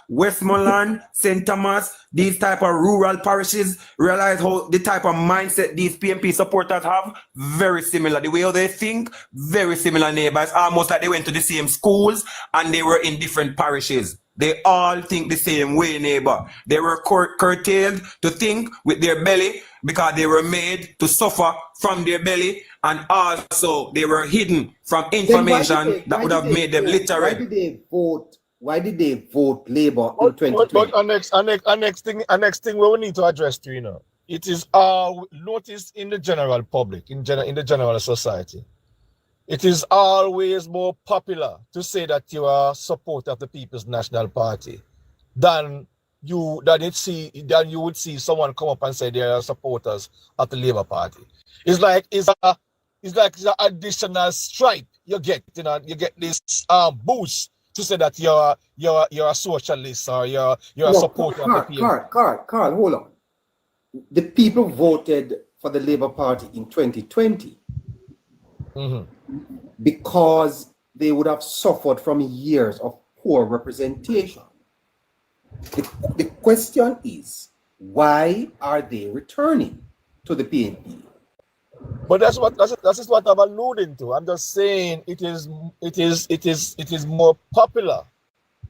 Westmoreland, St. Thomas, these type of rural parishes, realize how the type of mindset these PNP supporters have, very similar. The way how they think, very similar neighbors, almost like they went to the same schools and they were in different parishes. They all think the same way, neighbor. They were curtailed to think with their belly because they were made to suffer from their belly, and also they were hidden from information that would have made them literate. Why did they vote Labour in 2020? But next thing we will need to address too, you know, it is noticed in the general public, in the general society. It is always more popular to say that you are a supporter of the People's National Party than you would see someone come up and say they are supporters of the Labour Party. It's like it's an additional stripe you get, you know, you get this boost to say that you're a socialist or you're a supporter of the PNP. Carl, hold on. The people voted for the Labour Party in 2020 because they would have suffered from years of poor representation. The question is, why are they returning to the PNP? But that's what I'm alluding to. I'm just saying it is more popular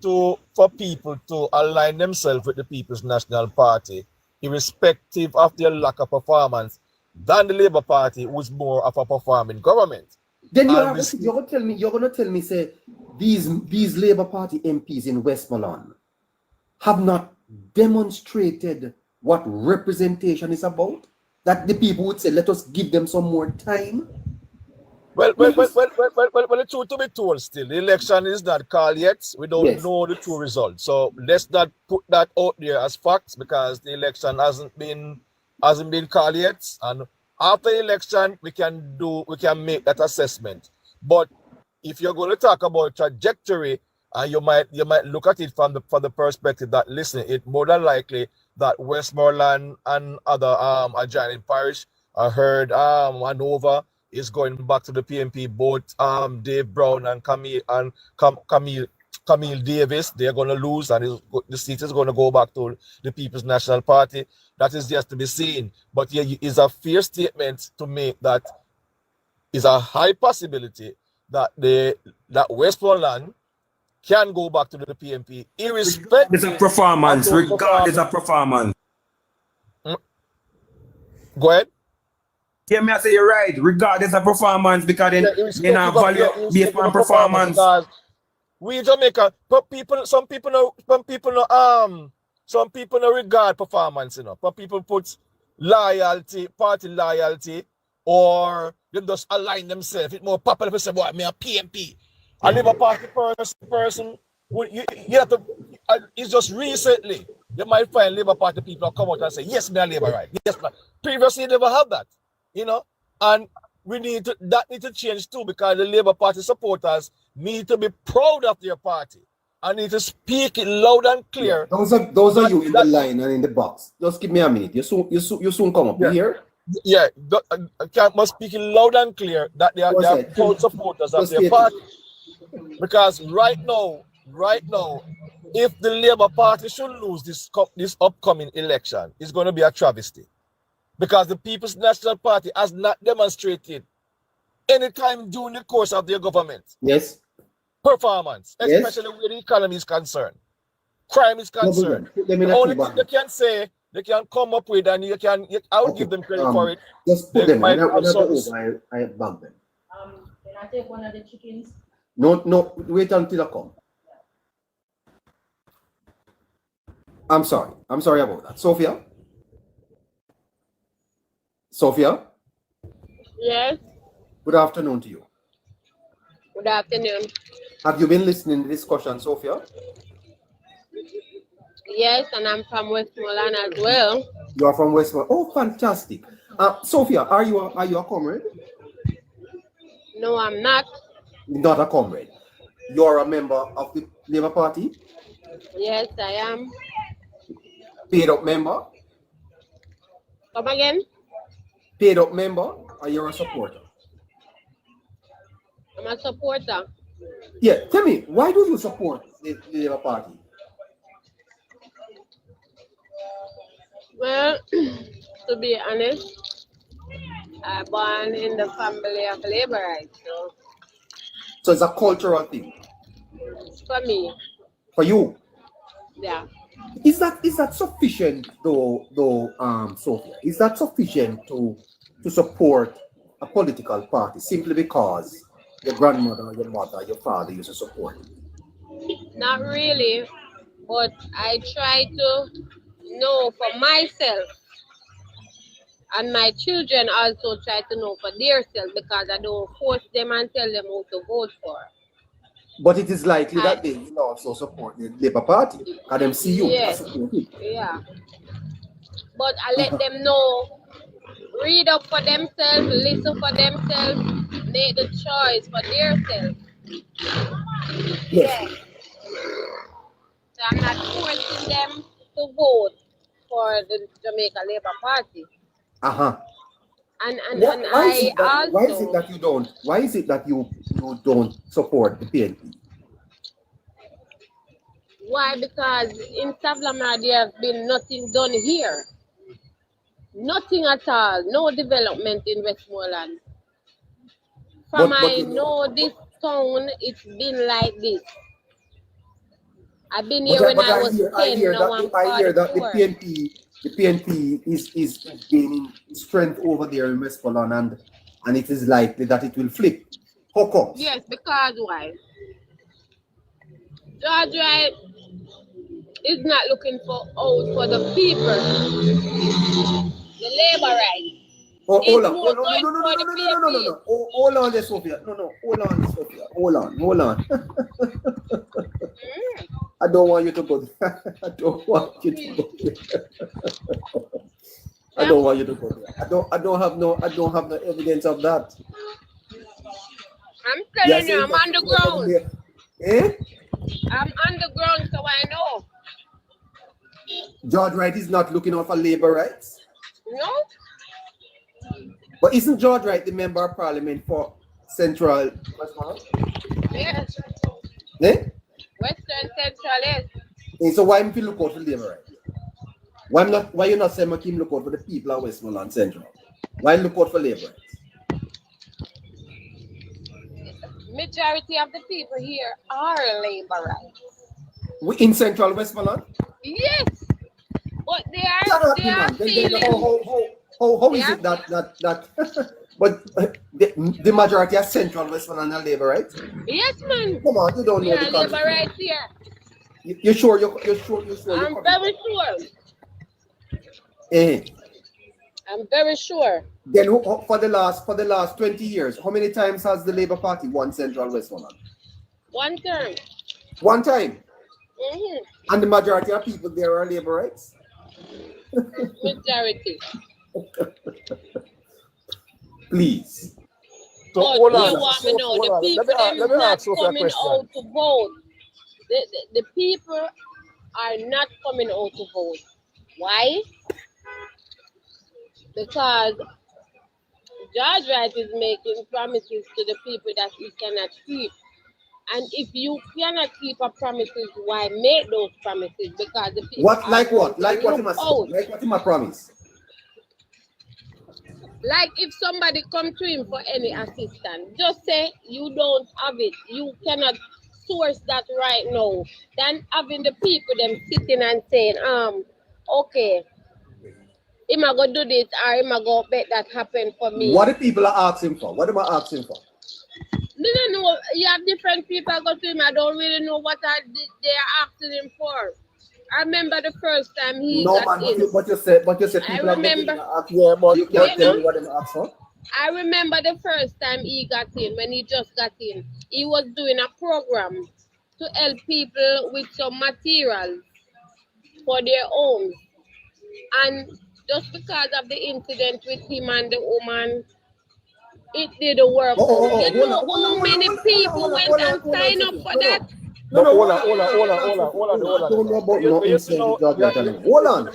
for people to align themselves with the People's National Party, irrespective of their lack of performance, than the Labour Party, who's more of a performing government. Then you're gonna tell me, say, these Labour Party MPs in Westmoreland have not demonstrated what representation is about? That the people would say, let us give them some more time? Well, the truth to be told still, the election is not called yet. We don't know the true result. So let's not put that out there as facts, because the election hasn't been called yet. And after the election, we can make that assessment. But if you're going to talk about trajectory, and you might look at it from the perspective that, listen, it more than likely that Westmoreland and other adjoining parish, I heard Hanover is going back to the PNP. Both Dave Brown and Camille Davis, they're going to lose, and the seat is going to go back to the People's National Party. That is just to be seen. But yeah, it's a fair statement to make that is a high possibility that Westmoreland can go back to the PNP, irrespective of performance. Regardless of performance. Go ahead. Yeah, me I say you're right. Regardless of performance, because then have value based on performance. We in Jamaica, but some people no regard performance, you know. Some people put loyalty, party loyalty, or they just align themselves. It's more popular to say, boy, me a PNP. A Labour Party person, you have to, it's just recently, you might find Labour Party people come out and say, yes, me a Labour, right? Yes, man. Previously, they never had that, you know? And that need to change too, because the Labour Party supporters need to be proud of their party and need to speak it loud and clear. Yeah, those are you in the line and in the box. Just give me a minute. You soon come up. Yeah. You hear? Yeah, must speak it loud and clear that they are proud supporters of their party. Because right now, if the Labour Party should lose this upcoming election, it's going to be a travesty. Because the People's National Party has not demonstrated any time during the course of their government. Yes. Performance, especially where the economy is concerned. Crime is concerned. The only thing they can say, they can come up with, and I will give them credit for it. Just put them. I bug them. Can I take one of the chickens? No, wait until I come. I'm sorry about that. Sophia? Yes. Good afternoon to you. Good afternoon. Have you been listening to the discussion, Sophia? Yes, and I'm from Westmoreland as well. You are from Westmoreland. Oh, fantastic. Sophia, are you a comrade? No, I'm not. Not a comrade. You're a member of the Labour Party? Yes, I am. Paid up member? Come again? Paid up member, or you're a supporter? I'm a supporter. Yeah, tell me, why do you support the Labour Party? Well, to be honest, I born in the family of laborites, So it's a cultural thing for me, for you. yeah. Is that sufficient though, Sophia? Is that sufficient to support a political party simply because your grandmother, your mother, your father used to support it? Not really, but I try to know for myself, and my children also try to know for themselves because I don't force them and tell them who to vote for. But it is likely that they will also support the Labour Party. Can them see you Yes, support it? yeah. But I let them know, read up for themselves, listen for themselves, make the choice for themselves. Yes. Yes. So I'm not forcing them to vote for the Jamaica Labour Party. Uh-huh. And Why is it also, that you don't? Why is it that you don't support the PNP? why? Because in Savlamar there has been nothing done here. Nothing at all. No development in Westmoreland. From I know this town, it's been like this. I've been here when I was 10, now I'm 44. I hear that the PNP is gaining strength over there in Westmoreland, and it is likely that it will flip. How come? Yes, because why? George Wright is not looking out for the people, the labor rights. Oh, hold on. Hold on there, Sophia. Hold on. I don't want you to go there. I don't want you to go there. I don't want you to go there. I don't have no evidence of that. I'm telling you, I'm underground. Eh? I'm underground, so I know. George Wright is not looking out for labor rights. No? But isn't George Wright the member of parliament for Central Westmoreland? Yes. Eh? Western Central is. And so why am I look out for labor rights? Why you not saying him look out for the people of Westmoreland Central? Why look out for labor rights? Majority of the people here are labor rights. In Central Westmoreland? Yes. But they are feeling. How is it that but the majority are Central Westmoreland are labor rights? Yes, man. Come on, you don't know the labor rights here. You're sure? You're I'm very sure. Eh. I'm very sure. Then for the last 20 years, how many times has the Labour Party won Central Westmoreland? One term. One time. Mm-hmm. And the majority of people there are labor rights? Majority. Please. So but hold you on. want to know the people Let me not ask Sophia a coming question. out to vote. The people are not coming out to vote. Why? Because George Wright is making promises to the people that he cannot keep. And if you cannot keep a promises, why make those promises? Because the people Like what him a promise? Like if somebody come to him for any assistance, just say you don't have it, you cannot source that right now. Then having the people them sitting and saying, okay, am I gonna do this or am I gonna make that happen for me? What the people are asking for? What am I asking for? No. You have different people go to him. I don't really know what they are asking him for. I remember the first time he got in. But you said people I remember. You can't tell me what they asked for. I remember the first time he got in, when he just got in. He was doing a program to help people with some materials for their homes. And just because of the incident with him and the woman, it didn't work out. You know how many people went and signed up for that? Hold on. Don't know about no incident. Hold on.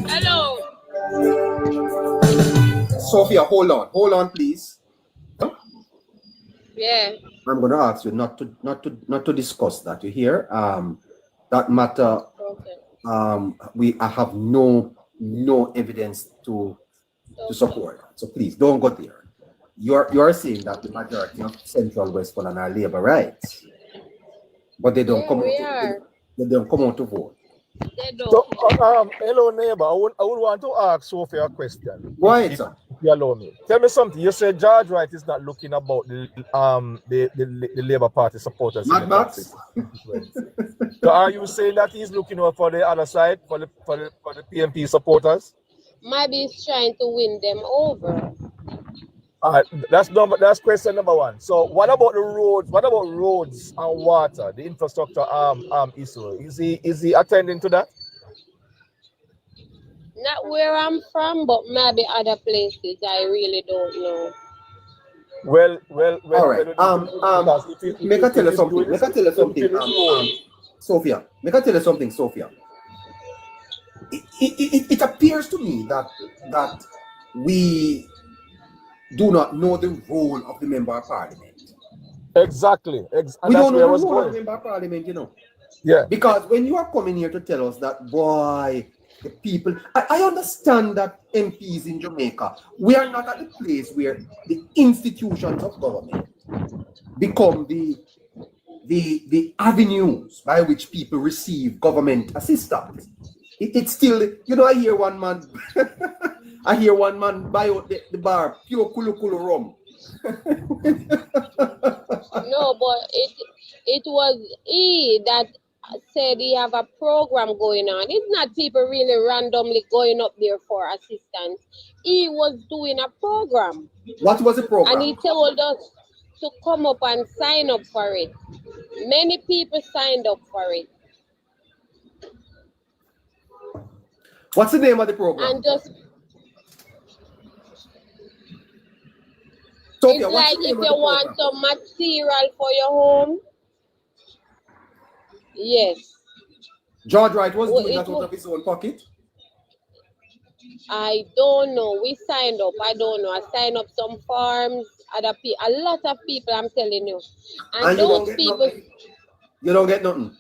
Hello. Sophia, hold on, please. Yeah. Yeah. I'm going to ask you not to discuss that. You hear? That matter. Okay. I have no evidence to support that. So please don't go there. You're saying that the majority of Central Westmoreland are labor rights, but they don't come out. They don't come out to vote. They don't. So, hello neighbor, I would want to ask Sophia a question. Go ahead, sir. If you allow me. Tell me something. You said George Wright is not looking about the Labour Party supporters. Mad Max? So are you saying that he's looking over for the other side, for the PNP supporters? Maybe he's trying to win them over. That's question number one. So what about the roads? What about roads and water, the infrastructure issue? Is he attending to that? Not where I'm from, but maybe other places. I really don't know. Well. All right. Make I tell you something. Sophia. Make I tell you something, Sophia. It appears to me that we do not know the role of the member of parliament. Exactly. We don't know the role of the member of parliament, you know. Yeah. Because when you are coming here to tell us that, boy, the people, I understand that MPs in Jamaica, we are not at the place where the institutions of government become the avenues by which people receive government assistance. It's still, you know, I hear one man buy out the bar pure kulu rum. No, but it was he that said he have a program going on. It's not people really randomly going up there for assistance. He was doing a program. What was the program? And he told us to come up and sign up for it. Many people signed up for it. What's the name of the program? And just Sophia, it's like if you want some material for your home. Yes. George Wright was doing that out of his own pocket? I don't know. We signed up. I don't know. I signed up some farms, a lot of people, I'm telling you. And those people. You don't get nothing?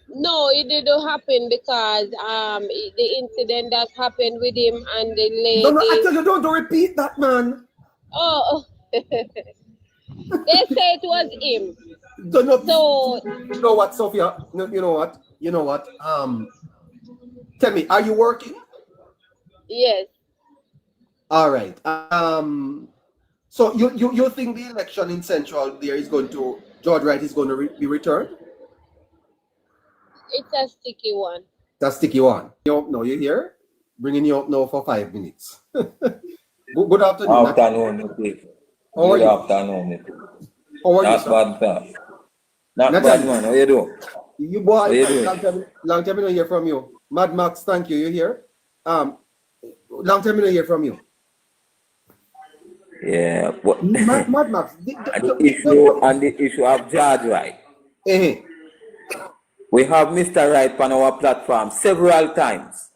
No, it didn't happen because the incident that happened with him and the lady. No, I tell you, don't repeat that, man. Oh. They say it was him. So you know what, Sophia? You know what? Tell me, are you working? Yes. All right. So you think the election in Central there is going to George Wright is going to be returned? It's a sticky one. That's sticky one. You here? Bringing you up now for 5 minutes. Good afternoon. Afternoon, please. Good afternoon. How are you, Not sir? bad, sir. Not bad, man. How you doing? You boy, How you doing? long time I don't hear from you. Mad Max, thank you. You here? Long time I don't hear from you. Yeah, but Mad Max. the issue of George Wright. We have Mr. Wright on our platform several times.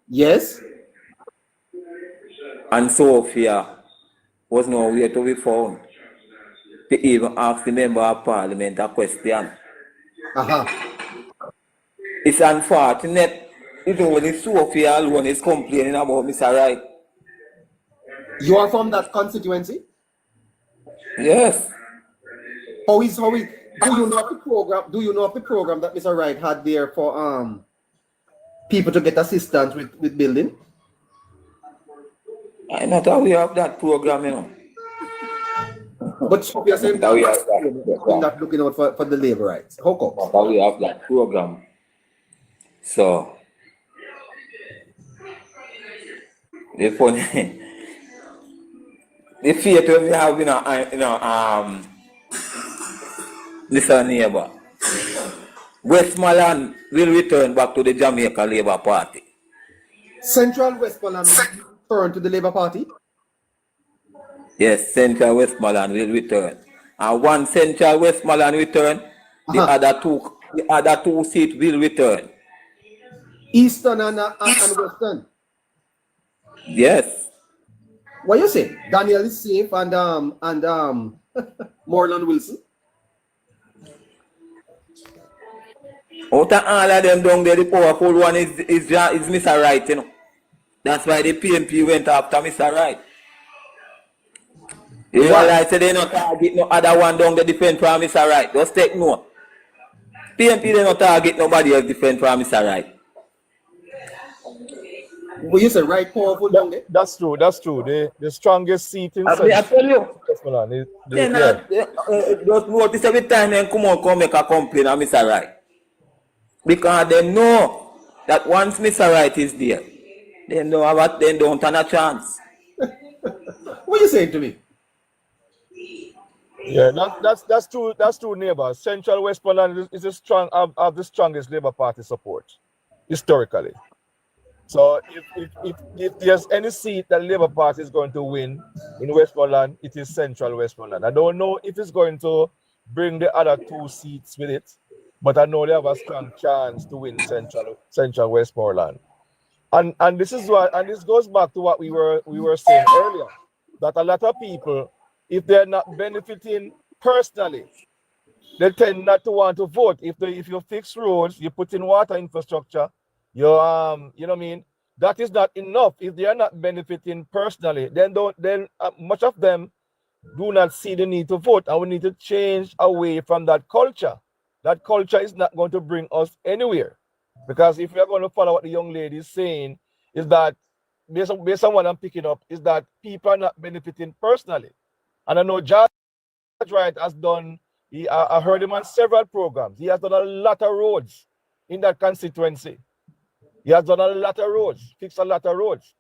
Yes. And Sophia was nowhere to be found to even ask the member of parliament a question. It's unfortunate. It's only Sophia alone is complaining about Mr. Wright. You are from that constituency? Yes. How is do you know the program? Do you know of the program that Mr. Wright had there for people to get assistance with building? I'm not aware of that program, you know. But Sophia said not looking out for the labor rights. How come? Not aware of that program. So the funny the faith we have listen neighbor. Westmoreland will return back to the Jamaica Labour Party. Central Westmoreland will return to the Labour Party? Yes, Central Westmoreland will return. And once Central Westmoreland return, the other two seats will return. Eastern and Western? Yes. What you say? Daniel is safe and Moreland Wilson. Out of all of them down there, the powerful one is Mr. Wright, you know. That's why the PNP went after Mr. Wright. You realize they not target no other one down the defense from Mr. Wright. Just take note. PNP they not target nobody else defense from Mr. Wright. Well, you say right powerful down there? That's true. That's true. The strongest seat in I tell you. Westmoreland. Just notice every time they come make a complaint on Mr. Wright. Because they know that once Mr. Wright is there, they don't stand a chance. What you saying to me? Yeah, that's true. That's true, neighbor. Central Westmoreland is the strongest Labour Party support historically. So if there's any seat that the Labour Party is going to win in Westmoreland, it is Central Westmoreland. I don't know if it's going to bring the other 2 seats with it, but I know they have a strong chance to win Central Westmoreland. And this is what, and this goes back to what we were saying earlier, that a lot of people, if they're not benefiting personally, they tend not to want to vote. If you fix roads, you put in water infrastructure, you know what I mean, that is not enough. If they are not benefiting personally, then much of them do not see the need to vote, and we need to change away from that culture. That culture is not going to bring us anywhere, because if we are going to follow what the young lady is saying, is that based on what I'm picking up, is that people are not benefiting personally. And I know Judge Wright has done. I heard him on several programs. He has done a lot of roads in that constituency. He has done a lot of roads, fixed a lot of roads.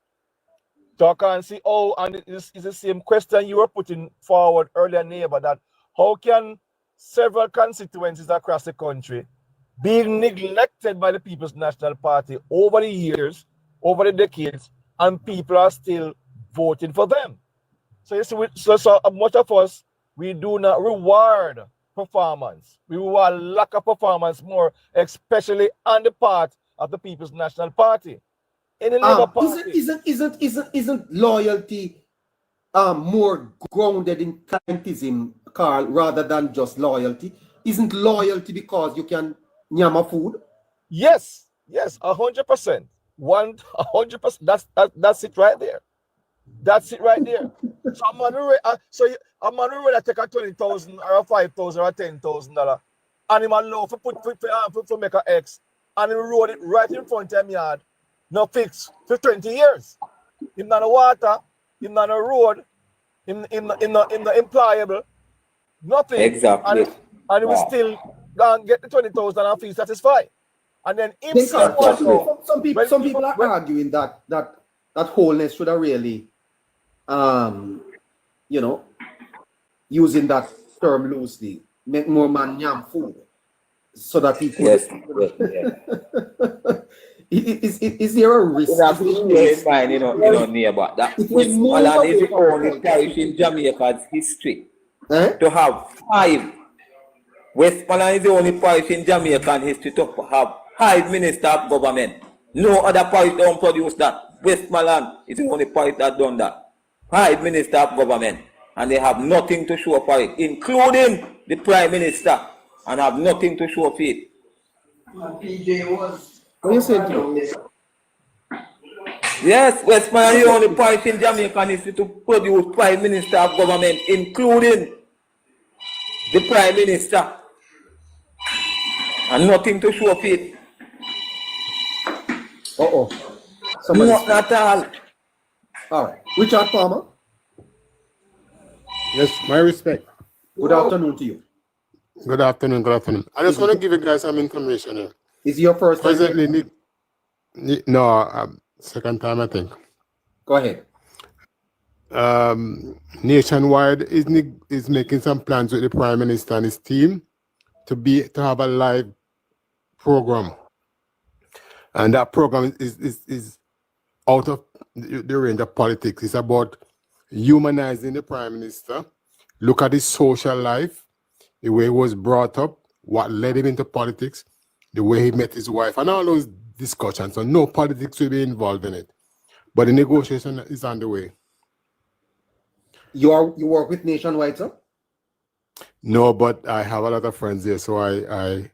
So I can see, and it's the same question you were putting forward earlier, neighbor, that how can several constituencies across the country be neglected by the People's National Party over the years, over the decades, and people are still voting for them? So you see, so much of us, we do not reward performance. We reward lack of performance more, especially on the part of the People's National Party. In the Labour Party, isn't loyalty more grounded in clientism, Carl, rather than just loyalty? Isn't loyalty because you can nyama food? Yes, 100%. 100%. That's it right there. That's it right there. So a man who ready take a 20,000 or a 5,000 or a $10,000, and him allow for make a X, and he rode it right in front of him yard, no fix for 20 years. Him not a water, him not a road, him not employable, nothing. Exactly. And he will still get the 20,000 and feel satisfied. And then some people are arguing that wholeness should have really using that term loosely, make more man yam food so that he could. Yes. Is there a risk? Neighbor, that Westmoreland is the only parish in Jamaica's history to have 5. Westmoreland is the only parish in Jamaican history to have 5 ministers of government. No other parish don't produce that. Westmoreland is the only parish that done that. 5 ministers of government, and they have nothing to show for it, including the Prime Minister, and have nothing to show for it. What you saying to me? Yes, Westmoreland is the only parish in Jamaican history to produce Prime Minister of government, including the Prime Minister, and nothing to show for it. Not at all. All right. Richard Palmer. Yes, my respect. Good afternoon to you. Good afternoon. I just want to give you guys some information here. Is your first time? Presently, second time I think. Go ahead. Nationwide is making some plans with the Prime Minister and his team to have a live program, and that program is out of the range of politics. It's about humanizing the Prime Minister, look at his social life, the way he was brought up, what led him into politics, the way he met his wife, and all those discussions. So no politics will be involved in it. But the negotiation is on the way. You work with Nationwide, sir? No, but I have a lot of friends there, so I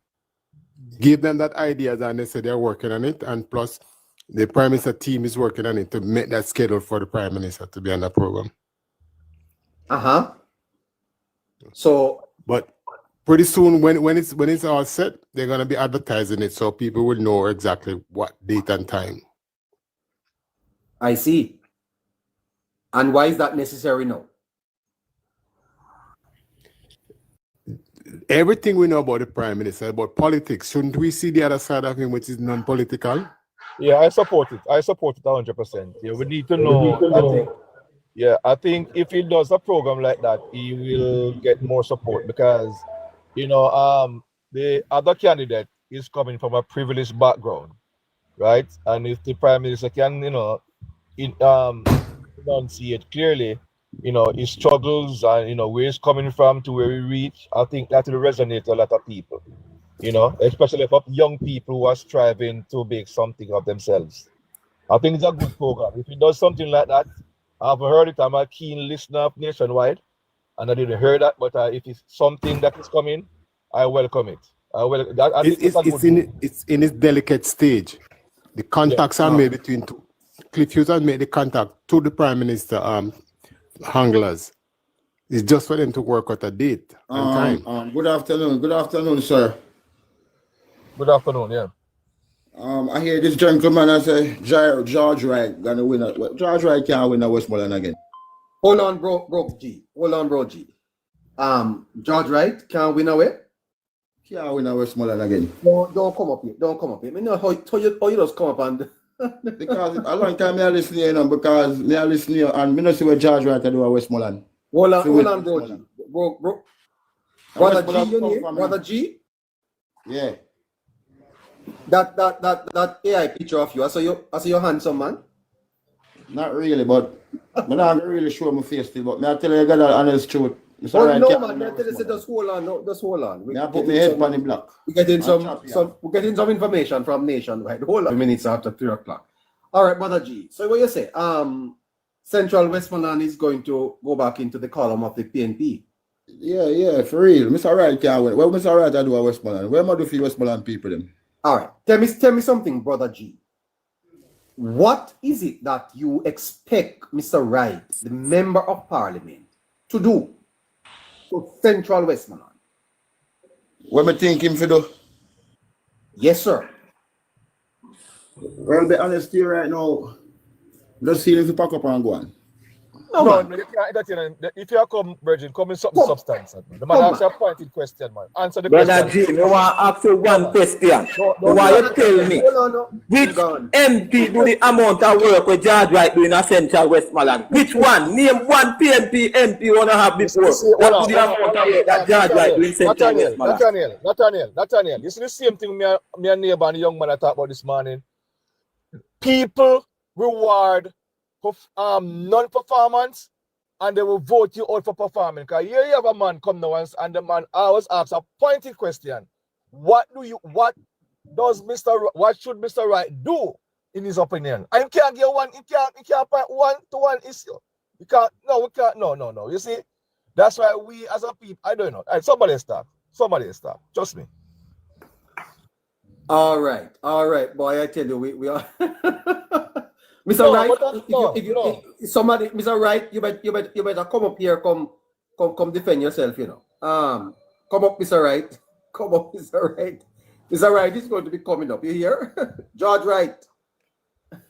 give them that idea, and they say they're working on it. And plus, the Prime Minister team is working on it to make that schedule for the Prime Minister to be on the program. So, but pretty soon, when it's all set, they're gonna be advertising it, so people will know exactly what date and time. I see. And why is that necessary now? Everything we know about the Prime Minister, about politics, shouldn't we see the other side of him, which is non-political? Yeah, I support it. I support it 100%. Yeah, we need to know. I think if he does a program like that, he will get more support because, the other candidate is coming from a privileged background, right? And if the Prime Minister can, enunciate clearly, his struggles and where he's coming from to where he reach, I think that will resonate to a lot of people. Especially for young people who are striving to make something of themselves. I think it's a good program. If he does something like that, I've heard it. I'm a keen listener of Nationwide, and I didn't hear that. But if it's something that is coming, I welcome it. It's in its delicate stage. The contacts are made between two. Cliff Hughes has made the contact to the Prime Minister handlers. It's just for them to work out a date and time. Good afternoon, sir. Good afternoon, yeah. I hear this gentleman I say George Wright gonna win. George Wright can't win a Westmoreland again. Hold on, bro G. George Wright can't win away. Can't win a Westmoreland again. No, don't come up here. I know how you just come up and because a long time I listen here, because I listen here and I don't see what George Wright do a Westmoreland. Hold on, bro G. Bro. Brother G, you need? Brother G? Yeah. That AI picture of you, I saw you handsome man. Not really, but I'm not really show my face still, but I tell you, I got an honest truth. Oh, no, man, I tell you, just hold on. I put my head on the block. We're getting some information from Nationwide. Hold on. Minutes after 3 o'clock. All right, Brother G. So what you say? Central Westmoreland is going to go back into the column of the PNP. Yeah, for real. Mr. Wright can't win. Well, Mr. Wright I do a Westmoreland. Where am I do for Westmoreland people them? All right. Tell me something, Brother G. What is it that you expect Mr. Wright, the Member of Parliament, to do to Central Westmoreland? What am I thinking for do? Yes, sir. Well, be honest here right now. Just see if you pack up and go on. No, you can't. If you come, Virgin, come in something substantial. The man asks a pointed question, man. Answer the question. Brother Jim, I want to ask you one question. Why you tell me which MP do the amount of work with George Wright doing a Central Westmoreland? Which one? Name one PNP MP you want to have before. What do the amount of work that George Wright doing Central Westmoreland? Nathaniel, this is the same thing me and neighbor and the young man I talked about this morning. People reward non-performance, and they will vote you out for performing. Because here you have a man come now and the man always asks a pointed question. What should Mr. Wright do in his opinion? And you can't get one, you can't point one to one issue. We can't. No. You see, that's why we as a people, I don't know. Somebody stop. Trust me. All right, boy. I tell you, we are. Mr. Wright, somebody, Mr. Wright, you better come up here, come defend yourself, Come up, Mr. Wright. Come up, Mr. Wright. Mr. Wright is going to be coming up. You hear? George Wright.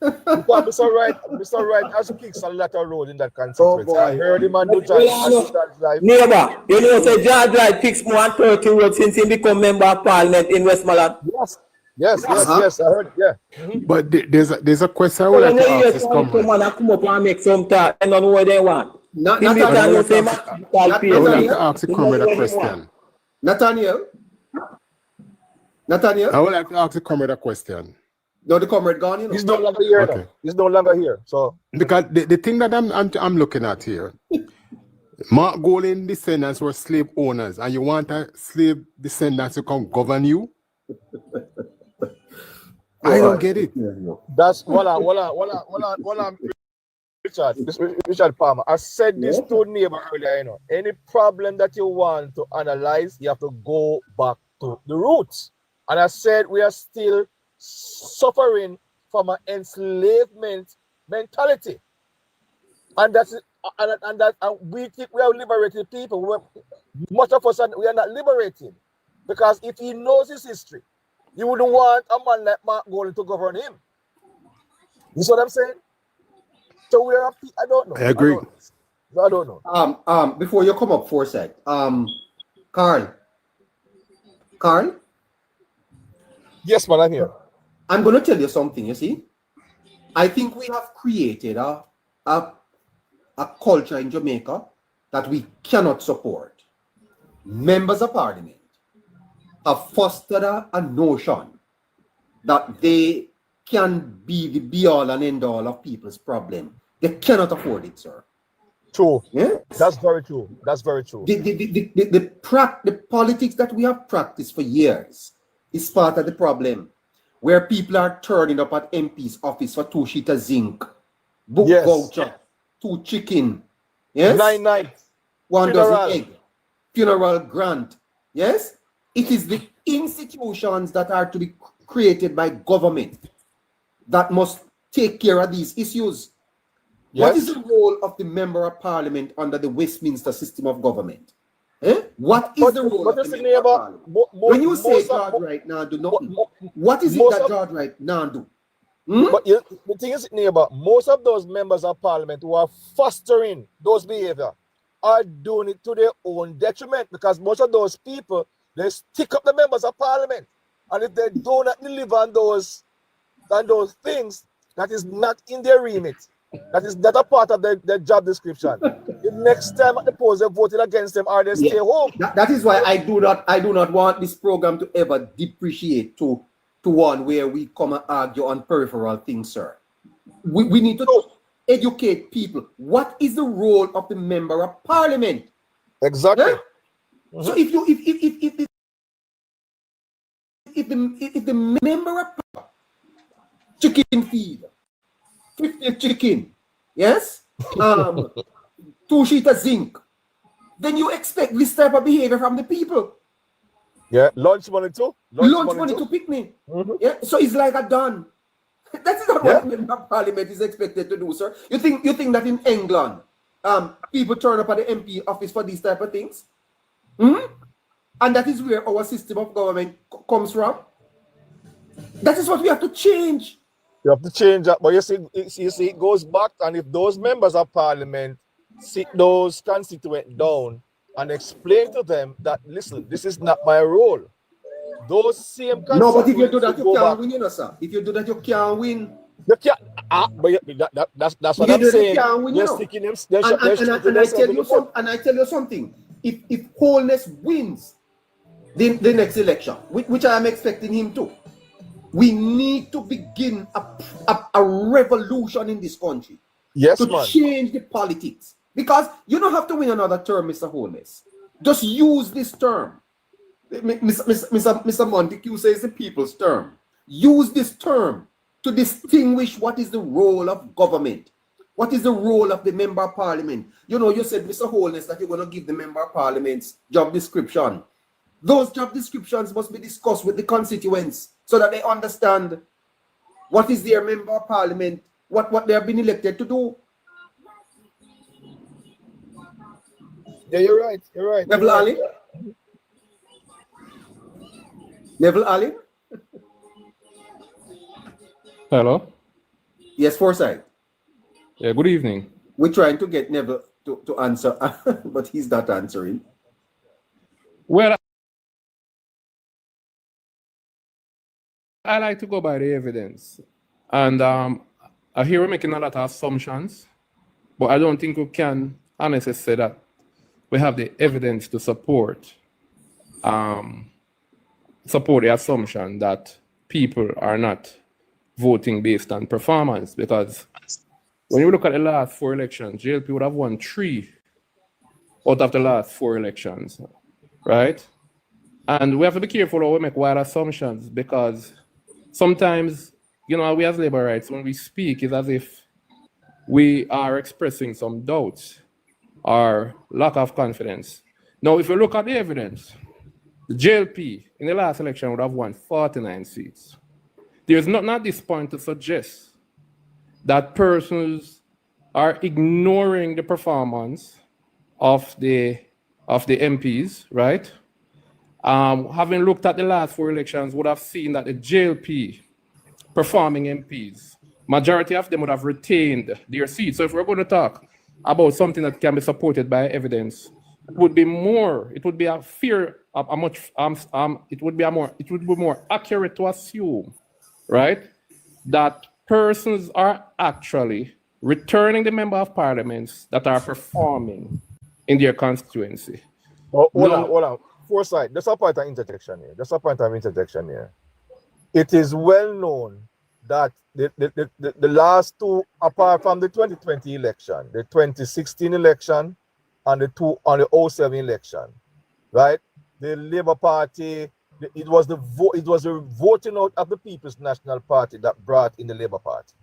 Mr. Wright has kicked a lot of road in that constituency. I heard him and do life. Neighbor, you know, say George Wright fixed more than 30 roads since he become member of Parliament in Westmoreland. Yes, I heard it, yeah. But there's a question I would like to ask this come up and make some talk and don't know what they want. I would like to ask the comrade a question. Nathaniel? I would like to ask the comrade a question. No, the comrade gone, He's no longer here. Okay. He's no longer here. So because the thing that I'm looking at here, Mark Golin descendants were slave owners, and you want a slave descendants to come govern you? I don't get it. That's what I'm Richard Palmer, I said this to neighbor earlier, you know, any problem that you want to analyze, you have to go back to the roots. And I said we are still suffering from an enslavement mentality. And that's and we think we are liberated people. Much of us we are not liberated. Because if he knows his history, he wouldn't want a man like Mark Golding to govern him. You see what I'm saying? So we are, I don't know. I agree. I don't know. Before you come up, Foresight, Carl. Yes, man, I'm here. I'm going to tell you something, you see. I think we have created a culture in Jamaica that we cannot support. Members of Parliament have fostered a notion that they can be the be-all and end-all of people's problem. They cannot afford it, sir. True. Yeah? That's very true. That's very true. The politics that we have practiced for years is part of the problem, where people are turning up at MP's office for 2 sheets of zinc, book voucher, 2 chicken, yes? 9 nights. 1 dozen egg, funeral grant, yes? It is the institutions that are to be created by government that must take care of these issues. Yes. What is the role of the member of parliament under the Westminster system of government? What is the role of the member of parliament? When you say George Wright now do nothing, what is it that George Wright now do? But the thing is, neighbor, most of those members of parliament who are fostering those behavior are doing it to their own detriment, because most of those people, they stick up the members of parliament. And if they do not deliver on those things, that is not in their remit. That is not a part of their job description. The next time at the polls, they voted against them, or they stay home. That is why I do not want this program to ever depreciate to one where we come and argue on peripheral things, sir. We need to educate people. What is the role of the member of parliament? Exactly. Huh? So if the member of chicken feed, 50 chicken, yes, 2 sheets of zinc, then you expect this type of behavior from the people. Yeah, lunch money too. Lunch money to picnic. Yeah, so it's like a done. That is not what the member of parliament is expected to do, sir. You think that in England, people turn up at the MP office for these type of things? And that is where our system of government comes from. That is what we have to change. You have to change that, but you see, it goes back, and if those members of parliament sit those constituents down and explain to them that, listen, this is not my role. Those same constituents. No, but if you do that, you can't win, you know, sir. If you do that, you can't win. You can't. But that's what I'm saying. They're sticking them. And I tell you something. If Wholeness wins the next election, which I am expecting him to, we need to begin a revolution in this country. Yes, to change the politics. Because you don't have to win another term, Mr. Wholeness. Just use this term. Mr. Montague says the people's term. Use this term to distinguish what is the role of government. What is the role of the member of parliament? You know, you said, Mr. Wholeness, that you're going to give the member of parliament's job description. Those job descriptions must be discussed with the constituents so that they understand what is their member of parliament, what they have been elected to do. Yeah, you're right. You're right. Neville Ali? Neville Ali? Hello? Yes, Foresight. Yeah, good evening. We're trying to get Neville to answer, but he's not answering. Well, I like to go by the evidence. And I hear we're making a lot of assumptions, but I don't think we can honestly say that we have the evidence to support the assumption that people are not voting based on performance. Because when you look at the last 4 elections, JLP would have won 3 out of the last 4 elections, right? And we have to be careful how we make wild assumptions, because sometimes, you know, we as labor rights, when we speak, it's as if we are expressing some doubts or lack of confidence. Now, if you look at the evidence, the JLP in the last election would have won 49 seats. There is nothing at this point to suggest that persons are ignoring the performance of the MPs, right? Having looked at the last 4 elections, would have seen that the JLP performing MPs, majority of them would have retained their seats. So if we're going to talk about something that can be supported by evidence, it would be more accurate to assume, right, that persons are actually returning the member of parliaments that are performing in their constituency. Hold on. Foresight, there's a point of interjection here. It is well known that the last 2, apart from the 2020 election, the 2016 election and the 07 election, right? The Labour Party, it was the voting out of the People's National Party that brought in the Labour Party.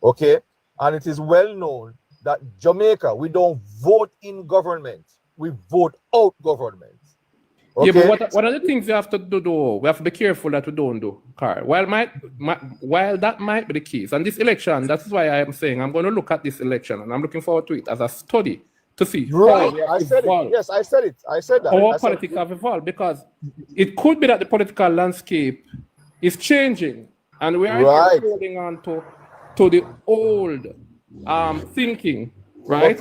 Okay? And it is well known that Jamaica, we don't vote in government, we vote out government. Okay? Yeah, but what are the things we have to do though? We have to be careful that we don't do, Carl. While that might be the case, and this election, that's why I am saying I'm going to look at this election and I'm looking forward to it as a study to see. Right, I said it. Yes, I said it. I said that. How politics have evolved, because it could be that the political landscape is changing and we are holding on to the old thinking, right?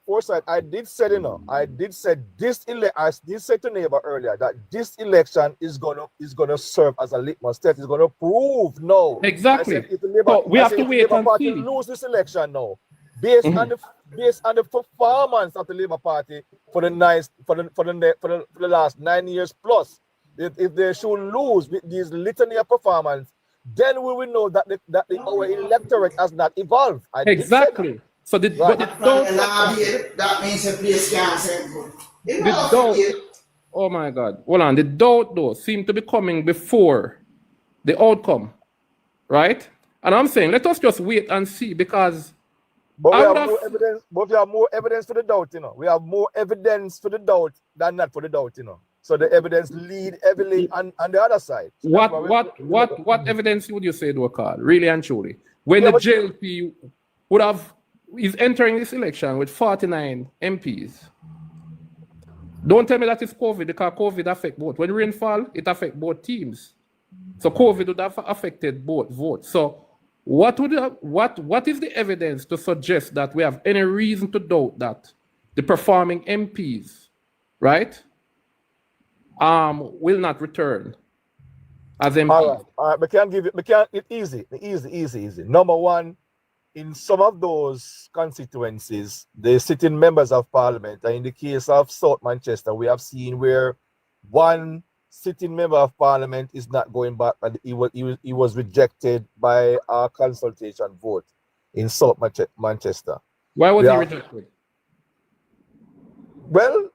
Foresight, I did say to neighbor earlier that this election is gonna serve as a litmus test. It's gonna prove no. Exactly. We have to wait and see. Lose this election now, based on the performance of the Labour Party for the last 9 years plus. If they should lose with these litany of performance, then we will know that our electorate has not evolved. Exactly. So that means a place can't say good. Oh my God. Hold on. The doubt though seem to be coming before the outcome, right? And I'm saying let us just wait and see, because we have more evidence for the doubt, you know. We have more evidence for the doubt than not for the doubt, you know. So the evidence lead heavily on the other side. So what evidence would you say though, Carl? Really and truly, when the JLP is entering this election with 49 MPs. Don't tell me that it's COVID, because COVID affects both. When rainfall, it affects both teams. So COVID would have affected both votes. So what is the evidence to suggest that we have any reason to doubt that the performing MPs, right, will not return as MPs? All right. It's easy. Number one, in some of those constituencies, the sitting members of parliament, and in the case of South Manchester, we have seen where one sitting member of parliament is not going back, and he was rejected by our consultation vote in South Manchester. Why was he rejected? Well,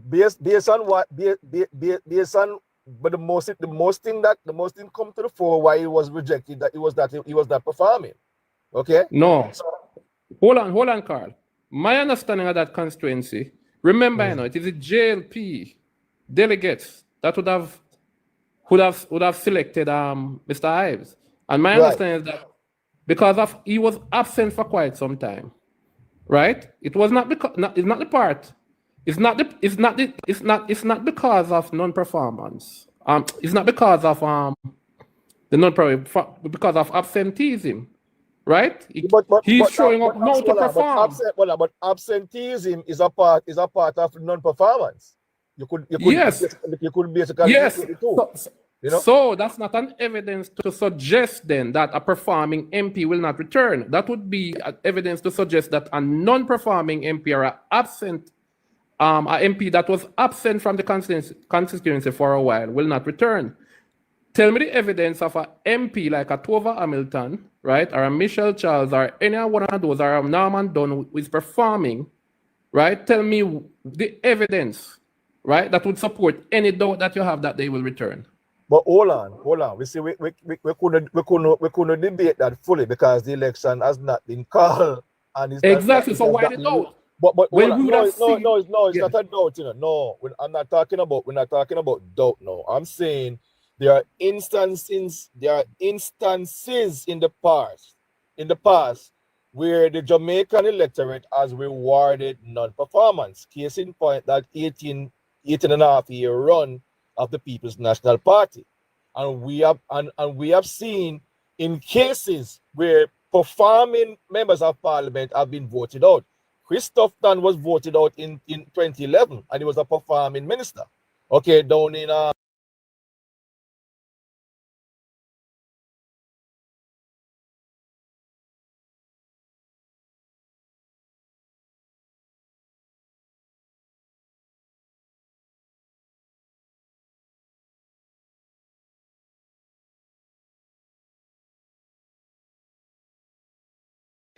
based on but the most thing come to the fore why he was rejected, that he was not performing. Okay. No. Hold on, Carl. My understanding of that constituency, remember, it is the JLP delegates that would have selected Mr. Ives. And my understanding is that because he was absent for quite some time, right? It was not because it's not because of non-performance. It's not because of because of absenteeism. Right? He's showing up now to perform. But absenteeism is a part of non-performance. You could basically So that's not an evidence to suggest then that a performing MP will not return. That would be evidence to suggest that a non-performing MP or a MP that was absent from the constituency for a while will not return. Tell me the evidence of an MP like a Tova Hamilton, right, or a Michelle Charles, or any one of those, or a Norman Dunn who is performing, right? Tell me the evidence, right, that would support any doubt that you have that they will return. But hold on. We see we couldn't debate that fully because the election has not been called And it's Exactly. So why the doubt? But Well, hold we on. would have No, seen. it's Yeah. not a doubt, you know. No, I'm not talking about. We're not talking about doubt. No, I'm saying there are instances. There are instances in the past, where the Jamaican electorate has rewarded non-performance. Case in point, that 18 and a half year run of the People's National Party, and we have seen in cases where performing members of parliament have been voted out. Christoph Dunn was voted out in 2011, and he was a performing minister. Okay, down in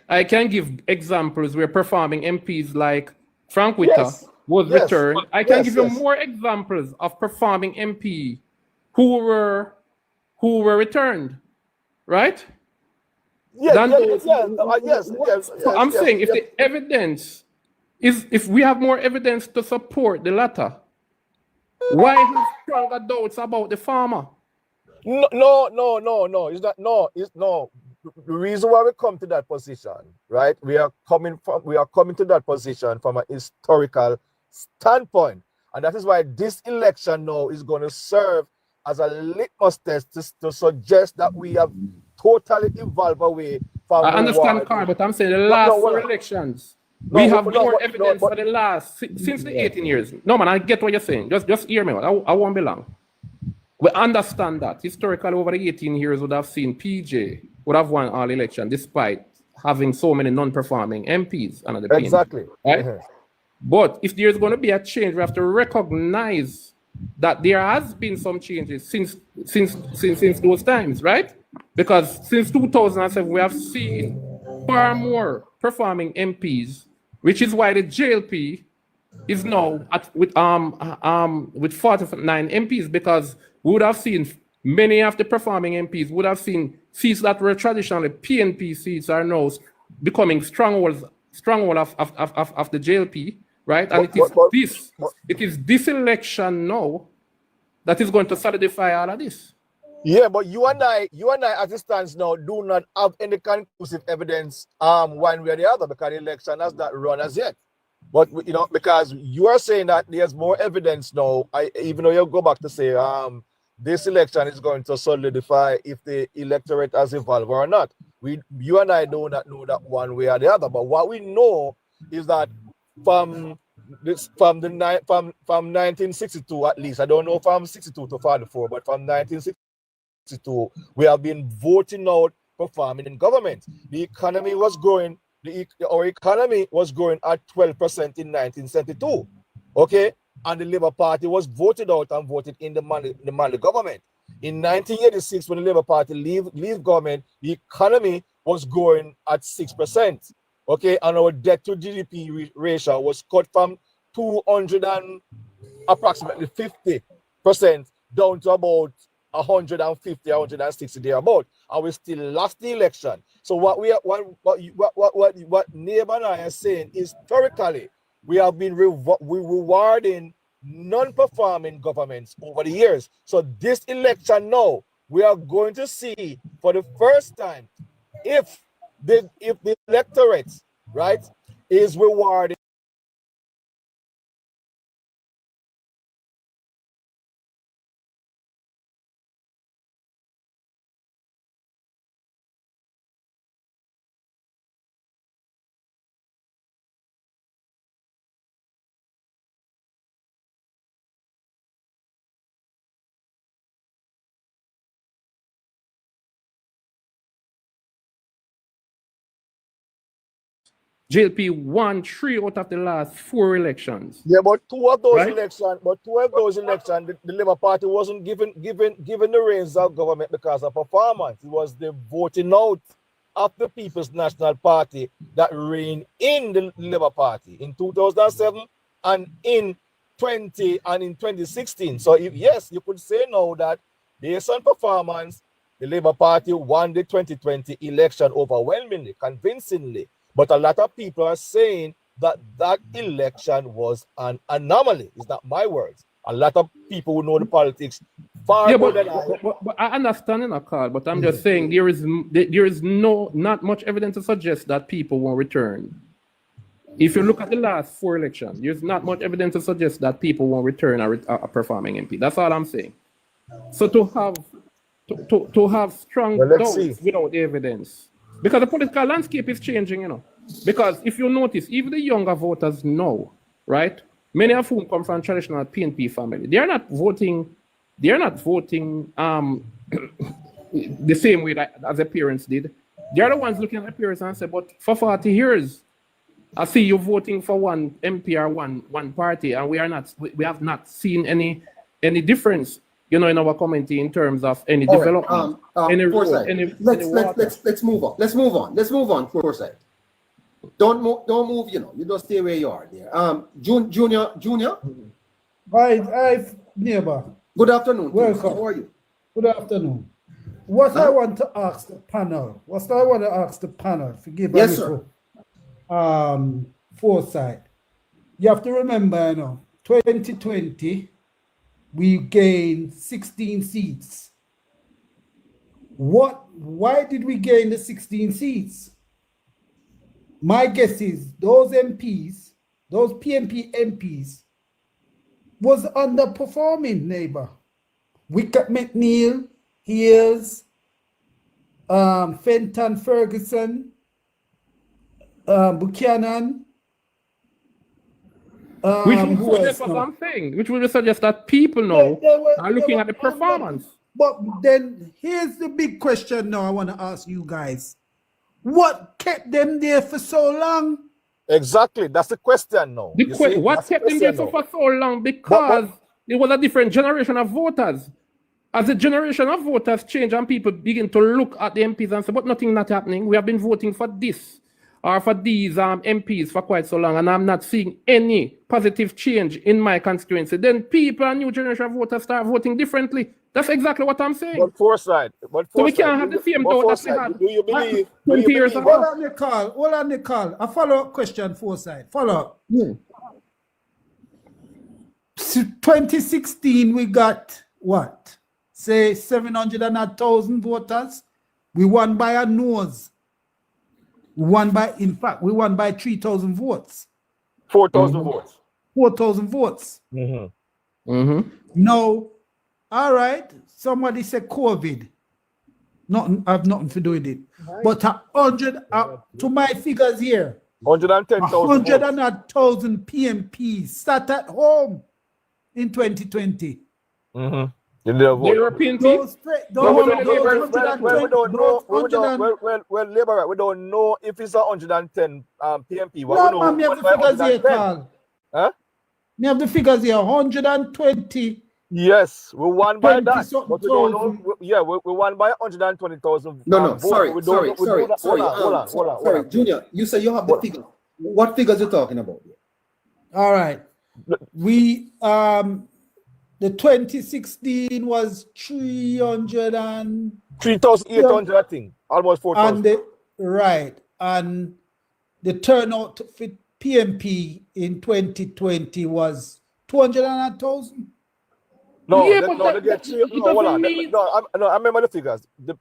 I can give examples where performing MPs like Frank Witter was returned. I can give you more examples of performing MP who were returned, right? yes. So I'm saying if the evidence is, if we have more evidence to support the latter, why have stronger doubts about the farmer? No. It's not. No, it's no. The reason why we come to that position, right? We are coming to that position from an historical standpoint, and that is why this election now is going to serve as a litmus test to suggest that we have totally evolved away from. I understand, Carl, but I'm saying the last four elections, we have more evidence for the last since the 18 years. No, man, I get what you're saying. Just hear me. I won't be long. We understand that historically over the 18 years would have seen PJ would have won all election despite having so many non-performing MPs under the PNP. Exactly. Right? But if there's going to be a change, we have to recognize that there has been some changes since those times, right? Because since 2007, we have seen far more performing MPs, which is why the JLP is now with 49 MPs, because we would have seen many of the performing MPs would have seen seats that were traditionally PNP seats are now becoming stronghold of the JLP, right? And it is this election now that is going to solidify all of this. Yeah, but you and I, as it stands now, do not have any conclusive evidence one way or the other, because the election has not run as yet. But you know, because you are saying that there's more evidence now, even though you go back to say this election is going to solidify if the electorate has evolved or not. You and I do not know that one way or the other. But what we know is that from 1962 at least, I don't know from 62 to 44, but from 1962, we have been voting out performing in government. The economy was growing. Our economy was growing at 12% in 1972. Okay. And the Labour Party was voted out and voted in the Mali government. In 1986, when the Labour Party leave government, the economy was growing at 6%. Okay, and our debt to GDP ratio was cut from 200 and approximately 50% down to about 150, 160 thereabout, and we still lost the election. So what Neighbor and I are saying is historically, we have been rewarding non-performing governments over the years. So this election now, we are going to see for the first time if the electorate, right, is rewarding JLP won 3 out of the last 4 elections. Yeah, but two of those elections, the Labour Party wasn't given the reins of government because of performance. It was the voting out of the People's National Party that reigned in the Labour Party in 2007 and in 2016. So yes, you could say now that based on performance, the Labour Party won the 2020 election overwhelmingly, convincingly. But a lot of people are saying that that election was an anomaly. It's not my words. A lot of people who know the politics far more than I. But I understand in a call, but I'm just saying there is not much evidence to suggest that people won't return. If you look at the last 4 elections, there's not much evidence to suggest that people won't return a performing MP. That's all I'm saying. So to have strong doubts without evidence, because the political landscape is changing, you know. Because if you notice, even the younger voters now, right? Many of whom come from traditional PNP family, they are not voting the same way as their parents did. They are the ones looking at their parents and say, but for 40 years, I see you voting for one MP or one party, and we have not seen any difference, you know, in our community in terms of any development, any road, let's move on. Let's move on. Foresight. Don't move. You know, you just stay where you are there. Junior. Hi, neighbor. Good afternoon. Welcome. How are you? Good afternoon. I want to ask the panel. Forgive me. Yes, sir. Foresight. You have to remember, you know, 2020, we gained 16 seats. Why did we gain the 16 seats? My guess is those MPs, those PNP MPs, was underperforming, neighbor. Wickett McNeil, Hears, Fenton Ferguson, Buchanan. Which would suggest that people now are looking at the performance. But then here's the big question now I want to ask you guys. What kept them there for so long? Exactly, that's the question now. What kept them there for so long? Because it was a different generation of voters. As the generation of voters change and people begin to look at the MPs and say, but nothing not happening. We have been voting for this or for these MPs for quite so long, and I'm not seeing any positive change in my constituency. Then people and new generation of voters start voting differently. That's exactly what I'm saying. But Foresight. So we can't have the same doubt that we had. Do you believe? Hold on, Nicole. A follow-up question, Foresight. Follow-up. 2016, we got what? Say 700,000 voters. We won by a nose. We won by 3,000 votes. 4,000 votes. 4,000 votes. No. All right. Somebody said COVID. I have nothing to do with it. But 100 to my figures here. 110,000. 100,000 PNPs sat at home in 2020. The European team? Well, Labour, we don't know if it's 110 PNP. No, me have the figures here, Carl. Huh? Me have the figures here, 120. Yes, we won by that. But we don't know. We won by 120,000. No, sorry. Hold on. Junior, you say you have the figures. What figures are you talking about here? All right. We the 2016 was 3,800, I think, almost 4,000. And the turnout for PNP in 2020 was 200,000. No, I remember the figures. The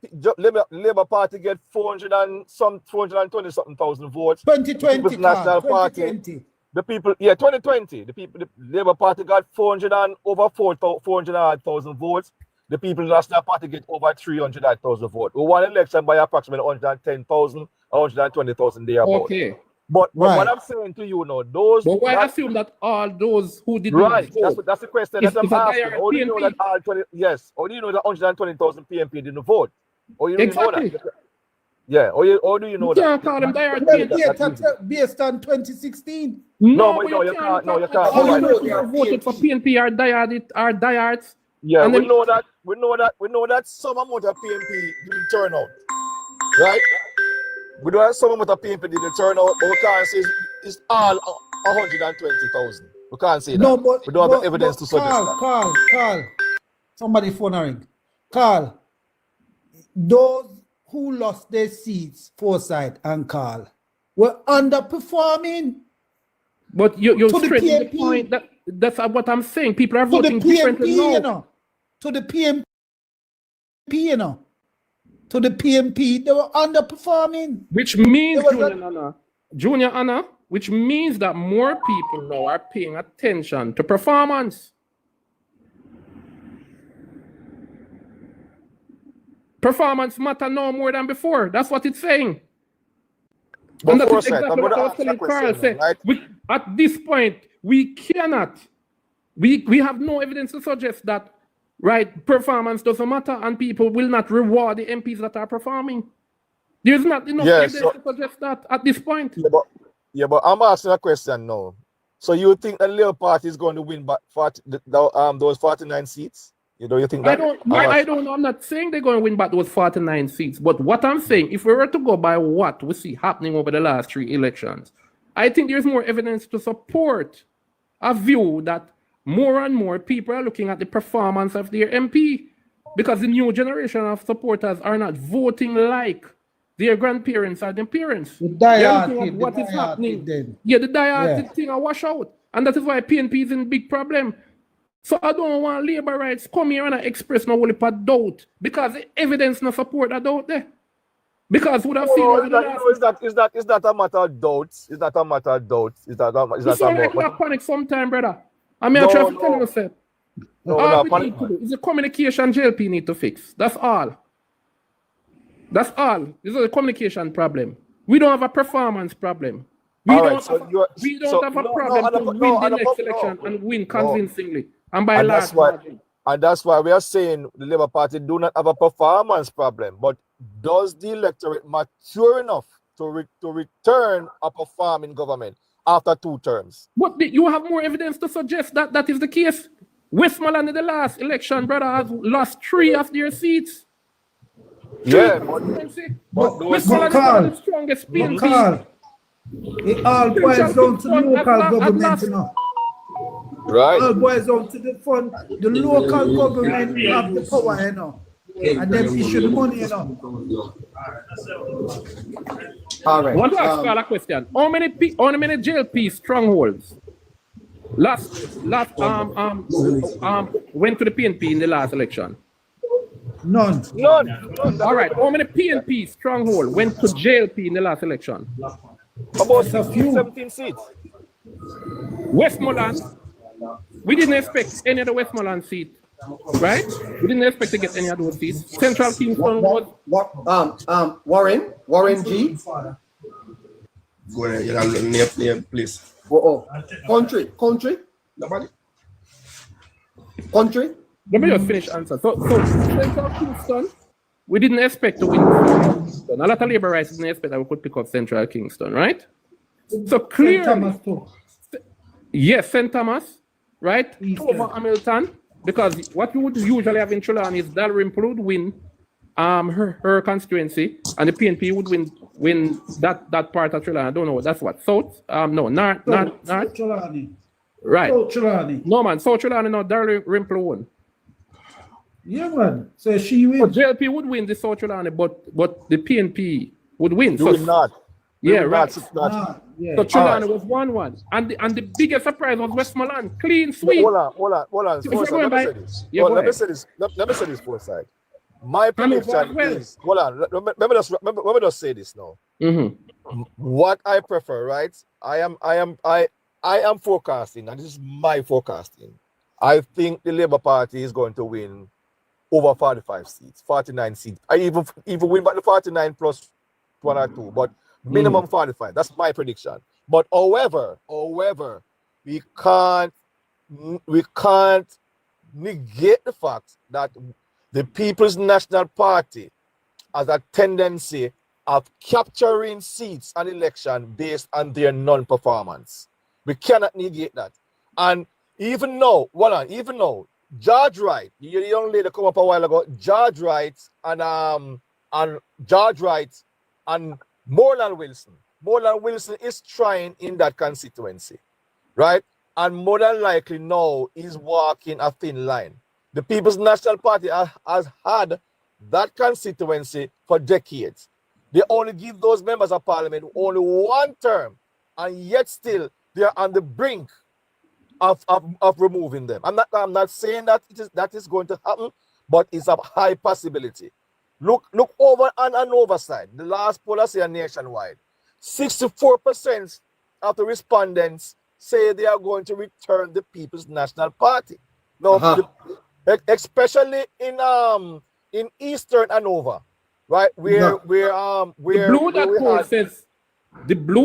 Labour Party get 420 something thousand votes. 2020, National Party. The people, 2020. The Labour Party got over 400,000 votes. The People's National Party get over 300,000 votes. We won election by approximately 110,000 or 120,000 thereabout. Okay. But what I'm saying to you now, those. But why assume that all those who did right? Vote, that's the question that I'm asking. How do you know that all 20? Yes. How do you know that 120,000 PNP didn't vote? Or you don't know that? Yeah. Or do you know that? You can't call them direct PNP based on 2016. No, you can't. No, you can't. How you know they voted for PNP are diehards? Yeah, we know that. We know that some amount of PNP didn't turn out. Right? We don't have some amount of PNP didn't turn out, but we can't say it's all 120,000. We can't say that. No, but we don't have the evidence to suggest that. Carl, somebody phone a ring. Carl, those who lost their seats, Foresight and Carl, were underperforming. But you're To the straight to the PNP. point. That's what I'm saying. People are To the voting differently PNP, now. you know. To the PNP, you know. To the PNP, they were underperforming. Which means, There was Junior Anna, which means that more people now are paying attention to performance. Performance matter now more than before. That's what it's saying. But And that is foresight, exactly I'm what I gonna was ask that telling Carl. question, right? At this point, we cannot. We have no evidence to suggest that, right, performance doesn't matter and people will not reward the MPs that are performing. There's not enough Yeah, evidence to suggest that at this point. Yeah, but I'm asking a question now. So you think the Labour Party is going to win back those 49 seats? You think that? I don't know. I'm not saying they're going to win back those 49 seats. But what I'm saying, if we were to go by what we see happening over the last 3 elections, I think there's more evidence to support a view that more and more people are looking at the performance of their MP because the new generation of supporters are not voting like their grandparents or their parents. They're looking at what is happening. Yeah, the diehard thing are wash out. And that is why PNP is in big problem. So I don't want labor rights come here and express no only for doubt because the evidence no support that doubt there. Because would have seen over the last... Is that a matter of doubts? Is that a matter of doubts? Is that like panic sometime, brother. I mean, I try to tell you myself. All we need to do is the communication JLP need to fix. That's all. That's all. This is a communication problem. We don't have a performance problem. We don't have a problem to win the next election and win convincingly. And by large margin. And that's why we are saying the Labour Party do not have a performance problem. But does the electorate mature enough to return a performing government after 2 terms? But you have more evidence to suggest that that is the case. Westmoreland in the last election, brother, has lost 3 of their seats. Yeah, but Westmoreland is one of the strongest PNP. It all boils down to local government, you know. Right. All boils down to the fund. The local government have the power, you know. And then issue the money, you know. All right. I want to ask Carl a question. How many JLP strongholds last went to the PNP in the last election? None. All right. How many PNP stronghold went to JLP in the last election? About 17 seats. Westmoreland, we didn't expect any of the Westmoreland seat, right? We didn't expect to get any of those seats. Central Kingston was Warren G. Go ahead, you have name, please. Country. Let me just finish answer. So Central Kingston, we didn't expect to win. A lot of labor rights didn't expect that we could pick up Central Kingston, right? So clearly, yes, St. Thomas, right? Over Hamilton, because what we would usually have in Trelawney is Dalrymple would win her constituency, and the PNP would win that part of Trelawney. I don't know. That's what South. North. Trelawney. Right. South Trelawney. No man, South Trelawney. No, Dalrymple won. Yeah, man. So she wins. So JLP would win the South Trelawney, but the PNP would win. Do it not. Yeah, right. Yeah. So Trelawney was 1-1. And the biggest surprise was Westmoreland. Clean sweep. Hold on. Let me say this foresight. My prediction is, hold on, let me just say this now. Mm-hmm. What I prefer, right? I am forecasting, and this is my forecasting. I think the Labour Party is going to win over 45 seats, 49 seats. I even win by the 49 plus 1 or 2, but minimum 45. That's my prediction. But however, we can't negate the fact that the People's National Party has a tendency of capturing seats and election based on their non-performance. We cannot negate that. And even now, George Wright, the young lady come up a while ago, George Wright and Moreland Wilson. Moreland Wilson is trying in that constituency, right? And more than likely now is walking a thin line. The People's National Party has had that constituency for decades. They only give those members of parliament only one term, and yet still they're on the brink of removing them. I'm not saying that that is going to happen, but it's a high possibility. Look over on an overside. The last poll I see nationwide, 64% of the respondents say they are going to return the People's National Party. Now, especially in Eastern Hanover, right? The blue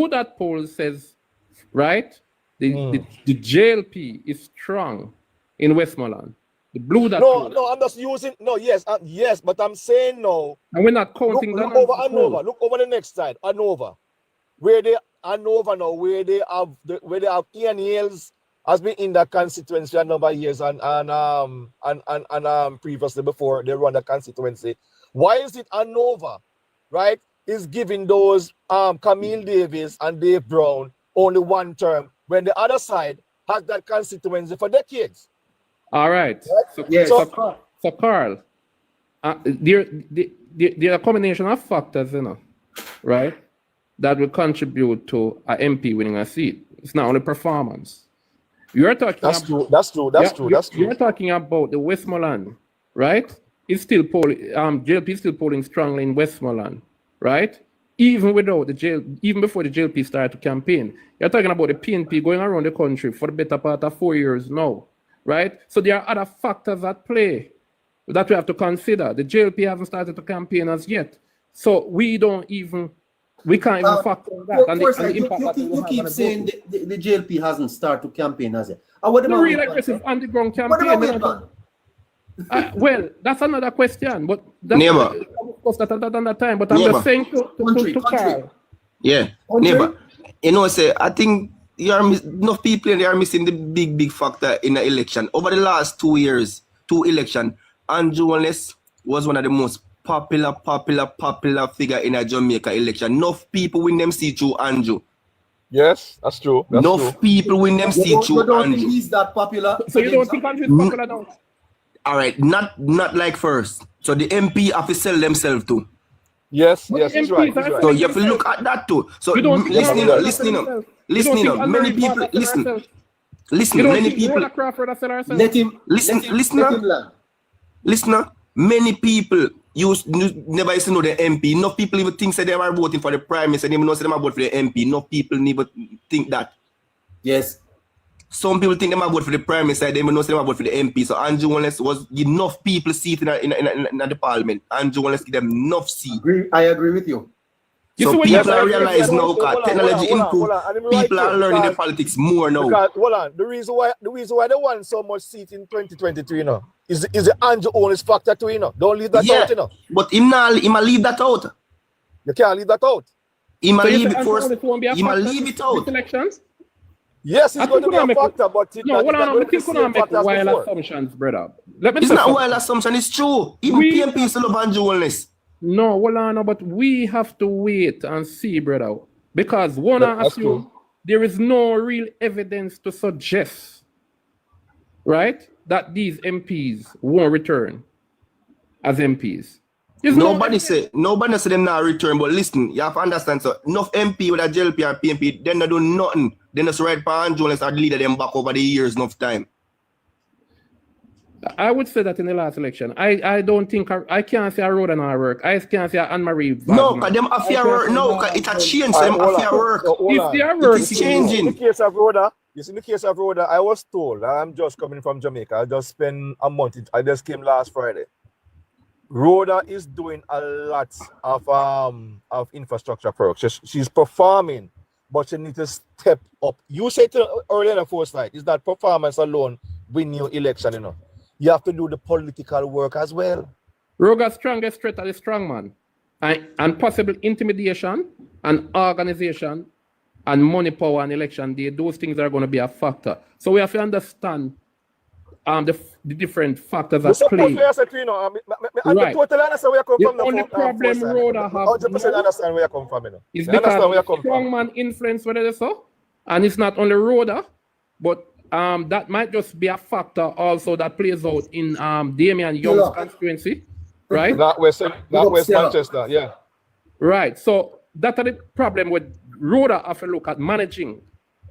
dot poll says, right? The JLP is strong in Westmoreland. The blue dot poll. No, I'm just using yes, but I'm saying no. And we're not counting look over Hanover. Look over the next side, Hanover. Where they have Ian Hales has been in that constituency a number of years and previously before they run the constituency. Why is it Hanover, right, is giving those Camille Davis and Dave Brown only one term when the other side has that constituency for decades? All right. Right? So Carl, there are a combination of factors, right, that will contribute to an MP winning a seat. It's not only performance. You're talking That's true. You're talking about the Westmoreland, right? It's still polling. JLP is still polling strongly in Westmoreland, right? Even before the JLP started to campaign. You're talking about the PNP going around the country for the better part of 4 years now, right? So there are other factors at play that we have to consider. The JLP hasn't started to campaign as yet, so we can't even factor that. You keep saying the JLP hasn't started to campaign as yet. No real aggressive underground campaign. Well, that's another question, but that's discussed at another time. But I'm just saying to Carl. Yeah, neighbor. You know, I think enough people in there are missing the big factor in the election. Over the last 2 years, 2 elections, Andrew Wallace was one of the most popular figure in a Jamaica election. Enough people win them seat through Andrew. Yes, that's true. Enough people win them seat through Andrew. You don't think he's that popular? So you don't think Andrew is popular now? All right, not like first. So the MP have to sell themselves too. Yes, he's right. So you have to look at that too. So listening up. Many people listen. Many people listen. Many people never used to know the MP. Enough people even think that they are voting for the prime minister. They even know that they are voting for the MP. Enough people never think that. Yes. Some people think they might vote for the prime minister, they even know they might vote for the MP. So Andrew Wallace was enough people seat in the parliament. Andrew Wallace give them enough seat. I agree with you. So people are realizing now that technology improve. People are learning the politics more now. Because, hold on, the reason why they won so much seat in 2023, is the Andrew Wallace factor too, Don't leave that out, But he might leave that out. You can't leave that out. He might leave it first. He might leave it out. Elections? Yes, it's going to be a factor, but it's not going to be the same factor as before. Assumptions, brother. It's not a wild assumption, it's true. Even PNP still love Andrew Wallace. No, but we have to wait and see, brother. Because one, I assume there is no real evidence to suggest, right, that these MPs won't return as MPs. Nobody say them not return, but listen, you have to understand, so enough MP with a JLP and PNP, they not do nothing. They just ride for Andrew Wallace and lead them back over the years enough time. I would say that in the last election. I don't think I can't say I wrote on our work. I can't say Anne-Marie. No, because them affair work. No, because it has changed. Them affair work. It's In changing. the case of Rhoda, I was told, I'm just coming from Jamaica. I just spent a month. I just came last Friday. Rhoda is doing a lot of infrastructure projects. She's performing, but she needs to step up. You said earlier in the foresight, is that performance alone win your election, You have to do the political work as well. Rhoda's strongest threat are the strong man. And possible intimidation and organization and money power and election day, those things are going to be a factor. So we have to understand the different factors at play. Right. I totally understand where you come from. The only problem Rhoda have 100% understand where you come from. It's because strong man influence whether they so. And it's not only Rhoda, but that might just be a factor also that plays out in Damian Young's constituency, right? That West Manchester, yeah. Right. So that's the problem with Rhoda have to look at managing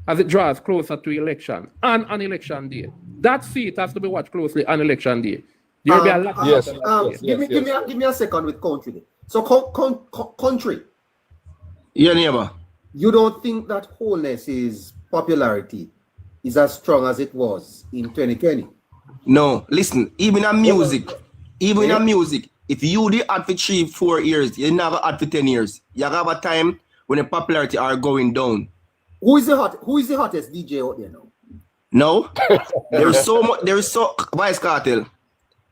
as it draws closer to election and on election day. That seat has to be watched closely on election day. There will be a lot of give me a second with country. So country. Yeah, neighbor. You don't think that Wholeness's popularity is as strong as it was in 2020? No, listen, even in music, if you did ad for 3-4 years, you never ad for 10 years. You have a time when the popularity are going down. Who is the hottest DJ out there now? No, there is so Vice Cartel,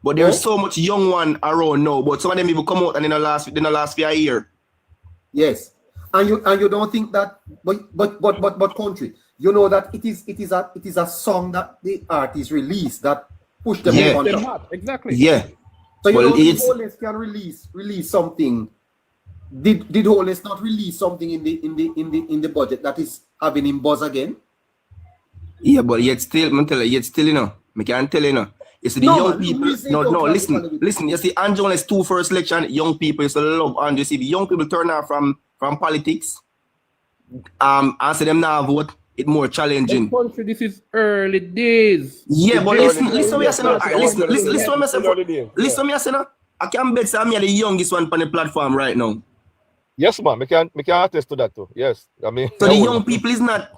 but there is so much young one around now. But some of them people come out and in the last few years. Yes, and you don't think that, but country, you know that it is a song that the artist released that push them on top. Exactly. Yeah. So you know if Wholeness can release something. Did Wholeness not release something in the budget that is having him buzz again? Yeah, but yet still, you know, I can't tell you, know. It's the young people. No, listen. You see, Andrew's 2 first election, young people used to love Andrew. You see, the young people turn out from politics. Answer them now vote. It's more challenging. Country, this is early days. Yeah, but listen what me say. Listen what me say. I can bet I'm the youngest one on the platform right now. Yes, man. I can attest to that too. Yes, I mean. So the young people is not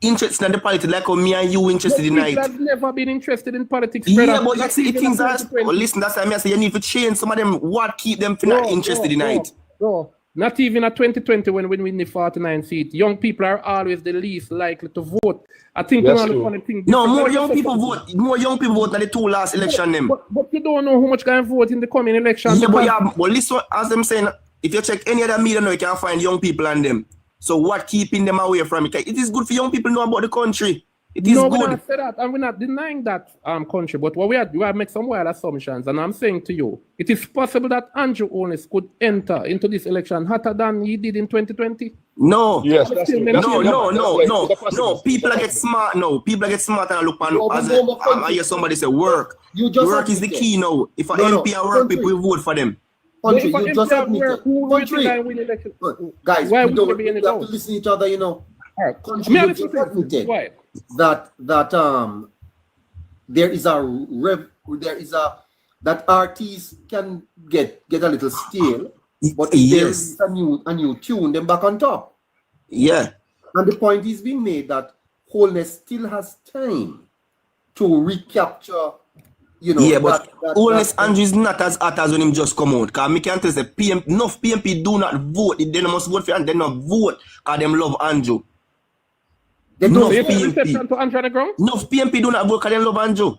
interested in the politics like how me and you interested in it. I've never been interested in politics. Yeah, but you see things as well. Listen, that's why I say you need to change some of them. What keep them not interested in it? No, not even at 2020 when we win the 49 seat. Young people are always the least likely to vote. I think one of the funny things. No, more young people vote. More young people vote than the 2 last election. Them. But you don't know how much can vote in the coming election. Yeah, but listen, as I'm saying, if you check any other media now, you can find young people and them. So what keeping them away from it? It is good for young people to know about the country. It is good. We're not say that, and we're not denying that country. But what we have make some wild assumptions, and I'm saying to you, it is possible that Andrew Holness could enter into this election hotter than he did in 2020. No. Yes, that's true. No. People get smart now. People get smart and look on. I hear somebody say work. Work is the key now. If an MP and work, people will vote for them. Country, you just admitted. Country. Guys, we have to listen to each other, you know. Country, you just admitted that there is that artists can get a little stale, but if there is a new tune, then back on top. Yeah. And the point is being made that Wholeness still has time to recapture. You know, yeah, but Wholeness Andrew is not as hot as when him just come out. Because me can't tell say enough PNP do not vote. They must vote for and they not vote because them love Andrew. Enough reception to Andrew on the ground? Enough PNP do not vote because they love Andrew.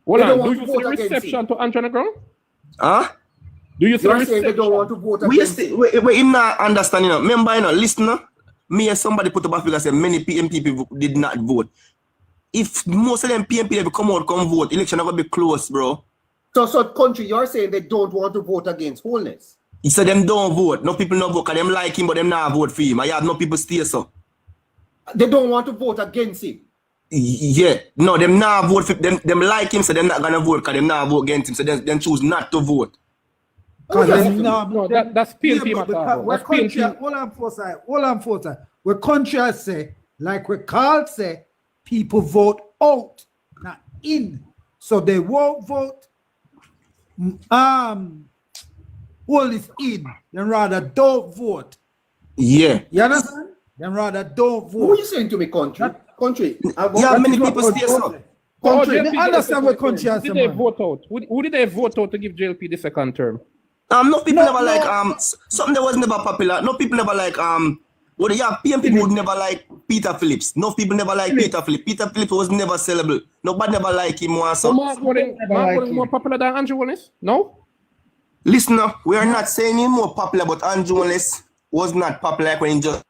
Hold on, do you see reception to Andrew on the ground? Huh? Do you see reception? They don't want to vote against him. Wait, him not understanding. Remember, you know, listen, me and somebody put up a figure say many PNP people did not vote. If most of them PNP ever come vote, election are going to be close, bro. So country, you're saying they don't want to vote against Wholeness? He said them don't vote. No people not vote because them like him, but them not vote for him. I have no people stay so. They don't want to vote against him? Yeah. No, them not vote for them. Them like him, so them not going to vote because them not vote against him. So them choose not to vote. That's PNP matter. Hold on for that. Where country say, like we Carl say, people vote out, not in. So they won't vote. All is in. Then rather don't vote. Yeah. You understand? Then rather don't vote. Who are you saying to me, country? Country. Yeah, many people stay so. Country. Understand what country has. Did they vote out? Who did they vote out to give JLP the second term? No people never like something that was never popular. No people never like well, yeah, PNP would never like Peter Phillips. No people never like Peter Phillips. Peter Phillips was never sellable. Nobody never like him. So Mark more popular than Andrew Holness? No? Listen, we are not saying him more popular, but Andrew Holness was not popular like when he just.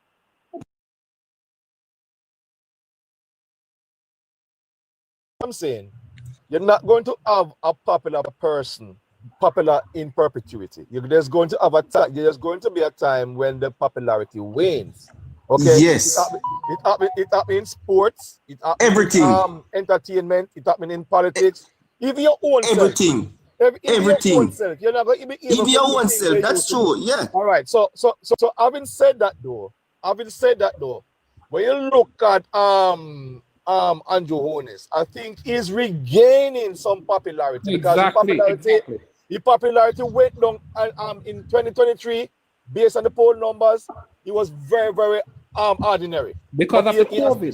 I'm saying you're not going to have a popular person popular in perpetuity. There's going to have a time. There's going to be a time when the popularity wanes. Okay. Yes. It happens in sports. It happens everything. In entertainment. It happens in politics. Even your own everything. Everything. You're not going to be able Even to your do own the things self. they That's used to true. do. Yeah. All right. So having said that though, when you look at Andrew Holness, I think he's regaining some popularity because his popularity went down in 2023 based on the poll numbers. He was very, very ordinary. Because of the COVID.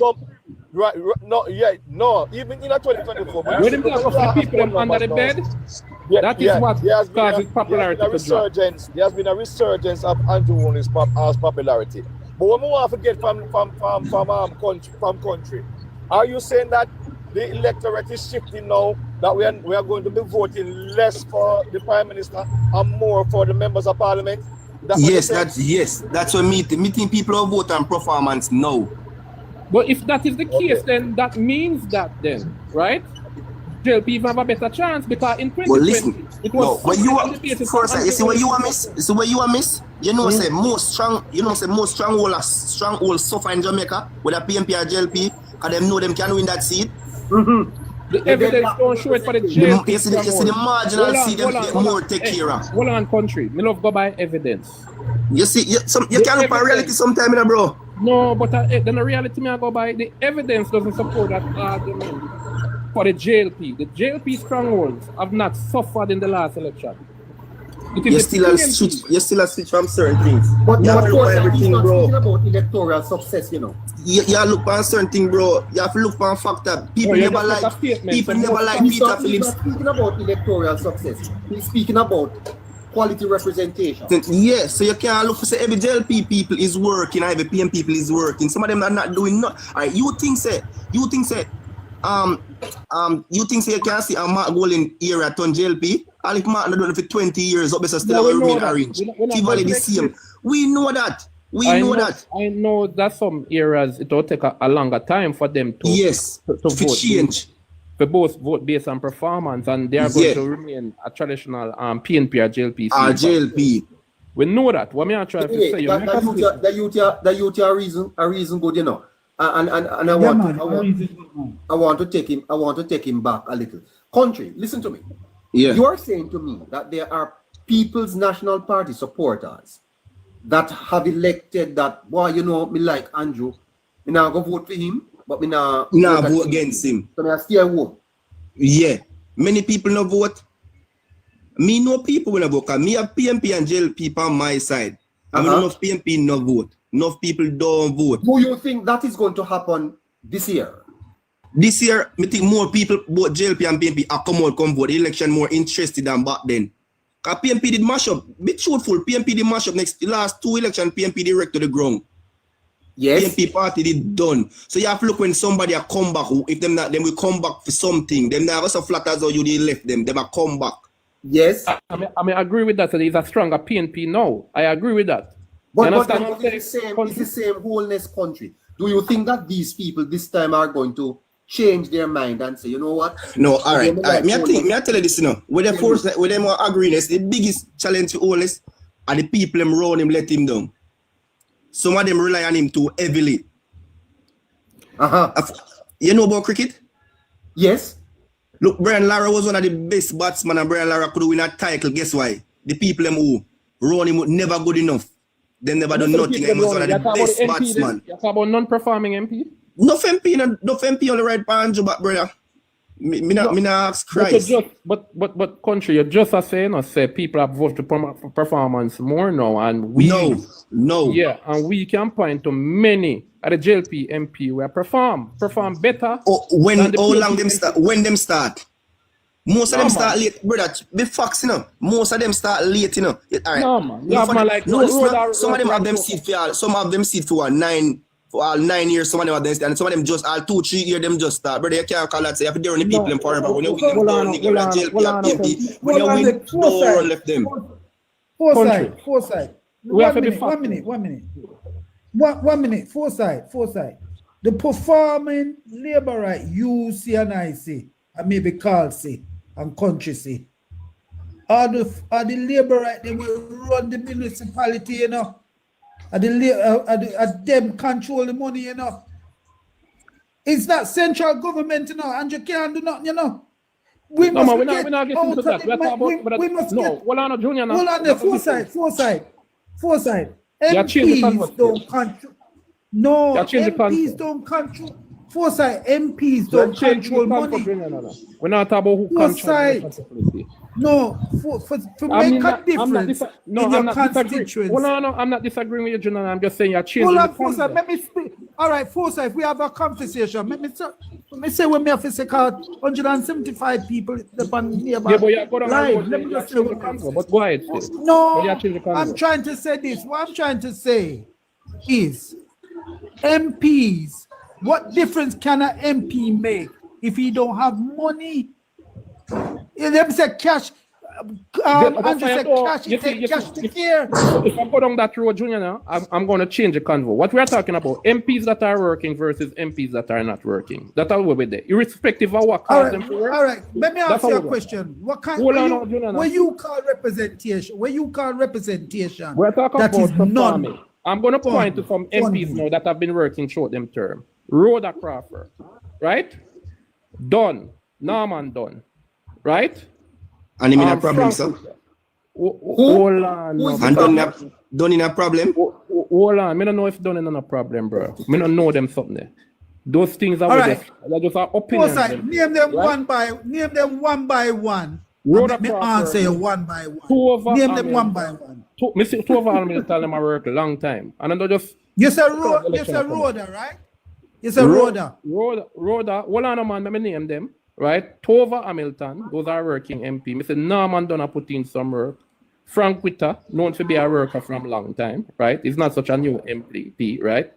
No, even in 2024. When them talk of the people them under the bed, that is what causes popularity to drop. There has been a resurgence of Andrew Holness' popularity. But when we want to forget from country, are you saying that the electorate is shifting now, that we are going to be voting less for the Prime Minister and more for the members of Parliament? Yes, that's what me think people will vote on performance now. But if that is the case, then that means that then, right? JLP even have a better chance because in 2020 well, listen, it was when you are first, you see where you are miss. You see where you are miss. You know, say most stronghold suffer in Jamaica with a PNP or JLP, because them know them can win that seat. The evidence don't show it for the JLP. You see the marginal seat them get more take care of. Hold on, country. Me love go by evidence. You see, you can't look at reality sometime, bro. No, but then the reality me I go by, the evidence doesn't support that argument for the JLP. The JLP strongholds have not suffered in the last election. You still a switch from certain things. But you have to look at everything, bro. About electoral success, you know. You look for certain thing, bro. You have to look for a factor. People never like Peter Phillips. He's not speaking about electoral success. He's speaking about quality representation. Yeah, so you can't look for say every JLP people is working, every PM people is working. Some of them are not doing nothing. Alright, you think you can see a Mark Golden era turn JLP? And if Mark not done it for 20 years, obviously still remain orange. Tivoli the same. We know that. I know that some areas it will take a longer time for them to vote. Change. For both vote based on performance, and they are going to remain a traditional PNP or JLP. JLP. We know that. What me I try to say, the youth are a reason good, you know. And I want to take him back a little. Country, listen to me. Yeah. You are saying to me that there are People's National Party supporters that have elected that, boy, you know, me like Andrew, me now go vote for him, but me now vote against him. So me still vote. Yeah. Many people no vote. Me know people will not vote. Me have PNP and JLP on my side. I mean, enough PNP no vote. Enough people don't vote. Do you think that is going to happen this year? This year, I think more people, both JLP and PNP, are come vote. The election more interested than back then. Because PNP did mash up. Be truthful, PNP did mash up the last two elections, PNP direct to the ground. Yes. PNP party did done. So you have to look when somebody a come back. If them not, then we come back for something. Them never so flat as how you did left them. They will come back. Yes. I mean, I agree with that. So there's a stronger PNP now. I agree with that. But it's the same wholeness country. Do you think that these people this time are going to change their mind and say, you know what? No, all right. Me I tell you this, you know. With them agreeing, the biggest challenge to wholeness are the people them around him let him down. Some of them rely on him too heavily. You know about cricket? Yes. Look, Brian Lara was one of the best batsmen, and Brian Lara could win a title. Guess why? The people them who run him never good enough. They never done nothing. He was one of the best batsmen. You talk about non-performing MP? No MP on the right panjo, but brother. Me not ask Christ. But country, you just are saying or say people have voted for performance more now, and we no. Yeah, and we can point to many at the JLP MP where perform better. When them start? Most of them start late, brother. Be facts, you know. Most of them start late, you know. All right. No, man. Some of them have them seat for some have them seat for 9 years. Some of them have them, and some of them just 2-3 years. Them just start, brother. You can't call that say you have to deal with the people forever. When you win them down, nigga, JLP, when you win, don't left them. Foresight. We have to be 1 minute. Foresight. The performing labor right, you see and I see, and maybe Carl see, and country see. Are the labor right, they will run the municipality, you know. Are them control the money, you know. It's not central government, you know, and you can't do nothing, you know. We No, must man, get we're not getting out to of that. the We're talking we about, must no, get. hold on, Junior. Now. Hold on there, foresight. You change the MPs don't conversation. control. No, You change the MPs concept. don't control. Foresight, MPs You're don't changing control the concept, money. Junior. No. We're not talking about who controls the Foresight. responsibility. No, to make a difference in your I'm not disagreeing. constituency. Well, no, I'm not disagreeing with you, Junior. I'm just saying you're changing Hold the on, Foresight, concept. let me speak. All right, Foresight, we have a conversation. Let me say when me have to say 175 people upon nearby. Yeah, but you go down the live. road, Let me you just say change the what I'm convo, saying. but go ahead still. But you No, change the convo. I'm trying to say this. What I'm trying to say is MPs, what difference can an MP make if he don't have money? Let me say cash. Andrew said cash, you take see, cash to care. If I go down that road, Junior, now, I'm going to change the convo. What we are talking about, MPs that are working versus MPs that are not working. That's how we're there. Irrespective of what cause them to work. All right. Let me ask you a question. What kind what you call representation? What you call representation? We're talking that about is performing. I'm going to point to some MPs funding. now that have been working short them term. Rhoda Crawford, right? Dunn, Norman Dunn, right? And him in a problem, sir. Hold on. And done in a problem? Hold on. I don't know if done in a problem, bro. I don't know them something there. Those things are just our opinions. Name them one by one. Let me answer you one by one. Name them one by one. Two of them tell them I work a long time. And I just you say Rhoda, right? You say Rhoda. Rhoda, hold on, man, let me name them. Right? Tova Hamilton, those are working MP. Mr. Norman Dunn put in some work. Frank Witter, known to be a worker from a long time, right? He's not such a new MP, right?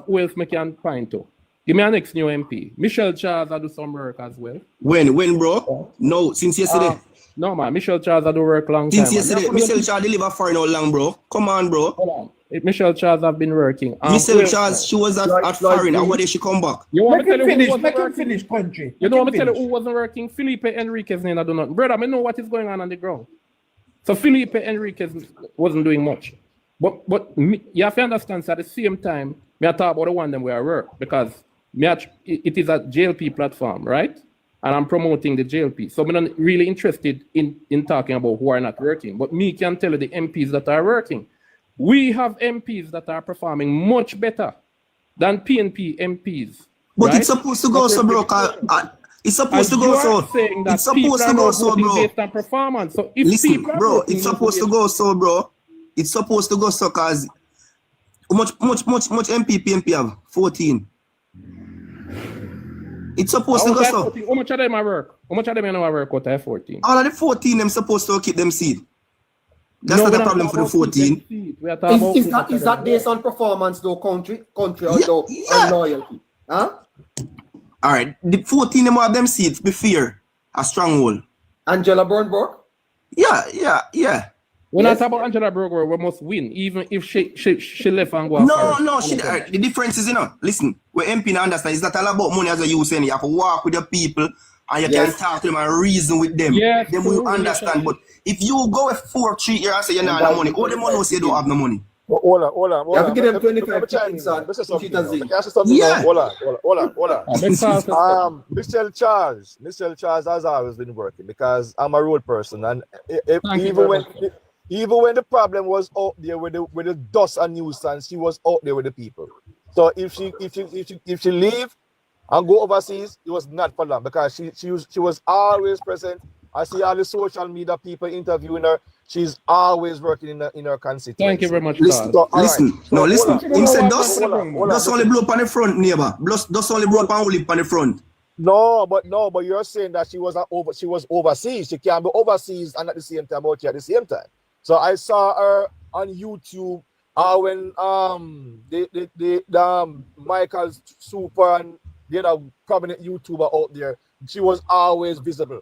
Who else we can find to? Give me a next new MP. Michelle Charles do some work as well. When, bro? No, since yesterday. No, man. Michelle Charles do work long since time. Since yesterday. Michelle Charles deliver for no long, bro. Come on, bro. Hold on. Michelle Charles have been working. Michelle Charles, she was at foreign. And when did she come back? You want me to finish? Make him finish, country. You know what me tell you who wasn't working? Felipe Enriquez name do nothing. Brother, I know what is going on the ground. So Felipe Enriquez wasn't doing much. But you have to understand, so at the same time, me I talk about the one them where I work because it is a JLP platform, right? And I'm promoting the JLP. So I'm not really interested in talking about who are not working. But me can tell you the MPs that are working. We have MPs that are performing much better than PNP MPs. But right? it's supposed to go so, bro. It's supposed to go so. It's supposed to go so, bro. Based on performance. So if listen, bro, it's supposed to go so, bro. It's supposed to go so, cause how much MP PNP have? 14. It's supposed to go so. How much of them I work? How much of them I work out of 14? All of the 14 them supposed to keep them seed. That's not a problem for the 14. Is that based on performance though, country or loyalty? Huh? All right, the 14 them have them seeds. Be fair, a stronghold. Angela Burnberg? Yeah. When I talk about Angela Berger, we must win, even if she left and go. No. The difference is, listen, where MP understand is not all about money as you saying. You have to walk with the people and you can talk to them and reason with them. Yes, them will understand. But if you go with 4-3 years and say you don't have no money, all the money will say you don't have no money. Hold on. You have to give them 25 chickens on. Yeah. Hold on. Michelle Charles has always been working because I'm a road person, and even when the problem was out there with the dust and nuisance, she was out there with the people. So if she leave and go overseas, it was not for long because she was always present. I see all the social media people interviewing her. She's always working in her constituency. Thank you very much. Listen. Him said dust only blow up on the front, neighbor. Dust only blow up and lip on the front. No, but you're saying that she was overseas. She can't be overseas and at the same time out here at the same time. So I saw her on YouTube when the Michael Super and prominent YouTuber out there. She was always visible.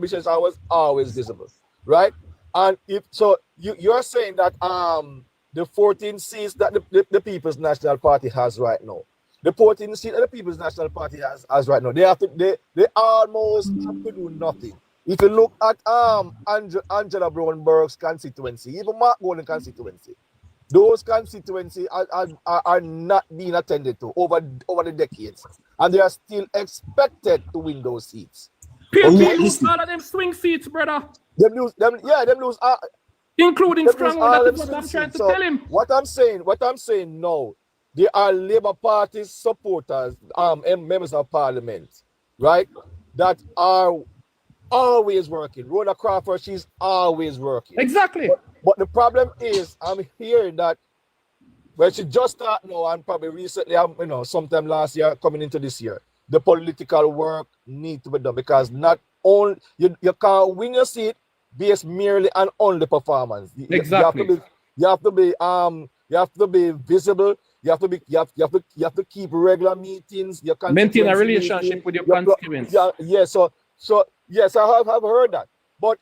Michelle was always visible, right? And if so, you're saying that the 14 seats that the People's National Party has right now, the 14 seats that the People's National Party has right now, they almost have to do nothing. If you look at Angela Brownberg's constituency, even Mark Golden constituency, those constituencies are not being attended to over the decades, and they are still expected to win those seats. PNP lose all of them swing seats, brother. Them lose. Including them stronghold. all That's them what I'm swing trying to seats. So tell him. what I'm saying now, they are Labour Party supporters, and members of Parliament, right? That are always working. Rhoda Crawford, she's always working. Exactly. But the problem is, I'm hearing that when she just started now, and probably recently, sometime last year, coming into this year, the political work needs to be done, because not only you can't win your seat based merely on only performance. Exactly. You have to be visible. You have to keep regular meetings. Maintain a relationship with your constituents. So yes, I have heard that. But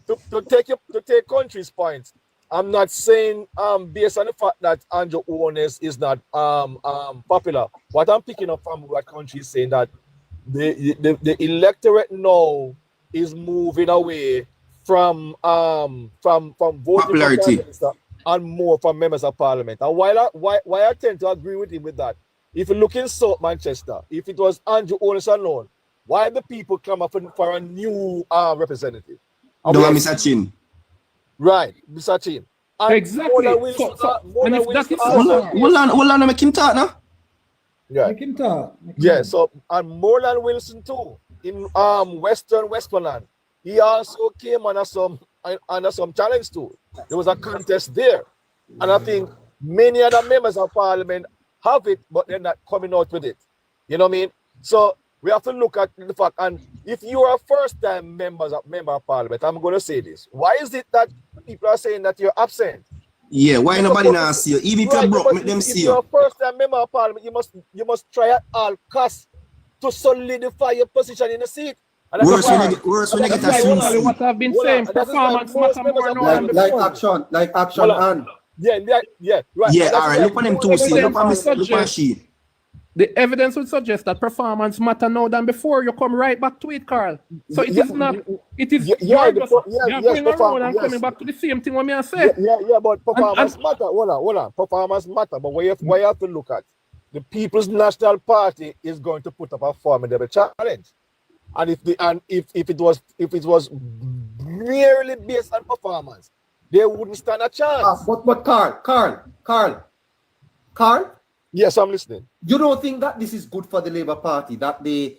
to take country's points, I'm not saying based on the fact that Andrew Owens is not popular. What I'm picking up from what country is saying, that the electorate now is moving away from voting Popularity. for and more from members of Parliament. And why I tend to agree with him with that, if you look in South Manchester, if it was Andrew Owens alone, why the people come up for a new representative? No, Mr. Chin. Right, Mr. Chin. Exactly. Hold on, make him talk now. Yeah. Make him talk. Yeah, so and Moreland Wilson too, in Westmoreland, he also came under some challenge too. There was a contest there. And I think many other members of Parliament have it, but they're not coming out with it. You know what I mean? So we have to look at the fact, and if you are a first-time member of Parliament, I'm going to say this. Why is it that people are saying that you're absent? Yeah, why nobody now see you? Even if you're broke, make them see you. If you're a first-time member of Parliament, you must try at all costs to solidify your position in the seat. Worse when you get a swing seat. What I've been saying, performance matter more now than before. Like action and. Yeah, right. Yeah, all right, look on them two, see. Look on she. The evidence would suggest that performance matter now than before. You come right back to it, Carl. So it is not. It is. You're going around and coming back to the same thing. What me I say. Yeah, but performance matter. Hold on. Performance matter. But what you have to look at, the People's National Party is going to put up a formidable challenge, and if it was merely based on performance, they wouldn't stand a chance. But Carl. Yes, I'm listening. You don't think that this is good for the Labour Party, that they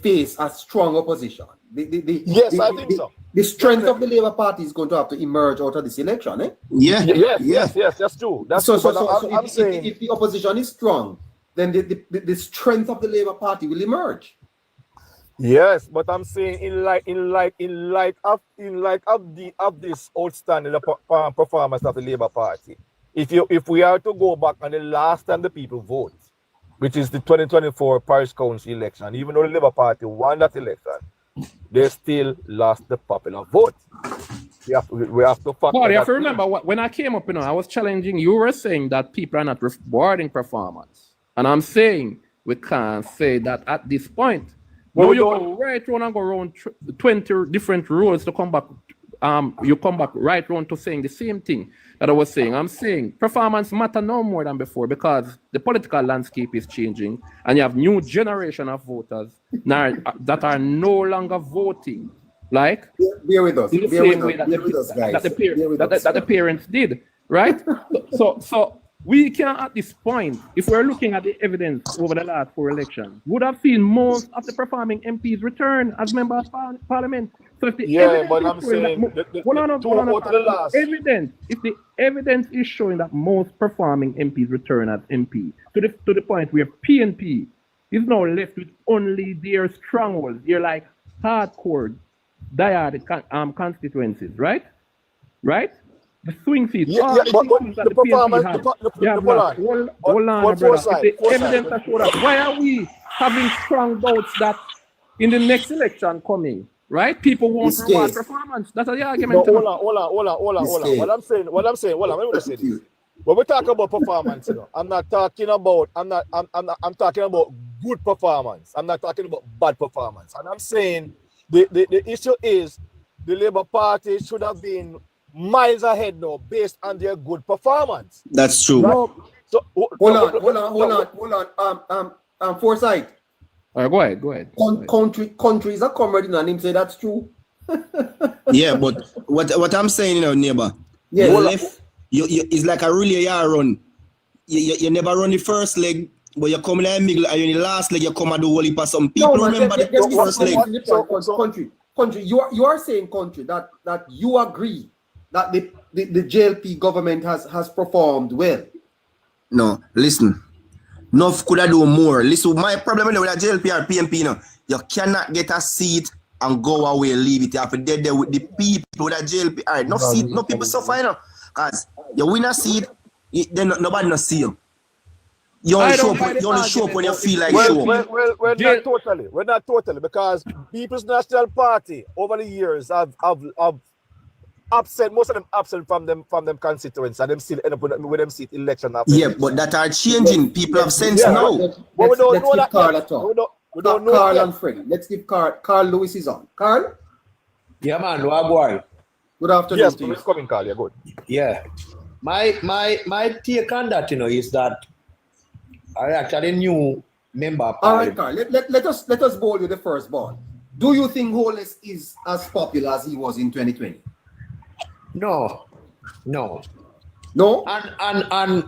face a strong opposition? Yes, I think so. The strength of the Labour Party is going to have to emerge out of this election, eh? Yes, that's true. That's so, true. So if the opposition is strong, then the strength of the Labour Party will emerge. Yes, but I'm saying in light of this outstanding performance of the Labour Party, if we are to go back on the last time the people vote, which is the 2024 Parish Council election, even though the Labour Party won that election, they still lost the popular vote. We have to factor Paul, you have to that remember when I came up, I was challenging. You were saying that people are not rewarding performance, and I'm saying we can't say that at this point. No, you go right round and go around 20 different roads to come back. You come back right round to saying the same thing that I was saying. I'm saying performance matter no more than before, because the political landscape is changing and you have new generation of voters now that are no longer voting. Like bear with us. In the same way that the parents did, right? So we can, at this point, if we're looking at the evidence over the last 4 elections, would have seen most of the performing MPs return as members of Parliament. So if the but I'm saying if the evidence is showing that most performing MPs return as MP, to the point where PNP is now left with only their strongholds, they're like hardcore diehard constituencies, right? The swing seats. The performance. Hold on, brother. If the evidence has showed that, why are we having strong doubts that in the next election coming, right, people won't reward performance? That's the argument. No, hold on. What I'm saying, let me just say this. When we talk about performance, I'm talking about good performance. I'm not talking about bad performance. And I'm saying the issue is the Labour Party should have been miles ahead now based on their good performance. That's true. Right? So hold on. Foresight. All right, go ahead. Country is a comrade, and him say that's true. Yeah, but what I'm saying, neighbor, Yeah. you left, you it's like a relay you run. You never run the first leg, but you come in the middle, and in the last leg you come and do whole heap of some people. No, man, remember the first leg. Country. You are saying, country, that you agree that the JLP government has performed well. No, listen. Enough could I do more. Listen, my problem with the JLP or PNP, you cannot get a seat and go away, leave it. You have to dead there with the people with the JLP. All right, no seat, no people suffer, because you win a seat, then nobody not see you. You only show up when you feel like show up. Well, we're not totally, because People's National Party over the years have absent, most of them absent from them constituents, and them still end up with them seat election after. Yeah, but that are changing. People have sense now. But we don't know that. Carl at all. We don't know Carl that. and Freddie. Let's give Carl Lewis is on. Carl? Yeah, man, boy. Good afternoon. Yes, to you. it's coming, Carl. Yeah, good. Yeah. My take on that, is that I actually knew member. All right, Carl. Let us bowl you the first ball. Do you think Holness is as popular as he was in 2020? No. No? And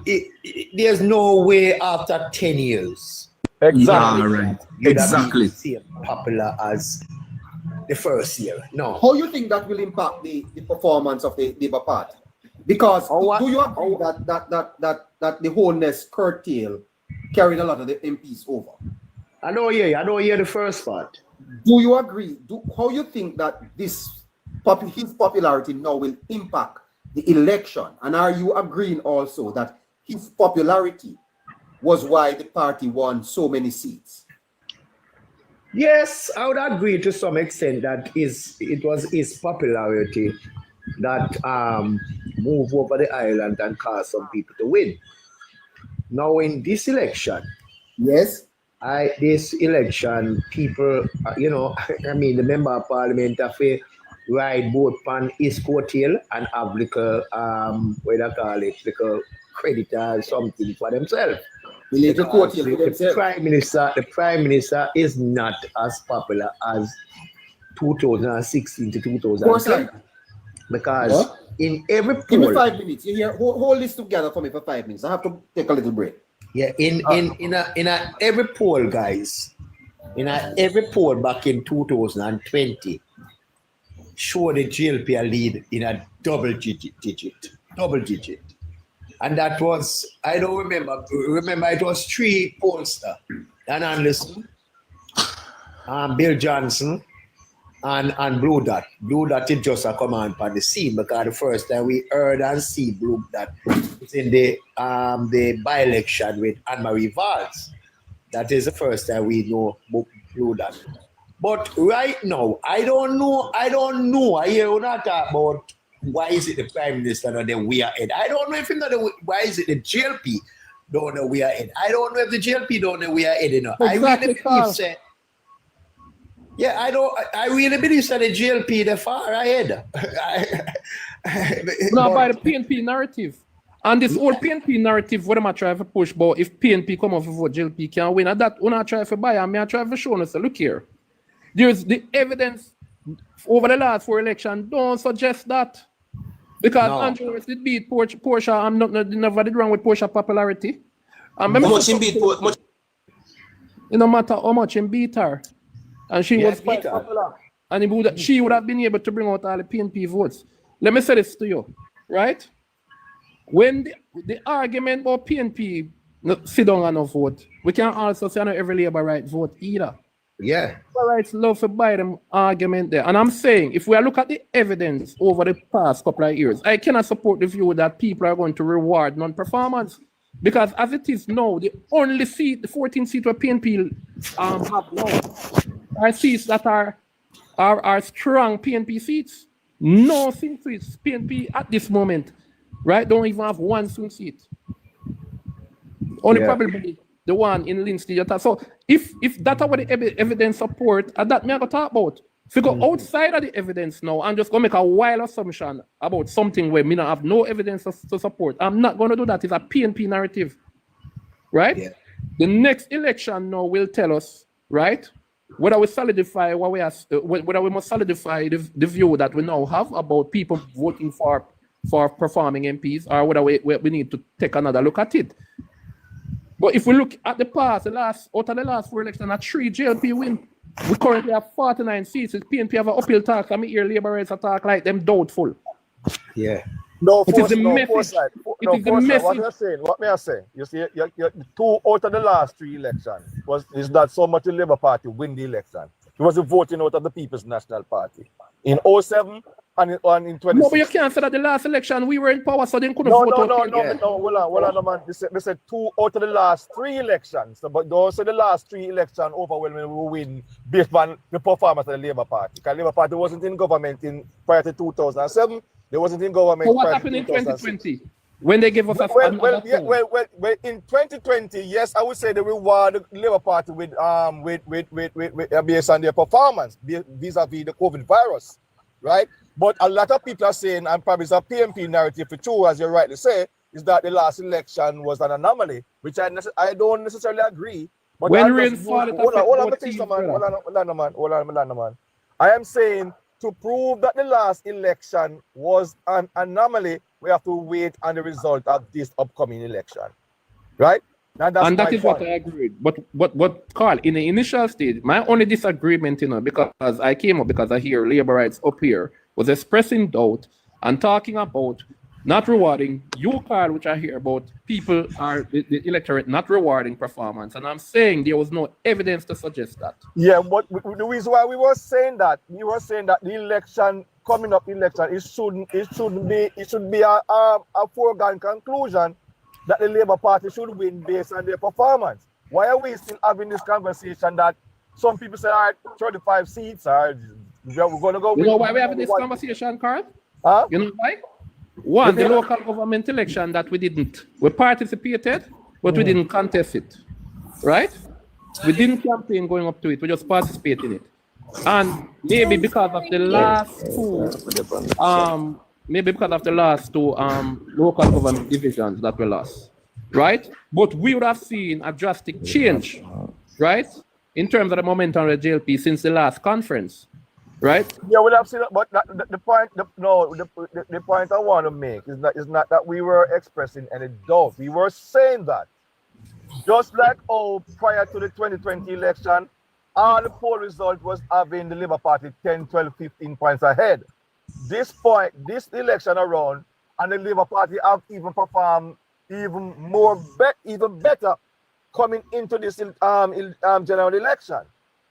there's no way after 10 years. Exactly. Yeah, right. Exactly. Popular as the first year. No. How you think that will impact the performance of the Labour Party? Because do you agree that the Holness curtail carried a lot of the MPs over? I don't hear the first part. Do you agree? How you think that his popularity now will impact the election? And are you agreeing also that his popularity was why the party won so many seats? Yes, I would agree to some extent that it was his popularity that moved over the island and caused some people to win. Now in this election, yes, people, the member of parliament have to ride both on his coattail and have little, little credit or something for themselves. The prime minister is not as popular as 2016 to 2020. Because in every poll, give me 5 minutes. You hear? Hold this together for me for 5 minutes. I have to take a little break. Yeah, in every poll, guys, every poll back in 2020, showed the JLP a lead in a double digit. And that was, I don't remember it was 3 pollsters, Dan Anderson, Bill Johnson, and Blue Dot. Blue Dot is just a command on the scene, because the first time we heard and see Blue Dot was in the by-election with Anne-Marie Valls. That is the first time we know Blue Dot. But right now, I don't know. I hear you not talk about why is it the Prime Minister not the way ahead. I don't know if why is it the JLP don't know we are ahead. I don't know if the JLP don't know we are ahead enough. Exactly, I really believe that the JLP they're far ahead. No, by the PNP narrative. And this whole PNP narrative, what am I trying to push? But if PNP come off for JLP can win, and that when I try to buy, I mean I try to show us. Look here, there's the evidence over the last 4 elections don't suggest that. Because Andrew did beat Portia. I'm never did wrong with Portia popularity. How much in beat? It no matter how much in beat her, and she was quite popular, and she would have been able to bring out all the PNP votes. Let me say this to you, right? When the argument about PNP sit down and no vote, we can also say not every Labour right vote either. Yeah. Labour rights love to buy them argument there. And I'm saying, if we look at the evidence over the past couple of years, I cannot support the view that people are going to reward non-performance. Because as it is now, the only seat, the 14 seats where PNP have now, are seats that are strong PNP seats. No seats, PNP at this moment, right, don't even have 1 swing seat. Only probably the one in Lindsay. So if that's what the evidence support, that me I go talk about. If you go outside of the evidence now and just go make a wild assumption about something where me not have no evidence to support, I'm not going to do that. It's a PNP narrative, right? Yeah. The next election now will tell us right? Whether we solidify what we are, whether we must solidify the view that we now have about people voting for performing MPs, or whether we need to take another look at it. But if we look at the past, out of the last 4 elections, 3 JLP win. We currently have 49 seats. PNP have an uphill talk. I mean, here Labour rates talk like them doubtful. Yeah. No, it is the message. It is the message. What you're saying, what may I say? You see, you're 2 out of the last 3 elections is not so much the Labour Party win the election. It was the voting out of the People's National Party in 07 and in 26. No, but you can't say that the last election we were in power, so they couldn't vote. Hold on, man. They said 2 out of the last 3 elections. So, but don't say the last 3 elections overwhelmingly will win based on the performance of the Labour Party. Because Labour Party wasn't in government prior to 2007. They wasn't in government. So what happened in 2020 when they gave us well, in 2020, yes, I would say they reward the Labour Party with based on their performance vis-a-vis the COVID virus, right? But a lot of people are saying, and probably it's a PNP narrative for true, as you rightly say, is that the last election was an anomaly, which I don't necessarily agree. But when hold on, man. I am saying, to prove that the last election was an anomaly, we have to wait on the result of this upcoming election, right? And that is what I agreed. But Carl, in the initial stage, my only disagreement, because I came up because I hear Labour rights up here, was expressing doubt and talking about not rewarding you, Carl, which I hear about people are the electorate not rewarding performance, and I'm saying there was no evidence to suggest that. Yeah, but the reason why we were saying that the election coming up, it should be a foregone conclusion that the Labour Party should win based on their performance. Why are we still having this conversation that some people say, all right, 35 seats, we're going to go. You know why we're having this conversation, Carl? Huh? You know why? One, the local government election that we participated, but we didn't contest it, right? We didn't campaign going up to it, we just participated in it. And maybe because of the last two, local government divisions that we lost, right? But we would have seen a drastic change, right? In terms of the momentum of the JLP since the last conference. Right? Yeah, we'll have seen that, but the point I want to make is not that we were expressing any doubt. We were saying that just like prior to the 2020 election, all the poll result was having the Labour Party 10, 12, 15 points ahead. This election around, and the Labour Party have even performed even better coming into this general election,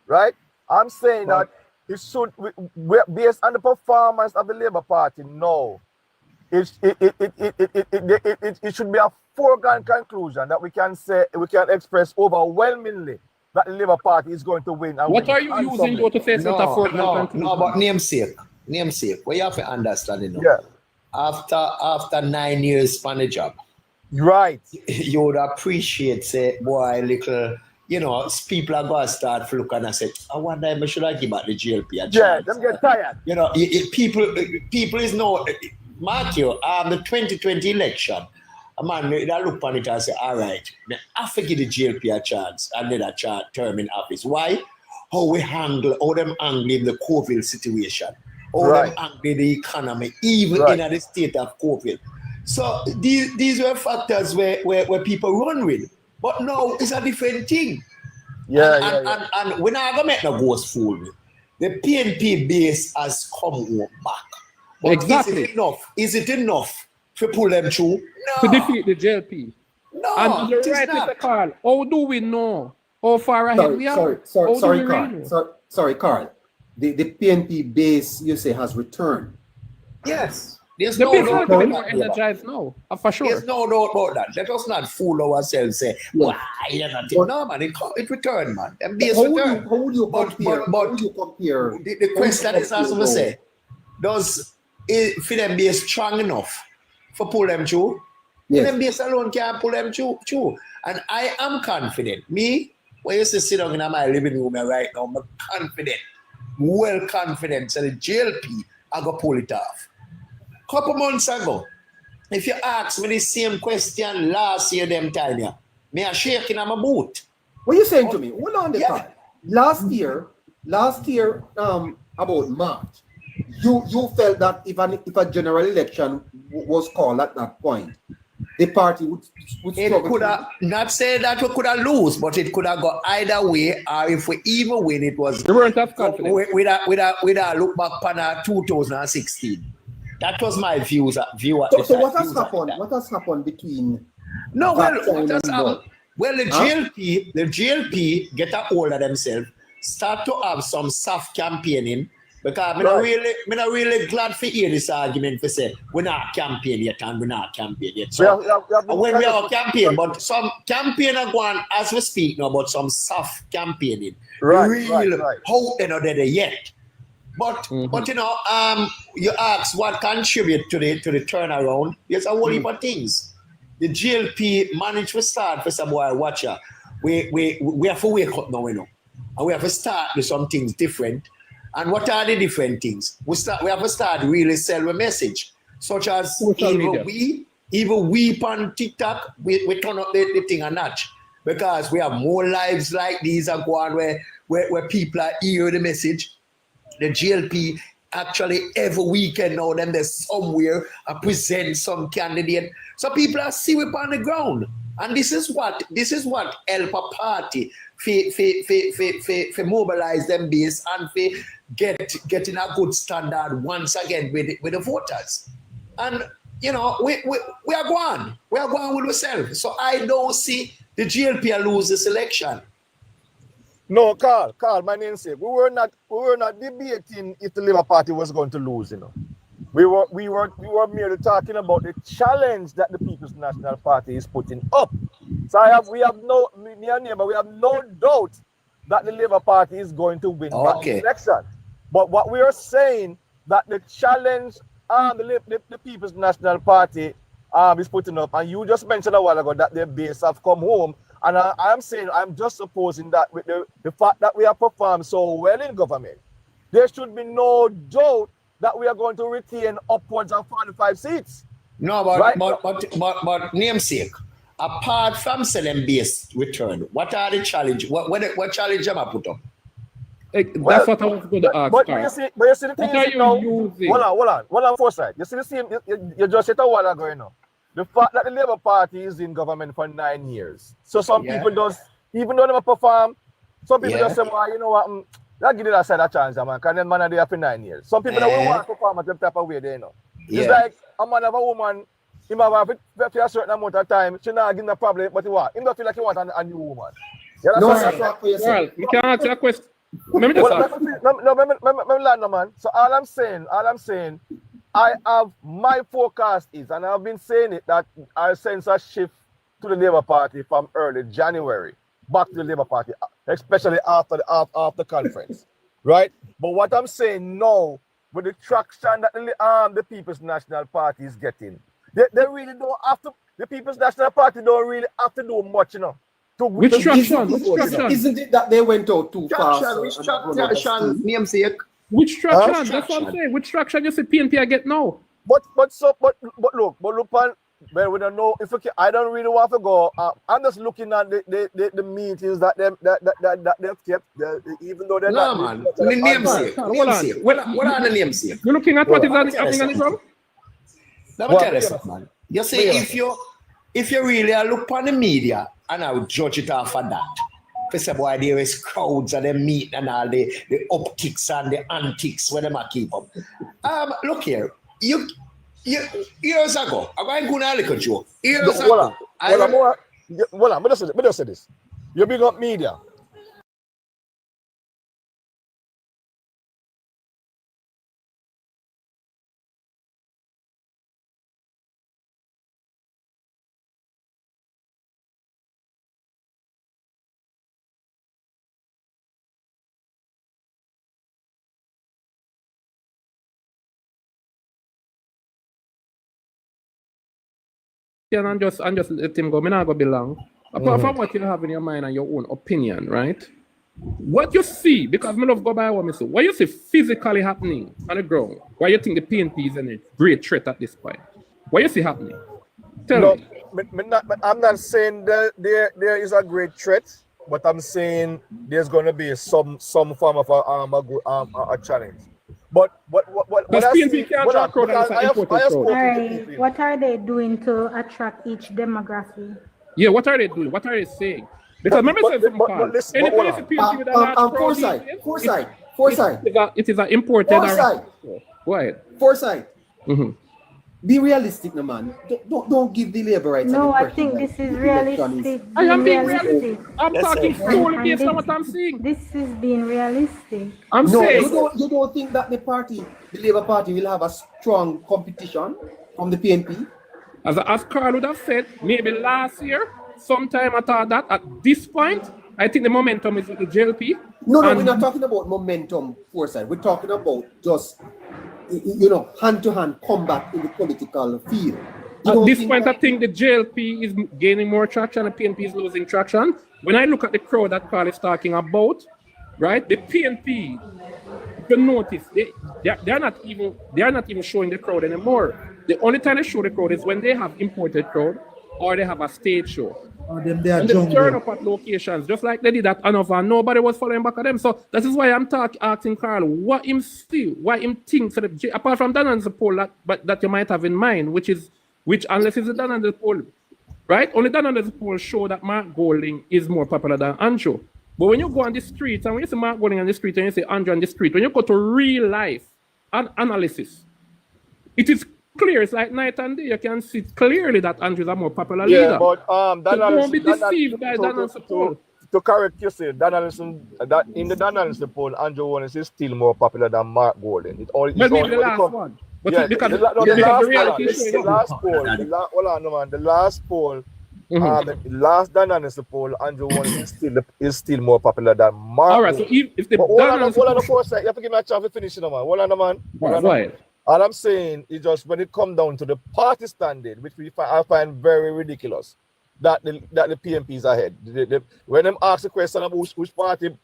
right? I'm saying that it should, based on the performance of the Labour Party, no. It should be a foregone conclusion that we can express overwhelmingly that the Labour Party is going to win. What are you using to say such a foregone conclusion? No, but namesake. What you have to understand, Yeah. After 9 years on the job, right, you would appreciate, say, boy, little. People are going to start looking and say, I wonder if should I give back the JLP a chance. Yeah, them get tired. People is no, Matthew, the 2020 election, a man, they look on it and say, all right, I have to give the JLP a chance and let a term in office. Why? How them handling the COVID situation, them handling the economy, even in the state of COVID. So these were factors where people run with. But no, it's a different thing. And we're not going to make no ghost fool. The PNP base has come back. But exactly. Is it enough to pull them through? No. To defeat the JLP? No, and you're right, Mr. Carl. How do we know how far ahead we are? Sorry, Carl. The PNP base, you say, has returned. Yes. The base is more energized now, for sure. There's no doubt about that. Let us not fool ourselves. Say, why you're not? No, man, it returned, man. How would you compare? The question is also to say, does for them be strong enough for pull them through? Yes. Them base alone can't pull them through. And I am confident. Me, when you sit down in my living room right now, I'm confident, well confident. So the JLP, I go pull it off. Couple months ago, if you ask me the same question last year, them time, me a shaking on my boot. What are you saying to me? Hold on the time. last year, about March, you felt that if a general election was called at that point, the party would it could have not say that we could have lose, but it could have got either way, or if we even win, it was You weren't that confident. with a look back on 2016. That was my view. So what has happened? What has happened between? No, well, what has happened? Well, the GLP get a hold of themselves, start to have some soft campaigning. Because I'm not really glad to hear this argument for say we're not campaigning yet and we're not campaigning yet. So when we have a campaign, but some campaign are going as we speak now about some soft campaigning. Right. Hope they're not there yet. But you know, you ask what contribute to the turnaround. There's a whole heap of things. The GLP managed to start for some while watcher. We have to wake up now, you know. And we have to start with some things different. And what are the different things? We have to start really sell a message, such as even we on TikTok, we turn up the thing a notch because we have more lives like these are going where people are hear the message. The GLP actually every weekend now then there's somewhere present some candidate, so people are see it on the ground, and this is what help a party for mobilize them base and for getting a good standard once again with the voters. And you know, we are going with ourselves. So I don't see the GLP lose this election. No, Carl, my namesake. We were not debating if the Labour Party was going to lose, you know. We were merely talking about the challenge that the People's National Party is putting up. So we have no doubt that the Labour Party is going to win the election. But what we are saying that the challenge the People's National Party is putting up, and you just mentioned a while ago that their base have come home, and I'm saying I'm just supposing that with the fact that we have performed so well in government, there should be no doubt that we are going to retain upwards of 45 seats. No, but namesake, apart from selling base return, what are the challenge? What challenge am I put up? That's what I was going to ask. But you see the thing is now. Hold on, foresight. You see the same. You just said a while ago, you know, the fact that the Labour Party is in government for 9 years. So some people just, even though they don't perform, some people just say, well, you know what, I'll give it a side a chance, man, because then man are there for 9 years. Some people that will want to perform at the type of way they know. It's like a man of a woman, he might have for a certain amount of time, she not give him a problem, but he don't feel like he wants a new woman. You Well, you can answer a question. Man. So all I'm saying, I have my forecast is, and I've been saying it, that I sense a shift to the Labour Party from early January back to the Labour Party, especially after the conference, right? But what I'm saying now, with the traction that the People's National Party is getting, they really don't have to. The People's National Party don't really have to do much, you know. Which traction? Isn't it that they went out too fast? Which traction? Namesake. Which traction? That's what I'm saying. Which traction you see PNP get now? But look, well, we don't know if I don't really want to go. I'm just looking at the meetings that they've kept, even though they're not. Man. Namesake. What are the namesake? You're looking at what is happening on the ground? Let me tell you something, man. You see, if you really look on the media, and I would judge it off of that. First of all, there is crowds and they meet and all the optics and the antics when they might keep up. Look here, you years ago, I'm going to look at you. Years ago, but just say this. You big up media. And just let him go. I'm not going to be long. Apart from what you have in your mind and your own opinion, right? What you see, because I love go by what I say, what you see physically happening on the ground, why you think the PNP is a great threat at this point? What you see happening? Tell me. I'm not saying that there is a great threat, but I'm saying there's going to be some form of a challenge. But what I see, what are they doing to attract each demography? Yeah, what are they doing? What are they saying? Because remember, Foresight. It is an imported. Foresight. Be realistic, no man. Don't give the labor rights. No, I think this is realistic. I am being realistic. I'm talking solely based on what I'm saying. This is being realistic. I'm saying you don't think that the Labour Party will have a strong competition from the PNP? As Carl would have said, maybe last year, sometime I thought that at this point, I think the momentum is with the JLP. No, we're not talking about momentum, Foresight. We're talking about just, hand-to-hand combat in the political field. At this point, I think the JLP is gaining more traction and the PNP is losing traction. When I look at the crowd that Carl is talking about, right, the PNP, you notice, they are not even showing the crowd anymore. The only time they show the crowd is when they have imported crowd or they have a stage show. And they turn up at locations, just like they did at Hanover. Nobody was following back at them. So that is why I'm asking Carl, what him see, why him think, so that, apart from the poll that you might have in mind, which unless it's the poll, right? Only the poll show that Mark Golding is more popular than Andrew. But when you go on the streets, and when you see Mark Golding on the street, and you see Andrew on the street, when you go to real life analysis, it is clear. It's like night and day. You can see clearly that Andrew is a more popular leader. Yeah, but don't be deceived by Donaldson poll. To correct you, say that in the Donaldson poll, Andrew Wallace is still more popular than Mark Golding. Maybe the last one. But yeah, because the last poll, the last Donaldson poll, Andrew Wallace is still more popular than Mark. All right, so if the hold on, you have to give me a chance to finish, man. Hold on, man. Right. All I'm saying is just when it comes down to the party standard, which I find very ridiculous, that the PNP is ahead. When them ask the question of which party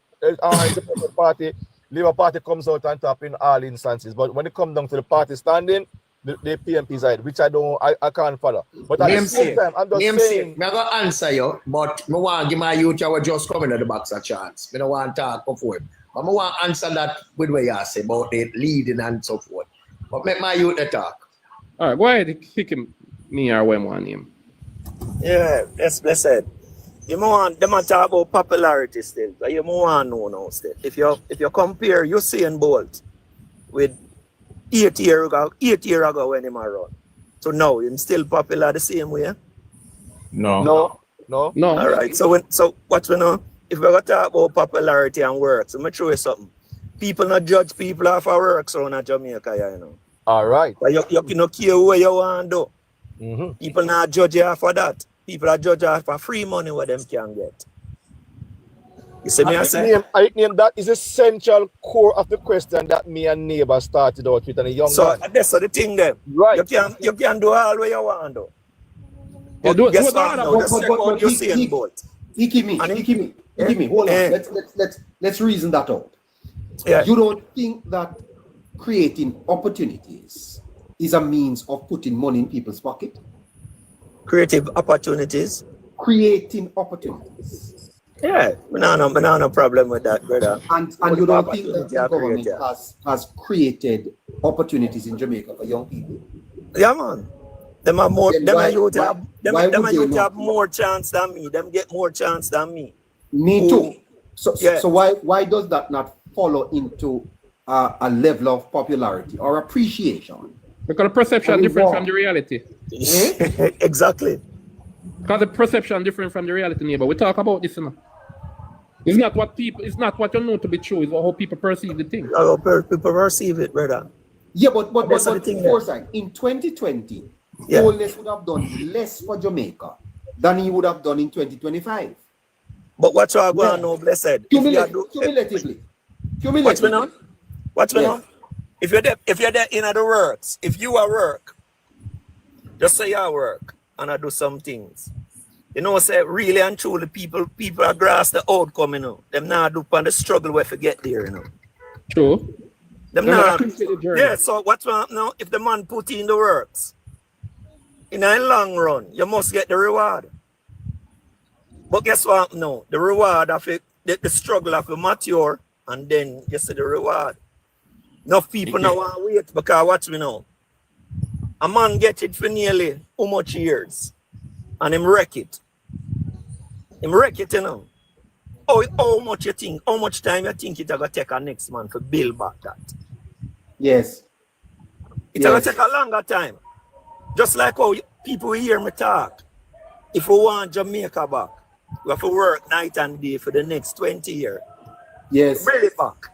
party, Labour Party comes out on top in all instances. But when it comes down to the party standing, the PNP is ahead, which I can't follow. But at the same time, I'm just saying. I'm going to answer you, but I want to give my youth who are just coming at the box a chance. I don't want to talk before. But I want to answer that with what you say about the leading and so forth. But make my youth talk. All right, go ahead, kick me or when one name. Yeah, that's blessed. You want them to talk about popularity still. But you want to know now still. If you compare Usain Bolt with 8 years ago when he run, so now he's still popular the same way. No. All right. So what we know? If we're gonna talk about popularity and work, so I'm gonna show you something. People not judge people off our work so in Jamaica, you know. All right. But you don't care what you want to do. People not judge you for that. People are judged for free money what them can get. You see me I say? I name that is the central core of the question that me and neighbor started out with and a young man. That's the thing there. Right. You can do all what you want to. But guess what now? Let's check out Usain Bolt. He give me. Hold on. Let's reason that out. Yeah. You don't think that creating opportunities is a means of putting money in people's pocket? Creative opportunities. Creating opportunities. Yeah, no problem with that, brother. And you don't think that the government has created opportunities in Jamaica for young people? Yeah, man. Them have more. Them have more chance than me. Them get more chance than me. Me too. So why does that not follow into a level of popularity or appreciation? Because the perception different from the reality. Exactly. Because the perception different from the reality, neighbor. We talk about this, you know. It's not what you know to be true. It's how people perceive the thing. How people perceive it, brother. Yeah, but Foresight, in 2020, Holness would have done less for Jamaica than he would have done in 2025. But what you are going to know, blessed? Cumulatively. What's going on? If you're there in the works, if you are work, just say you work and I do some things. You know, say really and truly people are grasp the outcome, you know. Them not do on the struggle where to get there, you know. True. Them not. Yeah, so what's going on now? If the man put in the works, in a long run, you must get the reward. But guess what? No, the reward of it, the struggle of it mature, and then you see the reward. Enough people now want to wait because watch me now. A man get it for nearly how much years? And him wreck it. Him wreck it, you know. How much you think, how much time you think it's going to take a next man to build back that? Yes. It's going to take a longer time. Just like how people hear me talk. If we want Jamaica back, we have to work night and day for the next 20 years. Yes. Bring it back.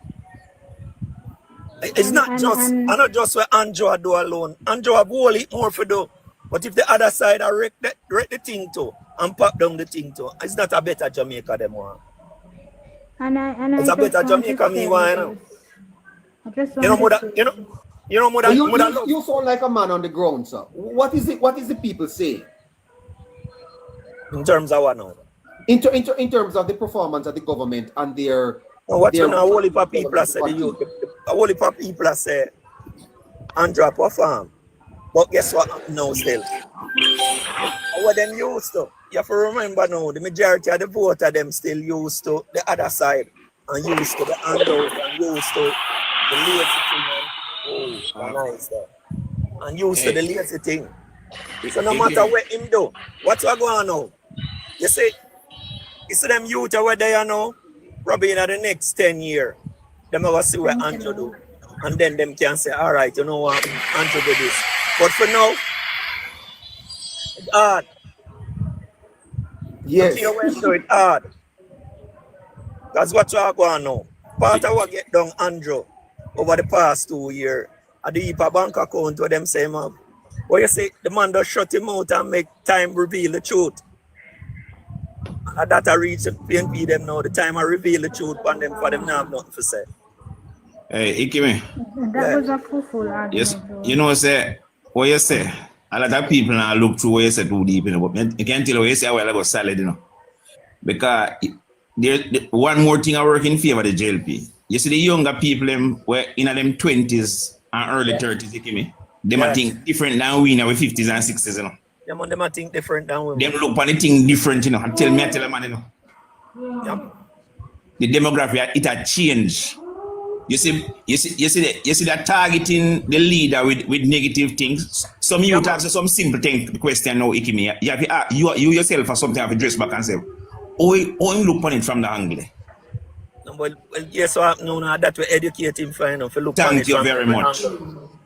It's not just what Andrew do alone. Andrew have whole it more for do. But if the other side are wreck the thing too and pop down the thing too, it's not a better Jamaica them want. It's a better Jamaica me want, You sound like a man on the ground, sir. What is the people saying? In terms of what now? In terms of the performance of the government and their... What you know, a whole heap of people say the youth. A whole heap of people say Andrew perform. But guess what now still? What them used to. You have to remember now, the majority of the voter them still used to the other side and used to the handout and used to the lazy thing. Nice there. And used to the lazy thing. So no matter what him do, what's going on now? You see them youth where they are now, probably in the next 10 years, them will see what Andrew do. And then them can say, all right, you know what, Andrew do this. But for now, it's hard. Yes. You went to it hard. That's what you're going now. Part of what get done, Andrew, over the past 2 years, at the IPA bank account where them say, man, well, you say the man does shut him out and make time reveal the truth. And that I reach the PNP them now, the time I reveal the truth on them for them not have nothing to say. Hey, Ikime. That was a full argument. Yes, you know, say, what you say, a lot of people now look through what you say too deep, you know, but you can't tell what you say a while ago solid, you know. Because one more thing I work in favor of the JLP. You see the younger people them were in them 20s and early 30s, Ikime. They might think different than we in our 50s and 60s, you know. They might think different than we. Them look on the thing different, you know. I tell a man, you know. Yep. The demography, it had changed. You see that targeting the leader with negative things. Some youth answer some simple thing question now, Ikimi. You yourself have something have to dress back and say, oh, you look on it from the angle. No, well, yes, so no, that we educate him fine enough. Look Thank you very much.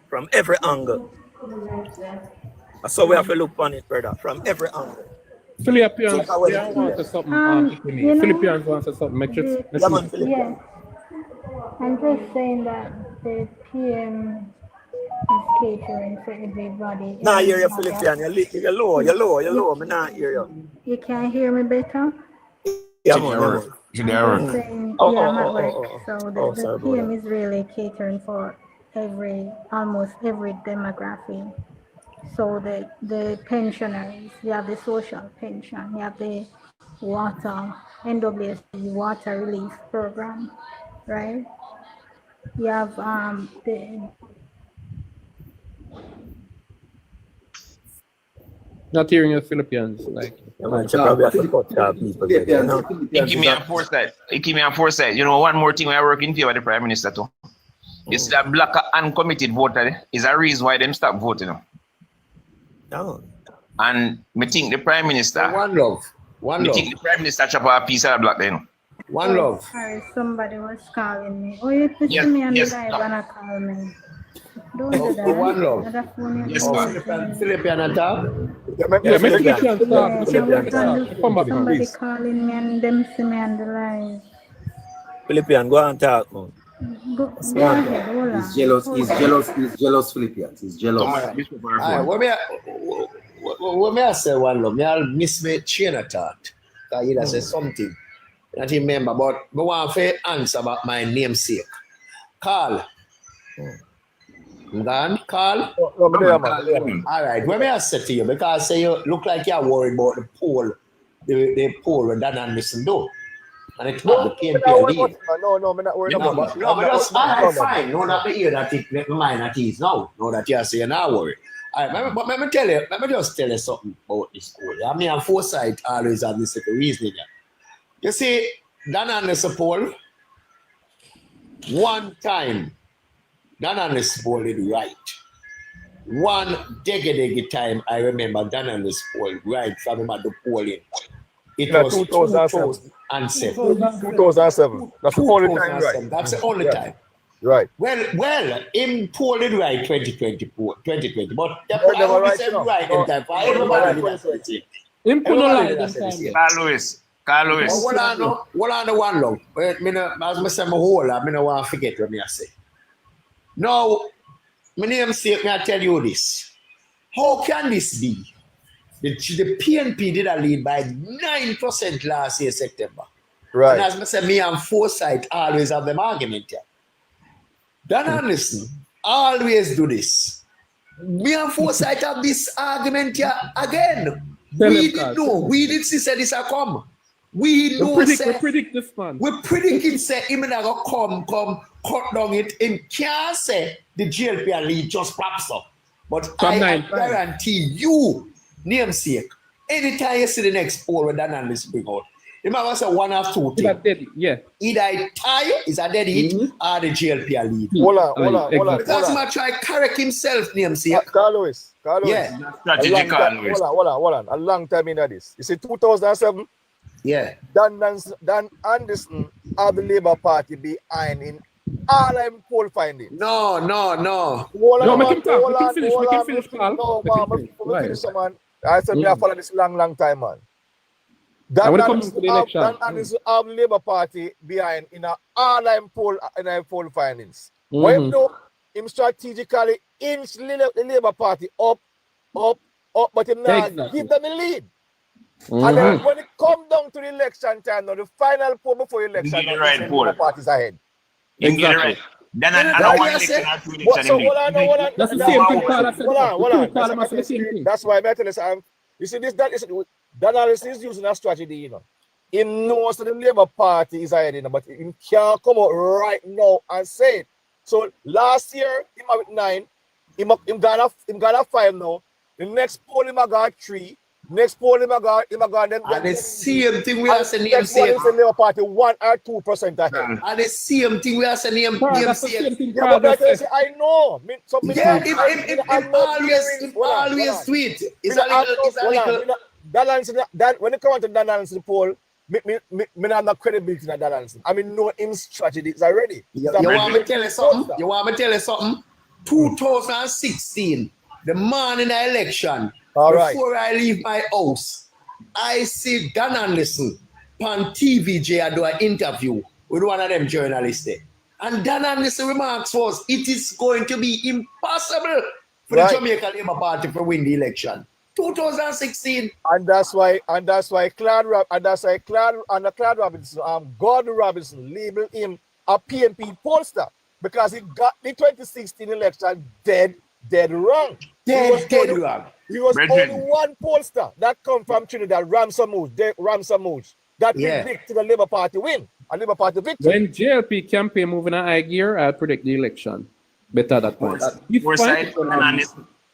From every angle. So we have to look on it, brother, from every angle. Philippians wants something. Philippians wants something. Yeah. I'm just saying that the PM is catering for everybody. Nah, hear you, Philippian. You're low. Me not hear you. You can't hear me better? Yeah, I'm at work. So the PM is really catering for almost every demography. So the pensioners, you have the social pension, you have the water, NWSC water relief program, right? You have the... Not hearing your Philippians, like. Give me a foresight. You know, one more thing when I work in favor of the Prime Minister too. You see that black uncommitted voter is a reason why them stop voting. No. And me think the Prime Minister. One love. Think the Prime Minister chop a piece of the black then. One love. Sorry, somebody was calling me. Oh, you put me on the live and I call me. Don't do that. One love. Yes, Philippian attack. Somebody calling me and them see me on the live. Philippian, go and talk, man. Go ahead, hold on. He's jealous, Philippians. He's jealous. What may I say one love? I'll miss my chain of thought. Because he say something. I remember, but I want to answer about my namesake. Carl. Then, Carl? All right, what may I say to you? Because I say you look like you're worried about the poll. The poll when Dan and Listen do. And it's not the PNP lead. No, I'm not worried about that. No, but that's fine. No, not the ear that it make my mind at ease now. No, that you say you're not worried. Let me just tell you something about this poll. I mean, foresight always have this reasoning. You see, Dan Anderson poll, one time, Dan Anderson poll did right. One dege time, I remember Dan Anderson poll right from about the polling. It was 2007. 2007. That's the only time, right? That's the only time. Right. Well, him polled it right 2020, but the I said right in time for everybody. Him put no lie that time. Carl Lewis. What I know one long. As I say, I don't want to forget what I say. Now, my name sake, I tell you this. How can this be? The PNP did a lead by 9% last year, September. Right. And as I say, me and foresight always have them argument here. Dan Anderson always do this. Me and foresight have this argument here again. We didn't know. We did see say this a come. We know we predict this man. We predict it say him not come cut down it and can't say the JLP lead just pops up. But I guarantee you, namesake, anytime you see the next poll with Dan Anderson bring out, you might say one of two things. Yeah. Either tie is a dead hit or the JLP lead. Hold on. Because he might try correct himself, namesake. Carl Lewis. Yeah. Hold on. A long time in this. You see 2007? Yeah. Dan Anderson of the Labour Party behind in all them poll findings. No. Hold on. We can finish, Carl. No, finish, man. I said me I follow this long time, man. Dan Anderson of the Labour Party behind in all them poll findings. What him do? Him strategically inch the Labour Party up, but him not give them the lead. And then when it come down to the election time, now the final poll before election, the Labour Party's ahead. Exactly. Then hold on. That's the same thing. That's why I tell you, you see this. Dan Anderson is using a strategy, you know. He knows that the Labour Party is ahead, you know, but he can't come out right now and say it. So last year, him with 9, him got a 5 now. The next poll him got 3. Next poll him got them. And the same thing we are saying. Next one is the Labour Party 1 or 2% ahead. And the same thing we are saying. I know. It always tweet. It's a little. When it comes to Dan Anderson poll, me not have credibility in Dan Anderson. I mean, know him strategies already. You want me to tell you something? 2016, the morning of the election, before I leave my house, I see Dan Anderson on TVJ I do an interview with one of them journalists there. And Dan Anderson remarks was, it is going to be impossible for the Jamaica Labour Party to win the election. 2016, and that's why Claude Robinson, Gordon Robinson labeled him a PNP pollster because he got the 2016 election dead wrong. Dead wrong. He was only one pollster that come from Trinidad, Ramsey Mooch, that predicted the Labour Party win, a Labour Party victory. When JLP campaign moving in high gear, I'll predict the election. Better that point.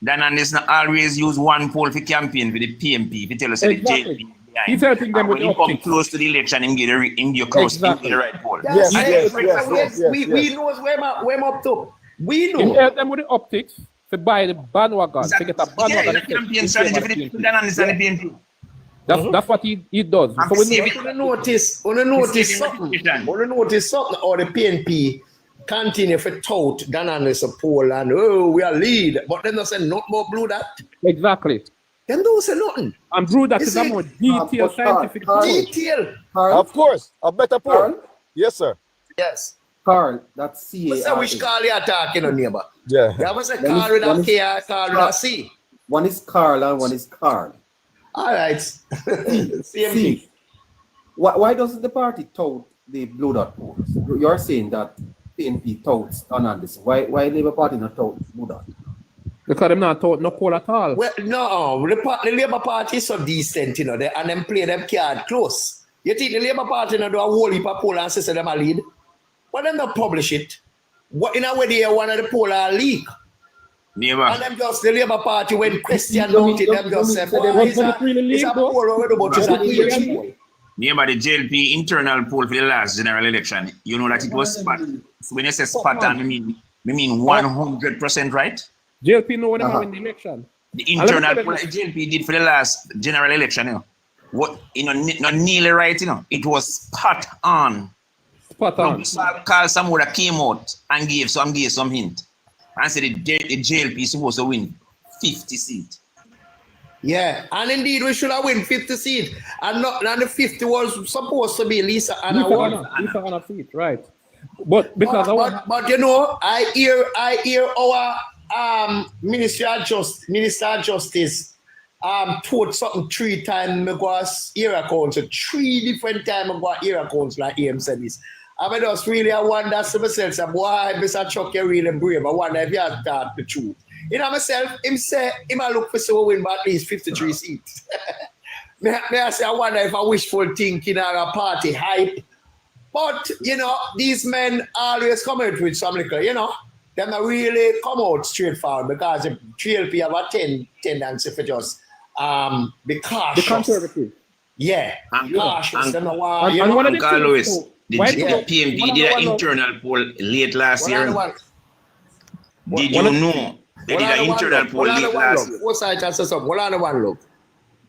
Dan Anderson always use one poll for campaign for the PNP. If you tell us the JLP he's helping them with when he come close to the election, him get the right poll. We know where I'm up to. We know. He help them with the optics to buy the bandwagon, to get a bandwagon. Yeah, campaign strategy for the Dan Anderson and the PNP. That's what he does. So we notice something. Or the PNP continue for tout Dan Anderson poll and we are lead, but then they say not more blue that. Exactly. Then don't say nothing. And blue that is a more detailed scientific poll. Detail. Of course, a better poll. Yes, sir. Yes. Carl, that's C. What's that which Carl you are talking on, neighbor? Yeah. There was a Carl with a K, Carl with a C. One is Carl and one is Carl. All right. Same thing. Why doesn't the party tout the blue dot polls? You're saying that PNP touts on Anderson. Why Labour Party not tout blue dot? Because them not tout no poll at all. Well, no, the Labour Party is so decent, you know, and them play them card close. You think the Labour Party do a whole heap of poll and say them a lead? But then not publish it. What in a way they one of the poll are leak. Never. And them just the Labour Party when question about it, them just say, boy, it's a poll over about it's a year's poll. Never the JLP internal poll for the last general election. You know that it was spot. So when you say spot on, we mean 100% right? JLP know what they win the election. The internal poll that JLP did for the last general election, you know. What not nearly right, you know. It was spot on. Spot on. Carl Samura came out and gave some hint. And said the JLP is supposed to win 50 seats. Yeah, and indeed we should have win 50 seats. And the 50 was supposed to be Lisa Anna. Lisa Anna seat, right. But because but you know, I hear our Minister of Justice told something 3 times because era council 3 different times about era council like him said this. I just really wonder to myself, why Mr. Chuck you really brave. I wonder if you have thought the truth. You know myself, him say he might look for so win by at least 53 seats. I say I wonder if I wishful thinking or a party hype. But you know, these men always come out with some little, you know, they not really come out straightforward because the JLP have a tendency for just be cautious. The conservative. Yeah, cautious. And one of the things, the PNP did an internal poll late last year. Did you know they did an internal poll late last year? What's that? One look.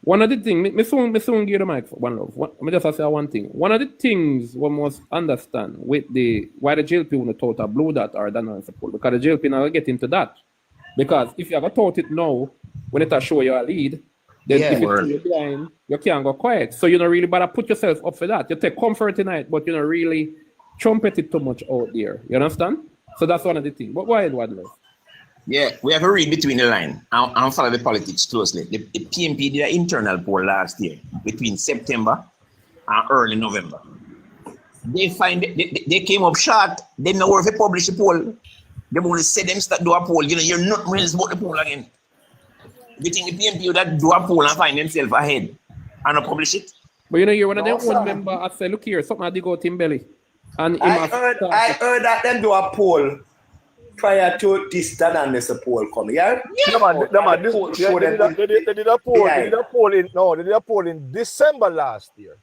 One of the things, me soon give the mic for one love. Me just say one thing. One of the things we must understand with why the JLP want to tout a blue dot or that non support, because the JLP now get into that. Because if you have a tout it now, when it show you a lead, then if you're behind, you can't go quiet. So you don't really better put yourself up for that. You take comfort in it, but you don't really trumpet it too much out there. You understand? So that's one of the things. But why one love? Yeah, we have to read between the line and follow the politics closely. The PNP did an internal poll last year between September and early November. They find they came up short. They know where to publish the poll. They only say them start do a poll. You know, you're not really about the poll again. You think the PNP would that do a poll and find themselves ahead and not publish it? But you know, you're one of them one member. I say, look here, something I dig out in belly. And I heard that them do a poll prior to this Danan's poll coming. Yeah, they did a poll in December last year.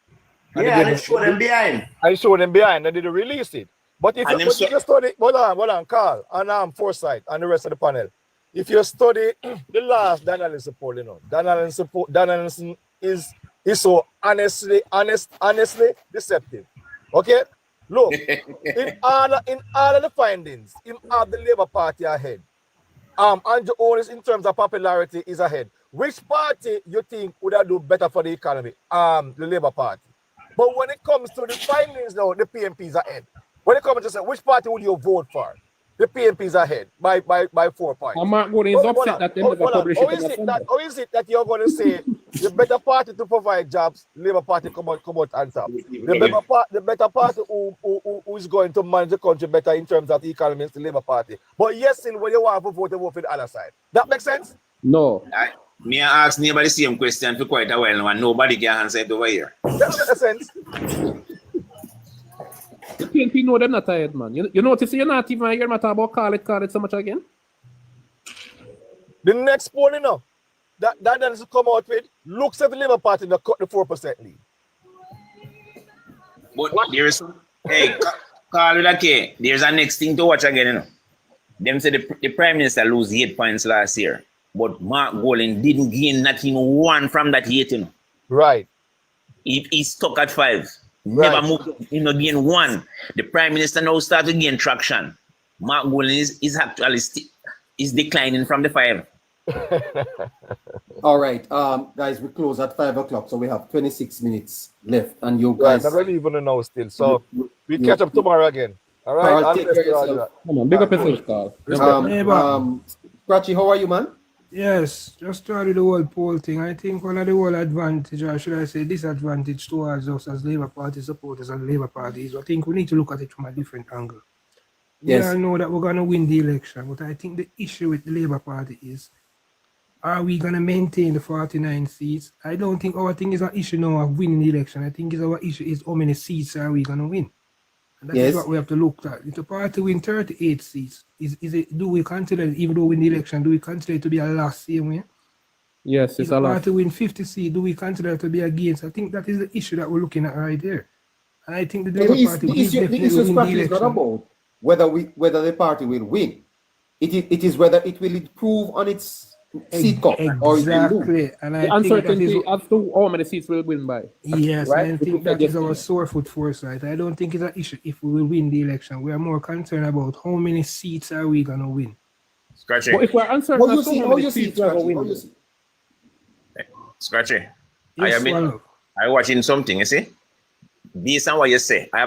Yeah, and they showed them behind. I showed them behind and they didn't release it. But if you study, hold on, Carl, and Foresight and the rest of the panel. If you study the last Danan's poll, you know, Danan's is so honestly deceptive. Okay? Look, in all of the findings, in all the Labour Party ahead. Andrew Owens in terms of popularity is ahead. Which party you think would have do better for the economy? The Labour Party. But when it comes to the findings now, the PNP is ahead. When it comes to say which party would you vote for? The PNP is ahead by 4 points. I'm not going to upset that they never publish it. How is it that you're going to say the better party to provide jobs, Labour Party come out on top? The better party who is going to manage the country better in terms of the economy is the Labour Party. But yes, still when you want to vote, you vote for the other side. That makes sense? No. Me ask nobody the same question for quite a while now and nobody can answer it over here. That makes sense. The PNP know them not tired, man. You notice you're not even hearing matter about call it so much again? The next poll, you know, that has to come out with looks at the Labour Party to cut the 4% lead. But there's Carl with a K, there's a next thing to watch again, you know. Them say the Prime Minister lose 8 points last year, but Mark Golan didn't gain nothing one from that 8, you know. Right. He stuck at 5. Right. Never moved, gain 1. The Prime Minister now started to gain traction. Mark Golan is actually is declining from the 5. All right, guys, we close at 5 o'clock, so we have 26 minutes left, and you guys. Right, I'm not even know still, so we catch up tomorrow again. All right, Carl, take care of yourself. Come on, big up yourself, Carl. Scratchy, how are you, man? Yes, just to do the whole poll thing, I think one of the whole advantage, or should I say disadvantage towards us as Labour Party supporters and Labour Party is I think we need to look at it from a different angle. Yes. Yeah, I know that we're going to win the election, but I think the issue with the Labour Party is, are we going to maintain the 49 seats? I don't think our thing is an issue now of winning the election. I think our issue is how many seats are we going to win. And that is what we have to look at. If the party win 38 seats, is it, do we consider it, even though we win the election, do we consider it to be a loss same way? Yes, If it's the a loss. party win 50 seats, do we consider it to be against? I think that is the issue that we're looking at right there. And I think the Labour Party will definitely win the is election. not about whether the party will win. It is whether it will improve on its seat count or it will lose. Exactly. And The I think that uncertainty is as to how many seats will win by. yes, right? I think that is our sore foot foresight. I don't think it's an issue if we will win the election. We are more concerned about how many seats are we gonna win. Scratchy. But if we're uncertain, How you see it, we're Scratchy? going How to you win. see it? Scratchy. Yes, I watching something, you see? Based on what you say, I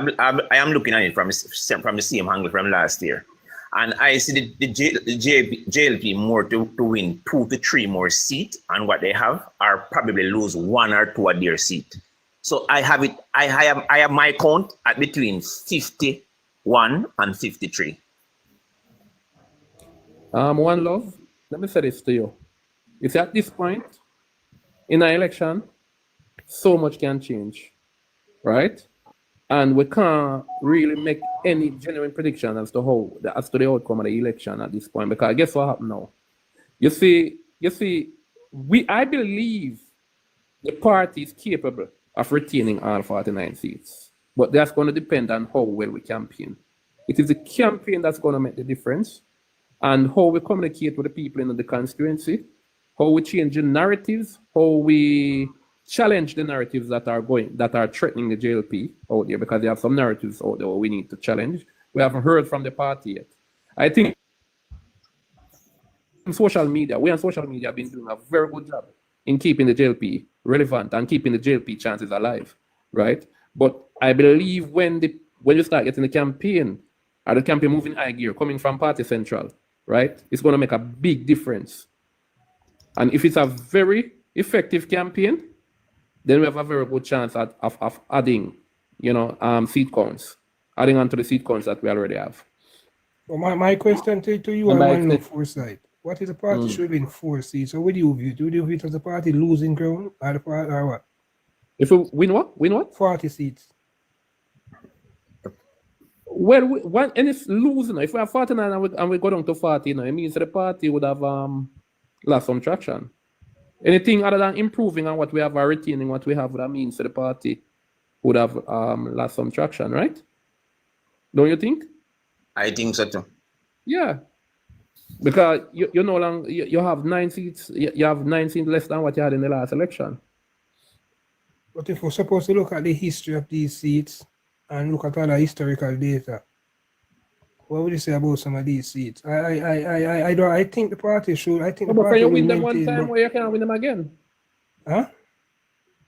am looking at it from the same angle from last year. And I see the JLP more to win 2 to 3 more seats, and what they have are probably lose 1 or 2 of their seat. So I have my count at between 51 and 53. One Love, let me say this to you. You see, at this point in an election, so much can change, right? And we can't really make any genuine prediction as to the outcome of the election at this point, because guess what happened now? You see, I believe the party is capable of retaining all 49 seats, but that's going to depend on how well we campaign. It is the campaign that's going to make the difference, and how we communicate with the people in the constituency, how we change the narratives, how we challenge the narratives that are threatening the JLP out there, because there are some narratives out there we need to challenge. We haven't heard from the party yet. I think we on social media have been doing a very good job in keeping the JLP relevant and keeping the JLP chances alive, right? But I believe when you start getting the campaign moving high gear, coming from Party Central, right, it's going to make a big difference. And if it's a very effective campaign, then we have a very good chance of adding, seat counts, adding on to the seat counts that we already have. Well, my question to you, I want to know foresight. What is the party should win 4 seats? So what do you view? Do you view it as the party losing ground or the party or what? If we win what? Win what? 40 seats. Well, and it's losing. If we have 49 and we go down to 40, it means the party would have lost some traction. Anything other than improving on what we have or retaining what we have, that means the party would have lost some traction, right? Don't you think? I think so too. Yeah. Because you no longer you have 9 seats, you have 9 seats less than what you had in the last election. But if we're supposed to look at the history of these seats and look at all the historical data, what would you say about some of these seats? I think the party should. I think the But party you will win them one maintain, time, why you can't win them again? Huh?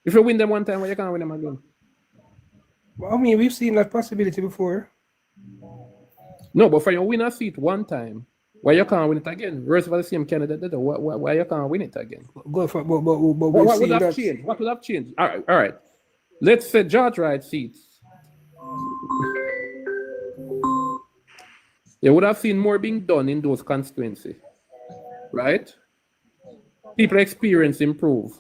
If you win them one time, why you can't win them again? Well, I mean, we've seen that possibility before. No, but for you win a seat one time, why you can't win it again? Versus for the same candidate, why you can't win it again? Go for, but what would have changed? What would have changed? All right. Let's say George Wright seats. You would have seen more being done in those constituencies, right? People experience improve.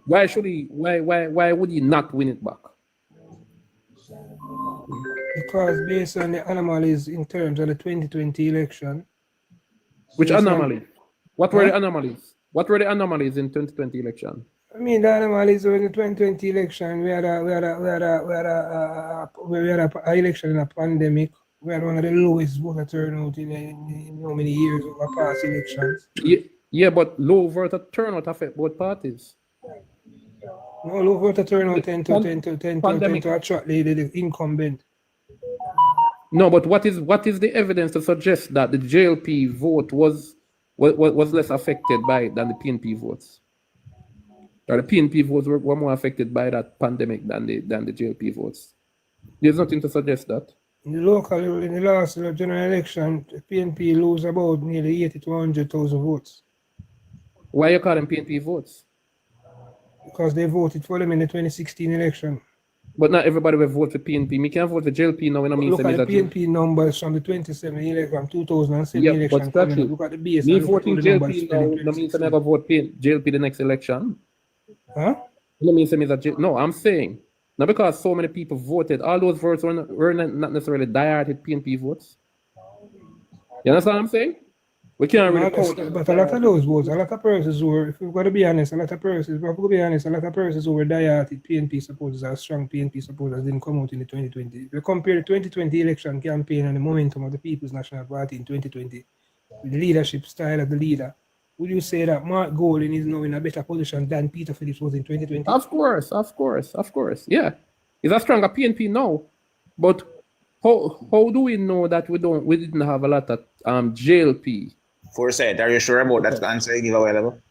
Why should he? Why would he not win it back? Because based on the anomalies in terms of the 2020 election. Which anomaly? What were the anomalies? What were the anomalies in 2020 election? I mean, the anomalies in the 2020 election, we had an election in a pandemic. We had one of the lowest voter turnout in how many years of our past elections. Yeah, but low voter turnout affect both parties. No, low voter turnout tend to attract the incumbent. No, but what is the evidence to suggest that the JLP vote was less affected by it than the PNP votes? Or the PNP votes were more affected by that pandemic than the JLP votes. There's nothing to suggest that. In the last general election, the PNP lose about nearly 80 to 100,000 votes. Why you call them PNP votes? Because they voted for them in the 2016 election. But not everybody will vote for PNP. Me can't vote for JLP now when I mean look at the PNP numbers from the 2007 yeah, election. But look at the base. Me voting JLP now, no means I never vote JLP the next election. Huh? No means that no, I'm saying Not because so many people voted. All those votes were not necessarily diehard PNP votes. You understand what I'm saying? We can't really count. But a lot of those votes, a lot of persons who were, if we've got to be honest, a lot of persons who were diehard PNP supporters or strong PNP supporters didn't come out in the 2020. If you compare the 2020 election campaign and the momentum of the People's National Party in 2020, with the leadership style of the leader, would you say that Mark Golding is now in a better position than Peter Phillips was in 2020? Of course. Yeah. He's a stronger PNP now. But how do we know that we didn't have a lot of JLP? Foresight, are you sure about that answer you give a while ago?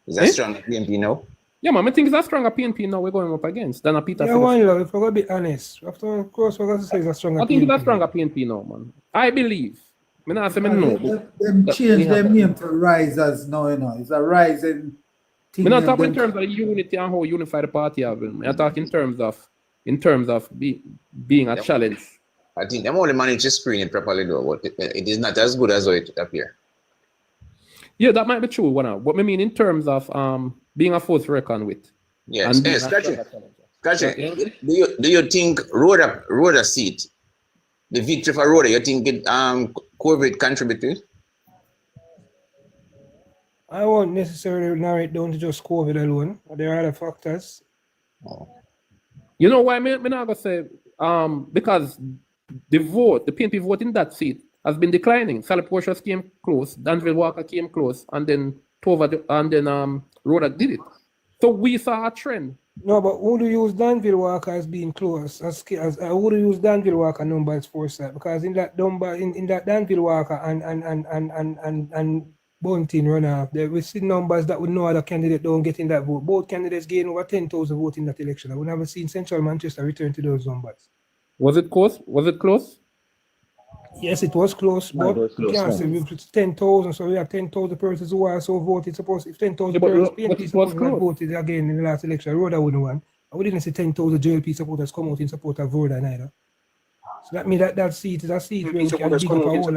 Is that strong PNP now? Yeah, man, I think it's a stronger PNP now we're going up against than a Peter Yeah, Phillips. if we're going to be honest, after of course we're going to say it's a stronger PNP. I think it's a stronger PNP now, man. I believe. I not say no. Them change their name to Rise as now, you know. It's a rising thing. We're not talking in terms of unity and how unified the party have been. We're talking in terms of being a challenge. I think them only managed to screen it properly though, but it is not as good as it appears. Yeah, that might be true, but I mean in terms of being a force to reckon with. Yes, Scratchy. Do you think Rhoda seat, the victory for Rhoda, you think it COVID contributed? I won't necessarily narrow it down to just COVID alone. There are other factors. You know why I'm not gonna say because the PNP vote in that seat has been declining. Sally Portius came close, Danville Walker came close, and then Rhoda did it. So we saw a trend. No, but who do use Danville Walker as being close? Who do use Danville Walker number as foresight? Because in that number, in that Danville Walker and Bunting runner, we see numbers that would no other candidate don't get in that vote. Both candidates gained over 10,000 votes in that election. I would never seen Central Manchester return to those numbers. Was it close? Yes, it was close, but you can't say it's 10,000, so we have 10,000 persons who are so voted. Suppose if 10,000 persons PNP supporters had voted again in the last election, Rhoda wouldn't win. We didn't see 10,000 JLP supporters come out in support of Rhoda neither. So that means that seat is a seat where we can dig up a whole So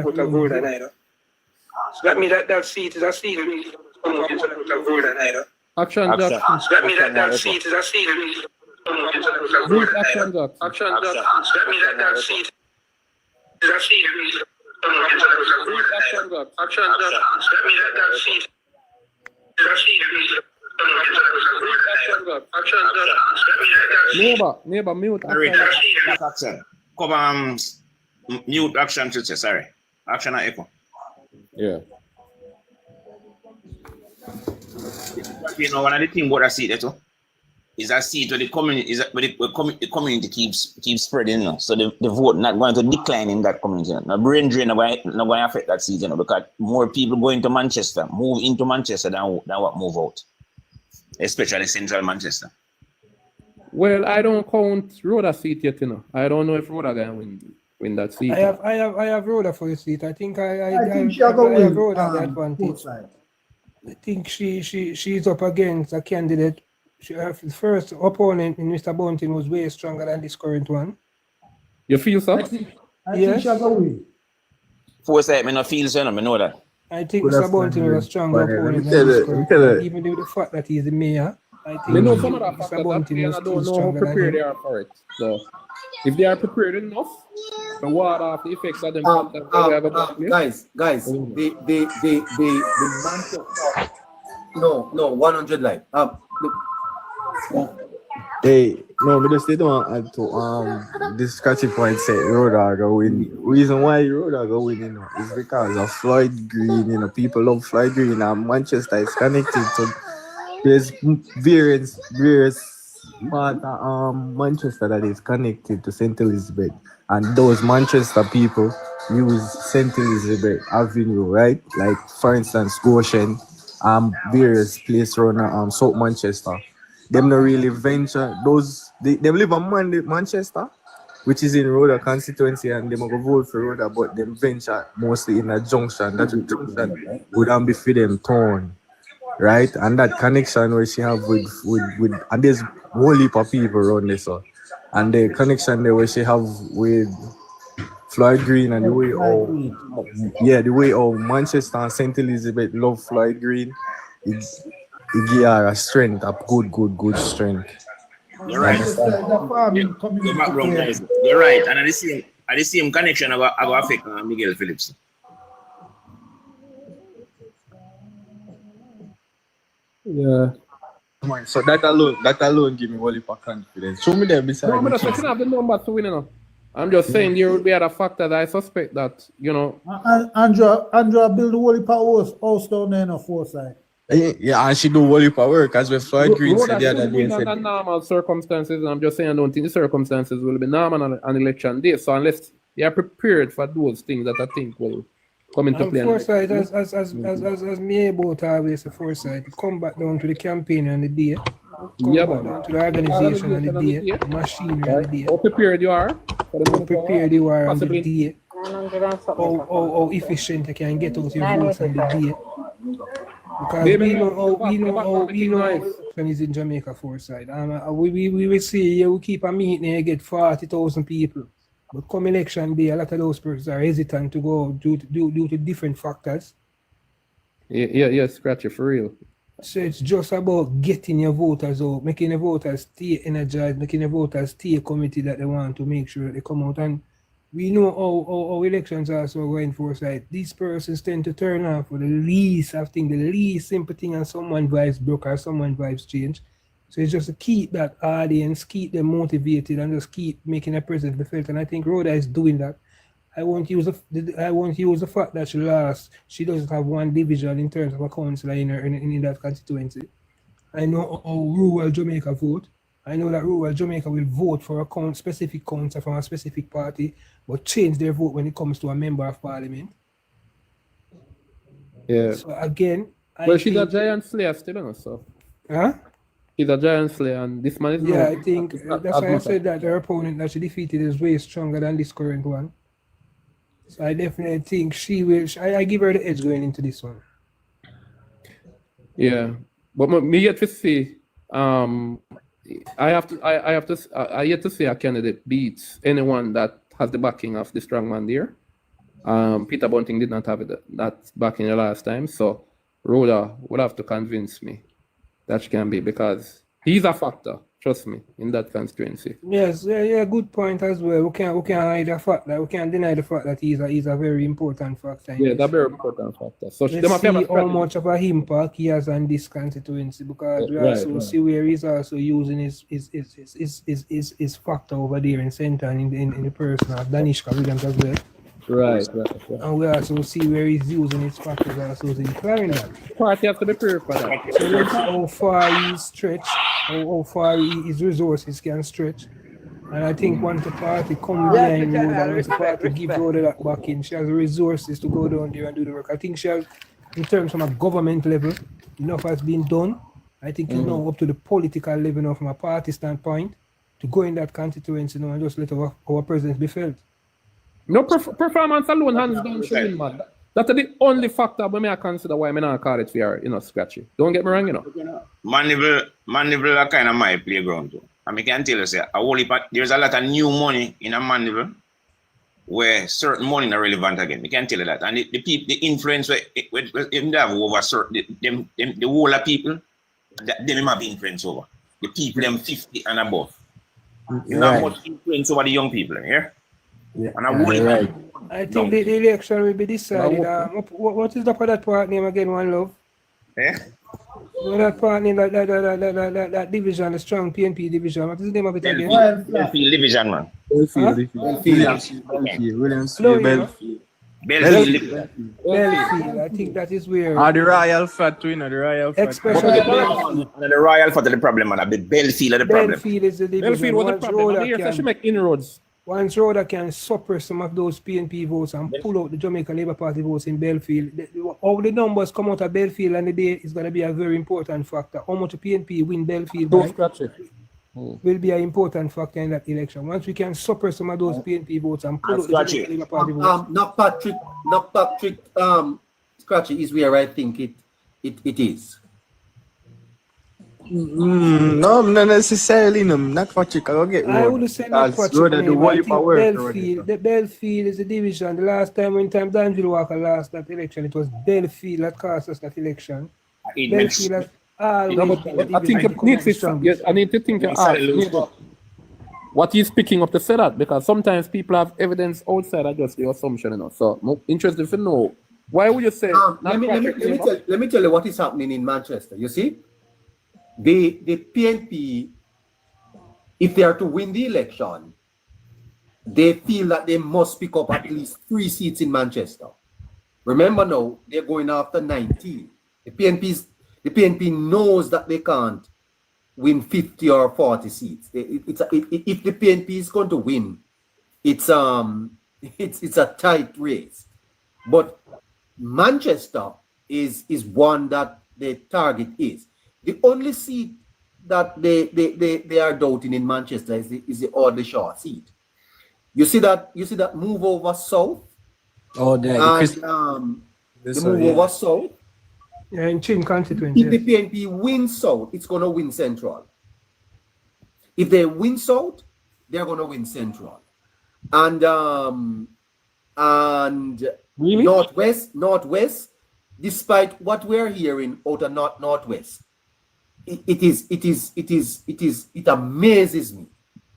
that means that seat is a seat where we can come out in support of Rhoda neither. Action, Jack. So that means that seat is a seat where we can come out in support of Rhoda neither. Action, Jack. So that means that seat. Neighbor, mute. Action. Come mute action to say sorry. Action and echo. Yeah. You know, one of the things about a seat there too is a seat where the community keeps spreading, you know? So the vote not going to decline in that community. You know? Now brain drain not going to affect that seat, you know, because more people going to Manchester, move into Manchester than what move out, especially central Manchester. Well, I don't count Rhoda seat yet, you know. I don't know if Rhoda gonna win that seat. I have Rhoda for the seat. I think I think she'll go have win, Rhoda the advantage. I think she's up against a candidate. Her first opponent in Mr. Bunting was way stronger than this current one. You feel so? I think she'll go win. Foresight, I not feel so, I know that. I think Mr. Bunting was a stronger opponent than this current, even with the fact that he's the mayor. I think they know some of that Mr. Bunting was I don't still know how stronger than prepared him. they are for it. So if they are prepared enough to ward off the effects of them, guys, the Manchester. No, 100 live. Hey, no, but just they don't add to this scratchy point say Rhoda go win. Reason why Rhoda go win, you know, is because of Floyd Green, you know, people love Floyd Green and Manchester is connected to there's various part of Manchester that is connected to St. Elizabeth, and those Manchester people use St. Elizabeth Avenue, right? Like for instance, Goshen, various places around South Manchester. Them not really venture those. They live in Manchester, which is in Rhoda constituency, and they go vote for Rhoda, but them venture mostly in a junction. That junction would be for them town, right? And that connection where she have with and there's whole heap of people around there, so and the connection there where she have with Floyd Green and the way of Manchester and St. Elizabeth love Floyd Green, it give her a strength, a good strength. You're right. The farming community. Background guys. You're right. And at the same connection, I go affect Miguel Phillips. Yeah. So that alone give me a lot of confidence. Show me them beside No, I'm not saying I have the numbers to win, you know. I'm just saying there would be other factor that I suspect that, you know. Andrea build the whole house down there in a foresight. Yeah, and she do whole heap of work as with Floyd Green said the other day. Under normal circumstances, and I'm just saying I don't think the circumstances will be normal on election day. So unless they are prepared for those things that I think will come into play. Foresight, as me about always the foresight, come back down to the campaign on the day. Come back down to the organization on the day, the machinery on the day. How prepared you are? How prepared you are on the day. How efficient you can get out your votes on the day. Because we know how is in Jamaica foresight. We will see, we keep a meeting and you get 40,000 people. But come election day, a lot of those persons are hesitant to go due to different factors. Yeah, scratch it for real. So it's just about getting your voters out, making the voters stay energized, making the voters stay committed that they want to make sure that they come out. And we know how elections are so going foresight. These persons tend to turn off for the least of things, the least simple thing, and someone vibes broke or someone vibes change. So it's just to keep that audience, keep them motivated, and just keep making a presence be felt. And I think Rhoda is doing that. I won't use the fact that she lost. She doesn't have one division in terms of a councillor in that constituency. I know how rural Jamaica vote. I know that rural Jamaica will vote for a specific councillor from a specific party, but change their vote when it comes to a member of parliament. Yeah. So again, she's a giant slayer still, so. Huh? He's a giant slayer, and this man is. Yeah, I think that's why I said that her opponent that she defeated is way stronger than this current one. So I definitely think she will. I give her the edge going into this one. Yeah, but me yet to see. I yet to see a candidate beats anyone that has the backing of the strong man there. Peter Bunting did not have that backing the last time, so Rhoda would have to convince me that she can be, because he's a factor, trust me, in that constituency. Yes, yeah, good point as well. We can't hide the fact that we can't deny the fact that he's a very important factor. Yeah, that's a very important factor. So let's see how much of an impact he has on this constituency, because we also see where he's also using his factor over there in centre and in the person of Danishka Williams as well. Right. And we also see where he's using his factors also in Clarendon. Party has to be prepared for that. So let's see how far he's stretched, how far his resources can stretch. And I think once the party comes behind Rhoda, once the party gives Rhoda that back in, she has the resources to go down there and do the work. I think she has, in terms from a government level, enough has been done. I think it's now up to the political level now from a party standpoint to go in that constituency now and just let our presence be felt. No performance alone hands down should win, man. That's the only factor when I consider why I not call it fair, scratchy. Don't get me wrong, Mandeville are kind of my playground too. I mean, I can tell you, there's a lot of new money in a Mandeville where certain money not relevant again. I can tell you that. And the influence where they have over certain, the whole of people, them have influence over. The people, them 50 and above. You know how much influence over the young people, yeah? Yeah, and I think the election will be decided. What is the that part name again, One Love? Yeah. That part name, that division, the strong PNP division. What is the name of it again? Belfield division, man. Belfield. I think that is where. The Royal Fat too, the Royal Fat. Especially the Royal Fat is the problem, man. The Belfield is the problem. Belfield is the division. Belfield was the problem. Here, she make inroads. Once Rhoda can suppress some of those PNP votes and pull out the Jamaica Labour Party votes in Belfield, all the numbers come out of Belfield and the day is going to be a very important factor. How much the PNP win Belfield by will be an important factor in that election. Once we can suppress some of those PNP votes and pull out the Jamaica Labour Party votes. Not Patrick, Scratchy is where I think it is. No, not necessarily. No, not Patrick. I would say not Patrick. The Belfield is a division. The last time Danville Walker lost that election, it was Belfield that cost us that election. No, but I think you need to, yes, I need to think and ask neighbor what he's picking up to say that, because sometimes people have evidence outside of just the assumption, you know. So I'm interested to know why would you say let me tell you what is happening in Manchester. You see, the PNP, if they are to win the election, they feel that they must pick up at least 3 seats in Manchester. Remember now, they're going after 19. The PNP knows that they can't win 50 or 40 seats. If the PNP is going to win, it's a tight race. But Manchester is one that the target is. The only seat that they are doubting in Manchester is the Aldershot seat. You see that move over south? Oh, there. The move over south. Yeah, in Chin constituency. If the PNP wins south, it's going to win central. If they win south, they're going to win central. And really? Northwest, despite what we're hearing out of northwest, it amazes me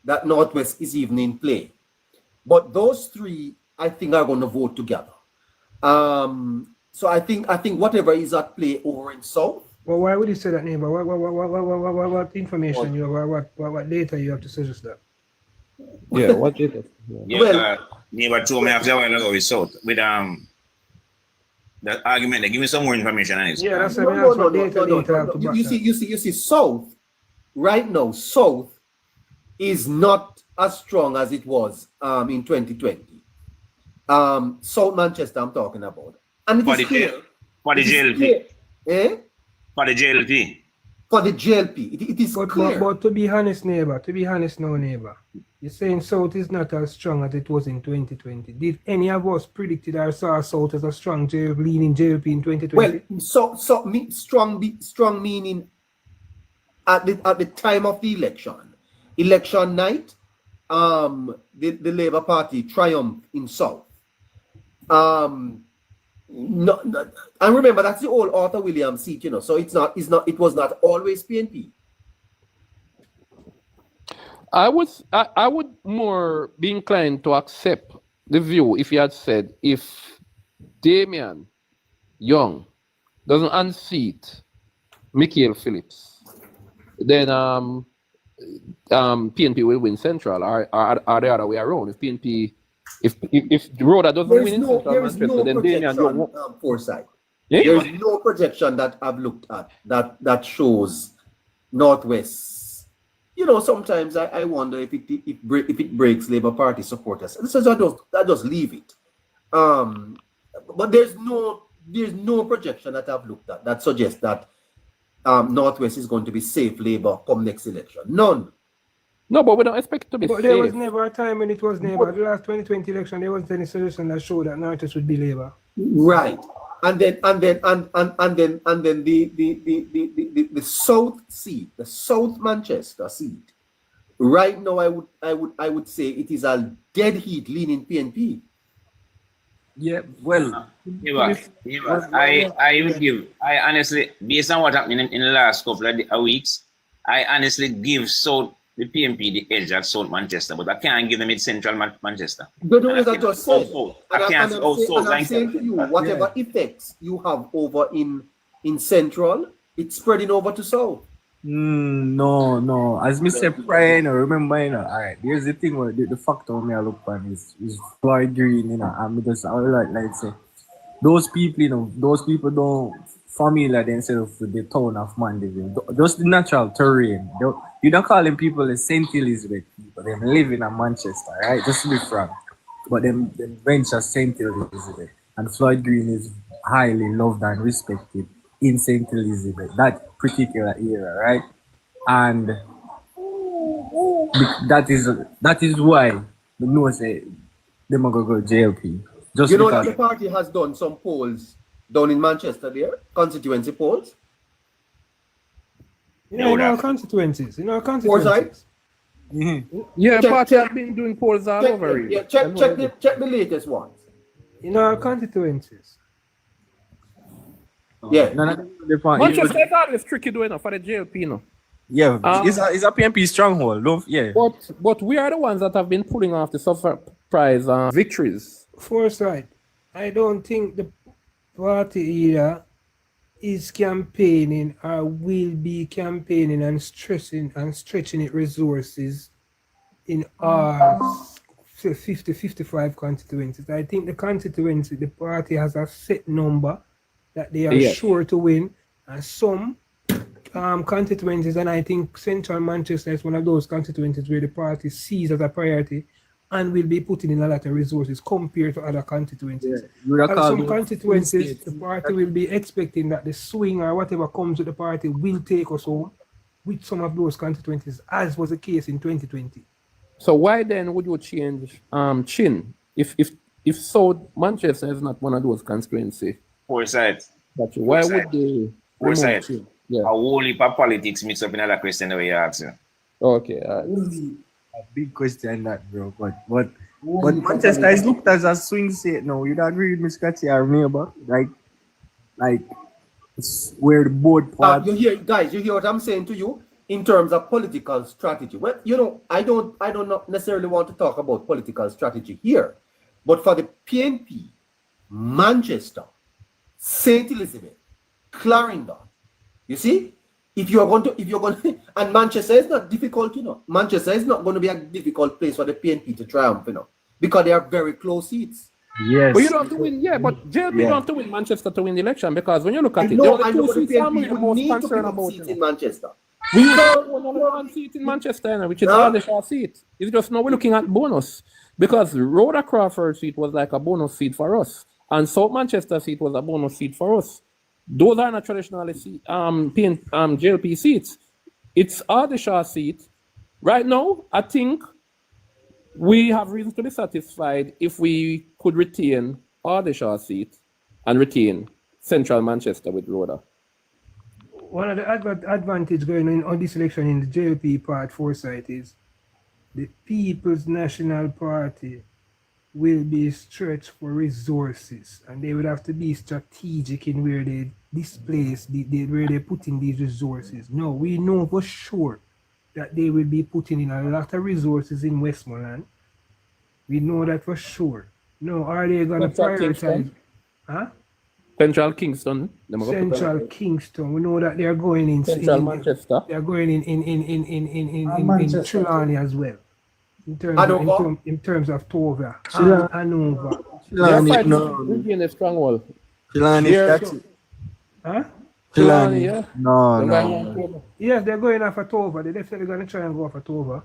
that Northwest is even in play. But those 3, I think, are going to vote together. So I think whatever is at play over in South. Well, why would you say that, neighbor? What information you have? What data you have to suggest that? Yeah, what data? Yeah, well, neighbor told me after a while ago with South with that argument. They give me some more information on it. Yeah, that's no. You see, South right now. South is not as strong as it was in 2020. South Manchester, I'm talking about. And it is clear. For the JLP. Eh? For the JLP. For the JLP. It is clear. But to be honest, neighbor, neighbor, you're saying South is not as strong as it was in 2020. Did any of us predicted or saw South as a strong leaning JLP in 2020? Well, strong meaning at the time of the election. Election night, the Labour Party triumphed in South. No, and remember that's the old Arthur Williams seat, you know. So it was not always PNP. I would more be inclined to accept the view if he had said if Damian Young doesn't unseat Michael Phillips, then PNP will win Central, or the other way around. If PNP, if Rhoda doesn't win in Central Manchester, then Damian Young foresight. Yeah? There is no projection that I've looked at that shows Northwest. You know, sometimes I wonder if it breaks Labour Party supporters. So I just leave it. But there's no projection that I've looked at that suggests that Northwest is going to be safe Labour come next election. None. No, but we don't expect it to be safe. There was never a time when it was Labour. The last 2020 election, there wasn't any suggestion that showed that Northwest would be Labour. Right. And then the South seat, the South Manchester seat. Right now, I would say it is a dead heat leaning PNP. Yeah, well, I honestly, based on what happened in the last couple of weeks, I honestly give South the PNP the edge at South Manchester, but I can't give them in Central Manchester. But as I just said, I'm saying to you, whatever effects you have over in Central, it's spreading over to South. No. As me say prior, remember, all right, here's the thing where the factor me I look on is Floyd Green, and because I like say those people don't familiar themselves with the town of Mandeville. Just the natural terrain. You don't call them people the St. Elizabeth people. They live in Manchester, right? Just to be frank. But them venture St. Elizabeth. And Floyd Green is highly loved and respected in St. Elizabeth, that particular area, right? And that is why the know say them are going to go JLP. Just you know that the party has done some polls down in Manchester there, constituency polls. In our constituencies. Mm-hmm. Yeah, the party has been doing polls all over here. Yeah, check the latest ones. In our constituencies. Yeah. None of them know the point. Manchester is always tricky doing it for the JLP, you know. Yeah, it's a PNP stronghold. Yeah. But we are the ones that have been pulling off the surprise victories. Foresight, I don't think the party either is campaigning or will be campaigning and stretching its resources in our 50-55 constituencies. I think the constituency, the party has a set number that they are sure to win, and some constituencies, and I think Central Manchester is one of those constituencies where the party sees as a priority and will be putting in a lot of resources compared to other constituencies. Yeah. And some constituencies, the party will be expecting that the swing or whatever comes with the party will take us home with some of those constituencies, as was the case in 2020. So why then would you change Chin if South Manchester is not one of those constituencies? Foresight. But why would they? Foresight. Yeah. A whole heap of politics mixed up in another question the way you ask. Okay. A big question that, bro. But Manchester is looked as a swing state now. You'd agree with me, Scotty, or me about like it's where the board part. You hear what I'm saying to you in terms of political strategy. Well, you know, I don't not necessarily want to talk about political strategy here, but for the PNP, Manchester, St. Elizabeth, Clarendon, you see, if you're going to, and Manchester is not difficult, you know. Manchester is not going to be a difficult place for the PNP to triumph, you know, because they are very close seats. Yes. But you don't have to win, but JLP don't have to win Manchester to win the election, because when you look at it, the only two seats I'm really most concerned about in Manchester. We have one seat in Manchester, which is Ardeshir seat. It's just now we're looking at bonus, because Rhoda Crawford seat was like a bonus seat for us, and South Manchester seat was a bonus seat for us. Those are not traditionally JLP seats. It's Ardeshir seat. Right now, I think we have reason to be satisfied if we could retain Ardeshir seat and retain Central Manchester with Rhoda. One of the advantage going on this election in the JLP part foresight is the People's National Party will be stretched for resources, and they would have to be strategic in where they displace, where they put in these resources. No, we know for sure that they will be putting in a lot of resources in Westmoreland. We know that for sure. No, are they going to prioritize? Huh? Central Kingston. Central Kingston. We know that they are going in Central Manchester. They are going in Trelawney as well. In terms of Tova, Hanover. Region is stronghold. Huh? Yeah. No. Yes, they're going after Tova. They're definitely going to try and go after Tova.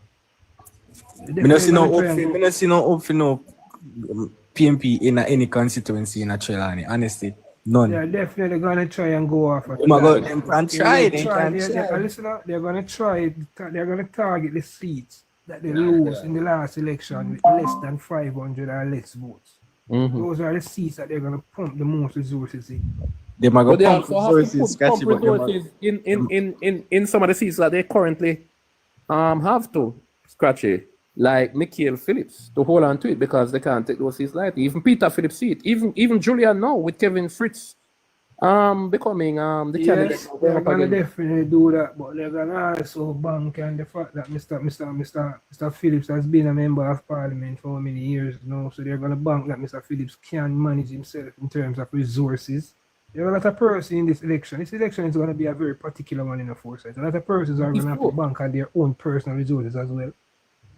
I don't see no hope for no PNP in any constituency in Trelawney. Honestly, none. They're definitely going to try and go after They're going to try. They're going to target the seats that they lose in the last election with less than 500 or less votes. Those are the seats that they're going to pump the most resources in. They might go pump resources in some of the seats that they currently have to scratchy, like Michael Phillips, to hold on to it, because they can't take those seats lightly. Even Peter Phillips' seat, even Julian now with Kevin Fritz becoming the candidate. Yes, they're gonna definitely do that, but they're gonna also bank on the fact that Mr. Phillips has been a member of parliament for many years now, so they're gonna bank that Mr. Phillips can manage himself in terms of resources. There are a lot of persons in this election. This election is going to be a very particular one in the foresight. A lot of persons are going to have to bank on their own personal resources as well,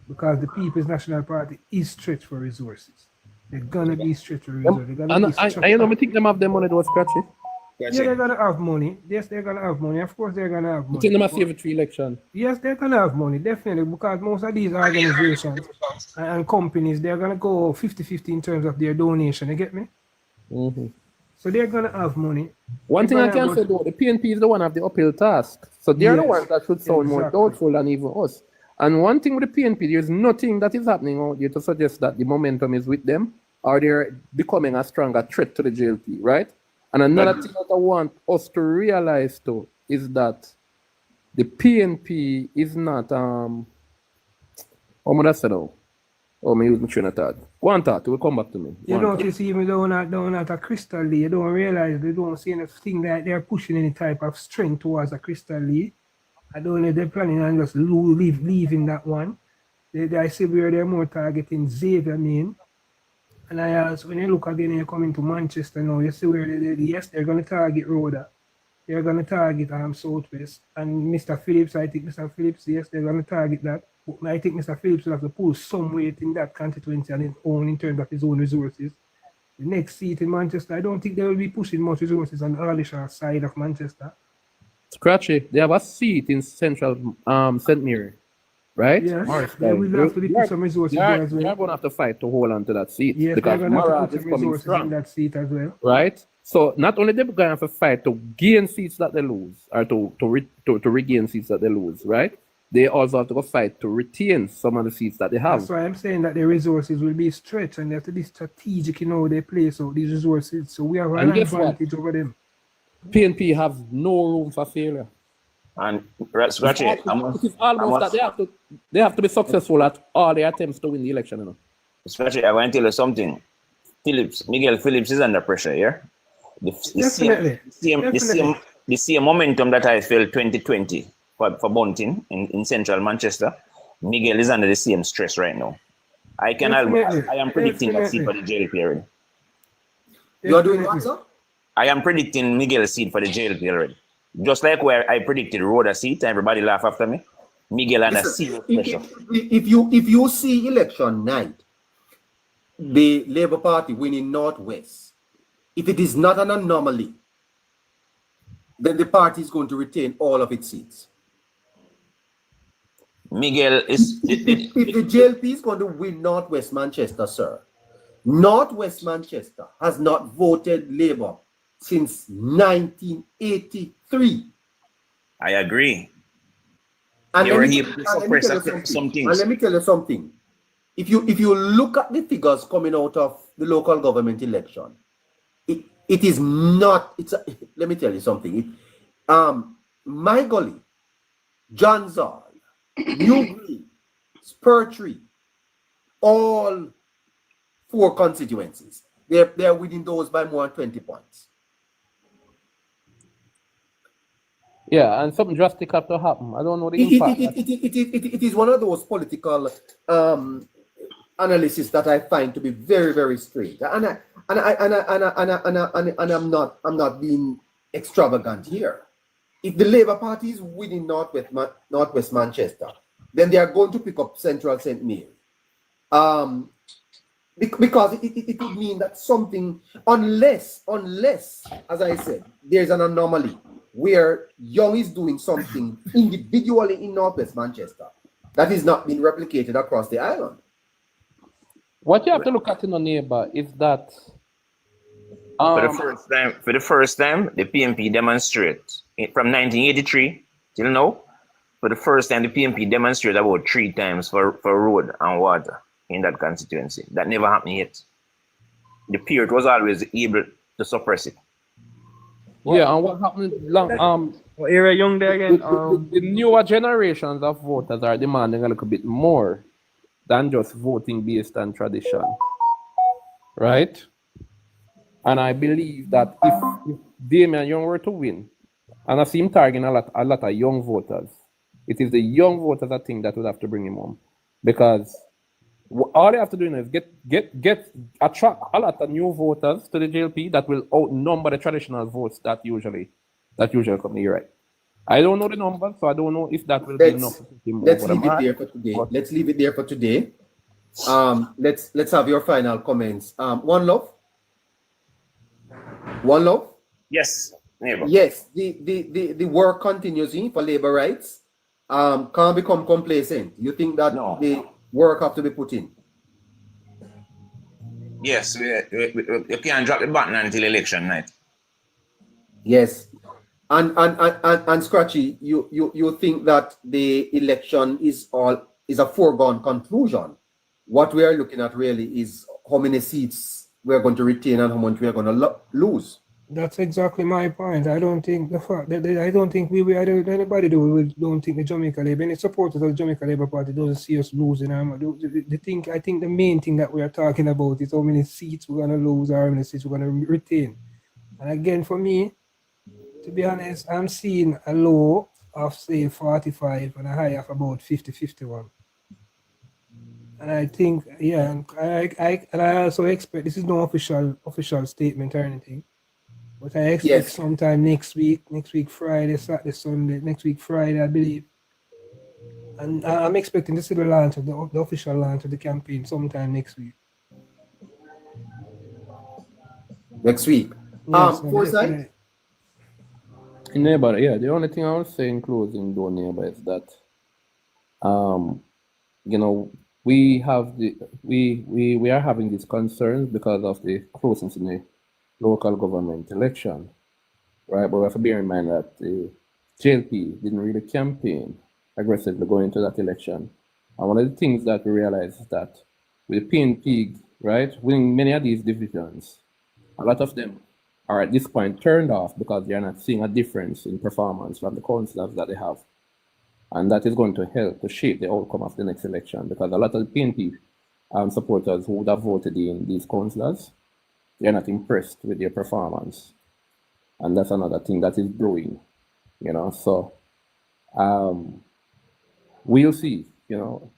because the People's National Party is stretched for resources. They're going to be stretched for resources. I don't think them have them money to scratch it. Yeah, they're going to have money. Yes, they're going to have money. Of course, they're going to have money. You think them have favorite election? Yes, they're going to have money, definitely, because most of these organizations and companies, they're going to go 50-50 in terms of their donation. You get me? So they're going to have money. One thing I can say though, the PNP is the one of the uphill task. So they're the ones that should sound more doubtful than even us. And one thing with the PNP, there's nothing that is happening out there to suggest that the momentum is with them or they're becoming a stronger threat to the JLP, right? And another thing that I want us to realize too is that the PNP is not, how would I say now? Oh, me use my train of thought. Go on, thought. We'll come back to me. You notice even down at a Crystal Lee, you don't realize they don't see anything that they're pushing any type of strength towards a Crystal Lee. I don't know they're planning on just leaving that one. I see where they're more targeting Xavier Main. And I ask, when you look again, you're coming to Manchester now, you see where they're going to target Rhoda. They're going to target Southwest. And Mr. Phillips, I think Mr. Phillips, yes, they're going to target that. But I think Mr. Phillips will have to pull some weight in that constituency and his own in terms of his own resources. The next seat in Manchester, I don't think they will be pushing much resources on the Aldershot side of Manchester. Scratchy, they have a seat in central St. Mary, right? Yes, they will have to put some resources there as well. They're going to have to fight to hold on to that seat. Yes, because they're going to have Murad to is put some coming resources strong. in that seat as well. Right? So not only they're going to have to fight to gain seats that they lose, or to regain seats that they lose, right? They also have to go fight to retain some of the seats that they have. That's why I'm saying that their resources will be stretched and they have to be strategic in how they place out these resources. So we have an advantage over them. PNP have no room for failure. And Scratchy, it is almost that they have to be successful at all their attempts to win the election. You know? Scratchy, I want to tell you something. Miguel Phillips is under pressure here. The same momentum that I felt 2020 for Bunting in central Manchester, Miguel is under the same stress right now. I am predicting that seat for the JLP already. You are doing what, sir? I am predicting Miguel's seat for the JLP already. Just like where I predicted Rhoda seat, everybody laugh after me. Miguel under serious pressure. If you see election night, the Labour Party winning Northwest, if it is not an anomaly, then the party is going to retain all of its seats. Miguel is... If the JLP is going to win Northwest Manchester, sir, Northwest Manchester has not voted Labour since 1983. I agree. And let me tell you something. If you look at the figures coming out of the local government election, it is not. Let me tell you something. My Gully, Johnsall, Newbury, Spurtree, all 4 constituencies. They're within those by more than 20 points. Yeah, and something drastic have to happen. I don't know the impact. It is one of those political analysis that I find to be very, very straight. And I'm not being extravagant here. If the Labour Party is winning Northwest Manchester, then they are going to pick up Central St. Mary. Because it would mean that something, unless, as I said, there's an anomaly where Young is doing something individually in Northwest Manchester that is not being replicated across the island. What you have to look at in a neighbor is that for the first time, the PNP demonstrates from 1983 till now. For the first time, the PNP demonstrated about 3 times for road and water in that constituency. That never happened yet. The period was always able to suppress it. Yeah, and what happened area Young there again? The newer generations of voters are demanding a little bit more than just voting based on tradition. Right? And I believe that if Damian Young were to win, and I see him targeting a lot of young voters, it is the young voters I think that would have to bring him home. Because all they have to do is attract a lot of new voters to the JLP that will outnumber the traditional votes that usually come here, right? I don't know the number, so I don't know if that will be enough to take him Let's over leave the it mark. there for today. Let's leave it there for today. Let's have your final comments. One love. Yes, neighbor. Yes, the work continues for labor rights. Can't become complacent. You think that the work have to be put in? Yes, you can't drop the button until election night. Yes. And Scratchy, you think that the election is a foregone conclusion? What we are looking at really is how many seats we're going to retain and how much we are going to lose. That's exactly my point. I don't think the fact that I don't think anybody don't think the Jamaica Labour, any supporters of the Jamaica Labour Party doesn't see us losing. I think the main thing that we are talking about is how many seats we're gonna lose or how many seats we're gonna retain. And again, for me, to be honest, I'm seeing a low of say 45 and a high of about 50, 51. And I think, yeah, and I also expect, this is no official statement or anything, but I expect sometime next week Friday, Saturday, Sunday, next week Friday, I believe. And I'm expecting to see the launch of the official launch of the campaign sometime next week. Next week. Foresight? Neighbor, yeah, the only thing I would say in closing though, neighbor, is that you know, we are having these concerns because of the closeness in the local government election, right? But we have to bear in mind that the JLP didn't really campaign aggressively going into that election. And one of the things that we realized is that with the PNP, right, winning many of these divisions, a lot of them are at this point turned off because they are not seeing a difference in performance from the councillors that they have. And that is going to help to shape the outcome of the next election, because a lot of the PNP supporters who would have voted in these councillors, they're not impressed with their performance. And that's another thing that is brewing, you know. So we'll see, you know.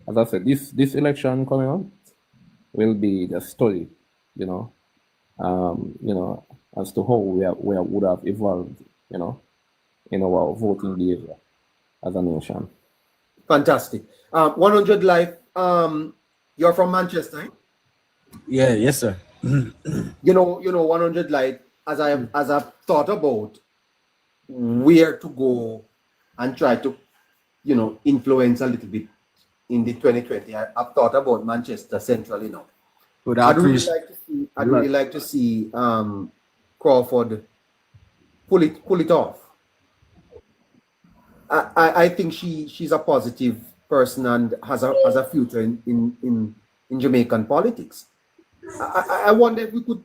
As I said, this election coming on will be the study, you know, as to how we would have evolved, you know, in our voting behavior as a nation. Fantastic. 100 Life, you're from Manchester, eh? Yeah, yes, sir. you know 100 Life, as I've thought about where to go and try to, you know, influence a little bit in the 2020. I've thought about Manchester Central, you know. I'd really like to see Crawford pull it off. I think she's a positive person and has a future in Jamaican politics. I wonder if we could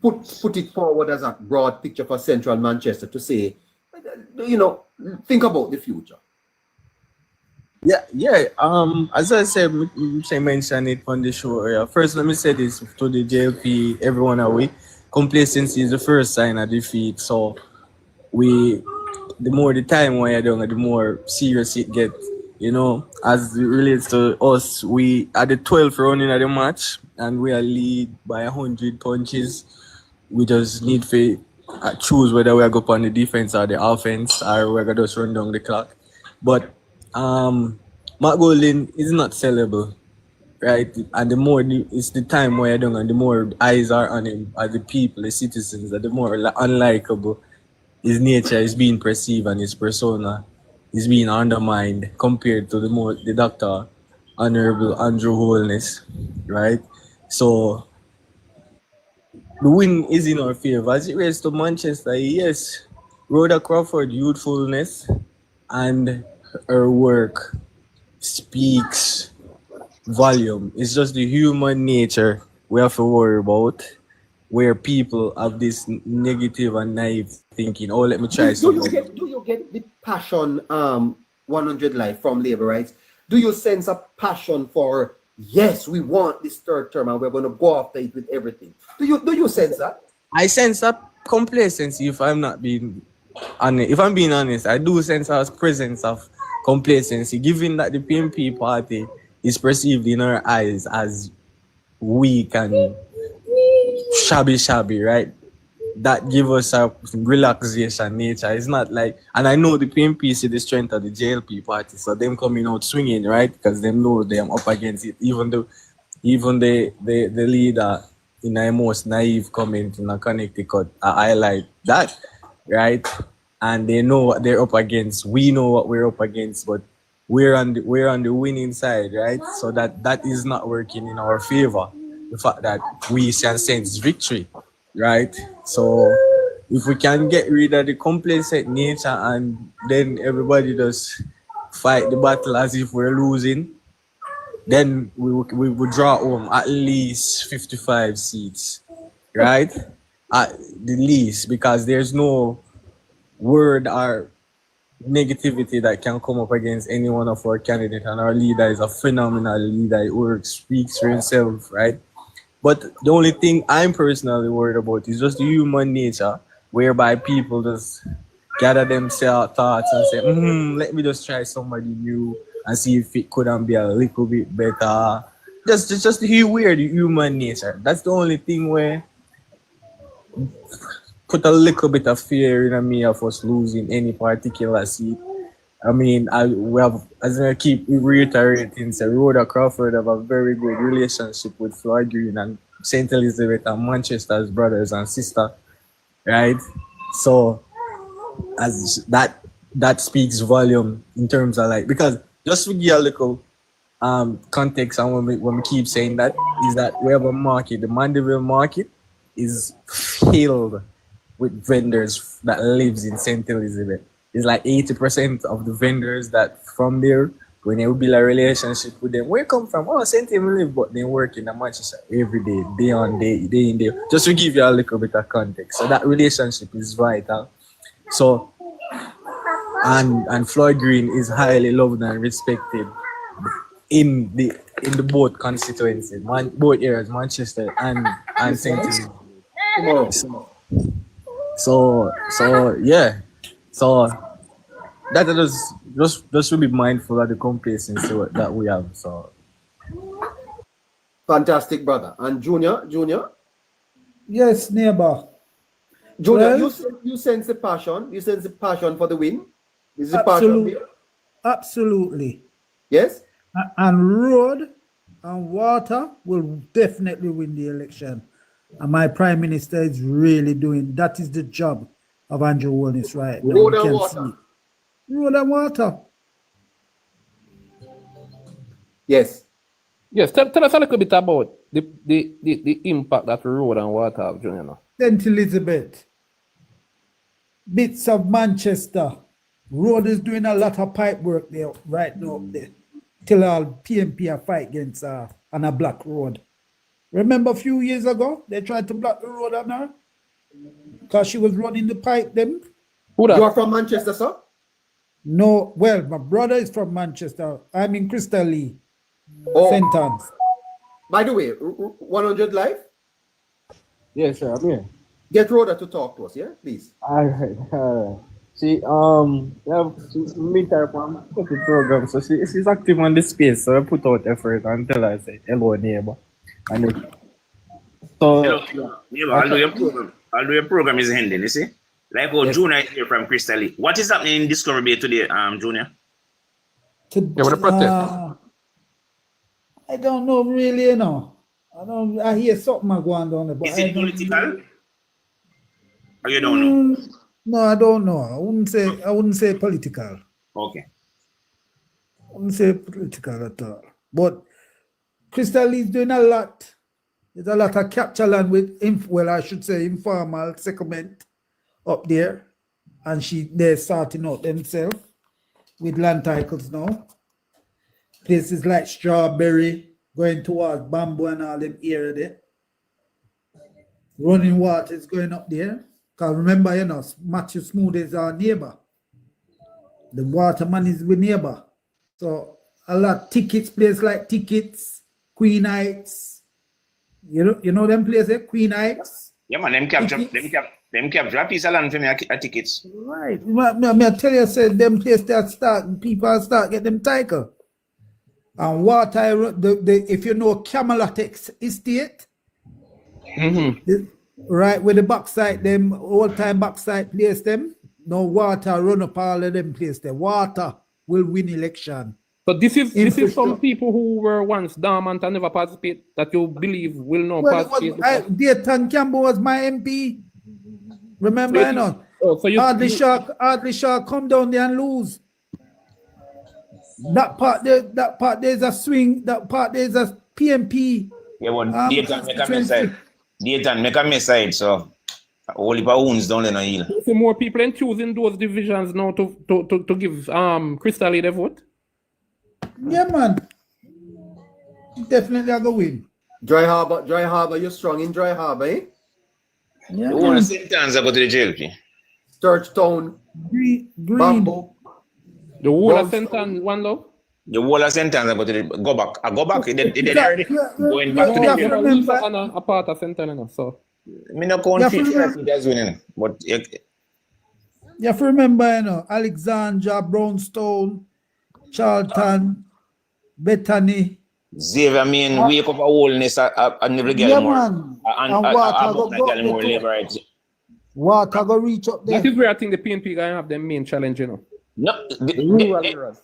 put it forward as a broad picture for Central Manchester to say, you know, think about the future. Yeah. As I said, I mentioned it on the show. Yeah. First, let me say this to the JLP, everyone away. Complacency is the first sign of defeat. So the more the time when you're doing it, the more serious it gets. You know, as it relates to us, we are the 12th running of the match and we are lead by 100 punches. We just need to choose whether we're going on the defense or the offense, or we're going to just run down the clock. But Matt Golden is not sellable, right? And the more it's the time where you're doing, and the more eyes are on him, as the people, the citizens, the more unlikable his nature is being perceived and his persona is being undermined compared to the Dr. Honorable Andrew Holness, right? So the win is in our favor. As it relates to Manchester, yes, Rhoda Crawford youthfulness and her work speaks volume. It's just the human nature we have to worry about, where people have this negative and naive thinking. Oh, let me try something. Do you get the passion 100 Life from Labour Rights? Do you sense a passion for, yes, we want this third term and we're going to go after it with everything? Do you sense that? I sense a complacency, if I'm not being honest. If I'm being honest, I do sense a presence of complacency, given that the PNP party is perceived in our eyes as weak and shabby, right? That give us a relaxation nature. It's not like, and I know the PNP see the strength of the JLP party, so them coming out swinging, right? Because them know them up against it. Even the leader in a most naive comment in a Connecticut, I highlight that, right? And they know what they're up against. We know what we're up against, but we're on the winning side, right? So that is not working in our favor. The fact that we can sense victory, right? So if we can get rid of the complacent nature and then everybody just fight the battle as if we're losing, then we would draw home at least 55 seats, right? at the least, because there's no word or negativity that can come up against any one of our candidates, and our leader is a phenomenal leader. He works, speaks for himself, right? But the only thing I'm personally worried about is just the human nature, whereby people just gather themselves thoughts and say, let me just try somebody new and see if it couldn't be a little bit better. Just the weird human nature. That's the only thing where put a little bit of fear in me of us losing any particular seat. I mean, we have, as I keep reiterating, so Rhoda Crawford have a very good relationship with Floyd Green and St. Elizabeth and Manchester's brothers and sister, right? So, as that speaks volume in terms of like, because just to give you a little context, and when we keep saying that, is that we have a market, the Mandeville market is filled with vendors that lives in St. Elizabeth. It's like 80% of the vendors that from there, when they will build a relationship with them, where come from? Oh, St. Elizabeth, but they work in a Manchester every day, day on day, day in day. Just to give you a little bit of context. So that relationship is vital. So, and Floyd Green is highly loved and respected in the both constituencies, both areas, Manchester and St. Elizabeth. So yeah. So that just should be mindful of the complacency that we have. So fantastic, brother. And Junior? Yes, neighbor. Junior, Well, you sense the passion. You sense the passion for the win. Is the passion here? Absolutely. Yes? And road and water will definitely win the election. And my prime minister is really doing, that is the job of Andrew Holness right now. Road and water. Road and water. Yes. Yes, tell us a little bit about the impact that road and water have, Junior. St. Elizabeth, bits of Manchester. Road is doing a lot of pipe work there right now up there. Till all PNP are fight against her on a black road. Remember a few years ago, they tried to block the road on her? Because she was running the pipe them. Who that? You're from Manchester, sir? No, well, my brother is from Manchester. I'm in Crystal Lee. Oh. St. Anne's. By the way, 100 Live? Yes, sir, I'm here. Get Rhoda to talk to us, yeah? Please. All right. She meet her from the program, so she's active on the space, so I put out effort and tell her, say, hello, neighbor. And then, so hello, neighbor, although your program is ending, you see? Like Junior is here from Crystal Lake. What is happening in Discovery Bay today, Junior? I don't know really, you know. I hear something going on there, but is it political? Or you don't know? No, I don't know. I wouldn't say political. Okay. I wouldn't say political at all. But Crystal is doing a lot. There's a lot of capture land with informal settlement up there. And they're starting out themselves with land titles now. Places like Strawberry, going towards Bamboo and all them area there. Running water is going up there. Because remember, you know, Matthew Smooth is our neighbor. The waterman is the neighbor. So a lot tickets, places like Tickets, Queen Heights. You know them places, Queen Heights? Yeah, man, them capture a piece of land for me at Tickets. Right. I tell you, say them places that people start get them title. And water, if you know Camelot Estate, right, with the backside, them all-time backside place them, no water run up all of them place there. Water will win election. So this is some people who were once dormant and never participate that you believe will not participate. Dayton Campbell was my MP. Remember, you know? Hardly Shaw come down there and lose. That part there's a swing. That part there's a PNP. Yeah, well, Dayton make a mess side. Dayton make a mess side, so all the wounds down there on hill. You see more people in choosing those divisions now to give Crystal Lee the vote. Yeah, man. Definitely I go win. Dry Harbor, you're strong in Dry Harbor, eh? Yeah, The whole of St. Anne's go to the JLP. Churchtown, Green. Bamboo. The whole of St. Anne's one love? The whole of St. Anne's go to the go back. I go back. It already going back to No, the you know, JLP. Lisa Anna a part of St. Anne's, so. Me no count it as winning, but You have to remember, you know, Alexandra, Brownstone, Charlton, Bethany. Xavier mean wake up a wholeness and never get Yeah, more. man. And water go get more labor rights. Water go reach up there. That is where I think the PNP gonna have the main challenge, you know. No, Rural areas.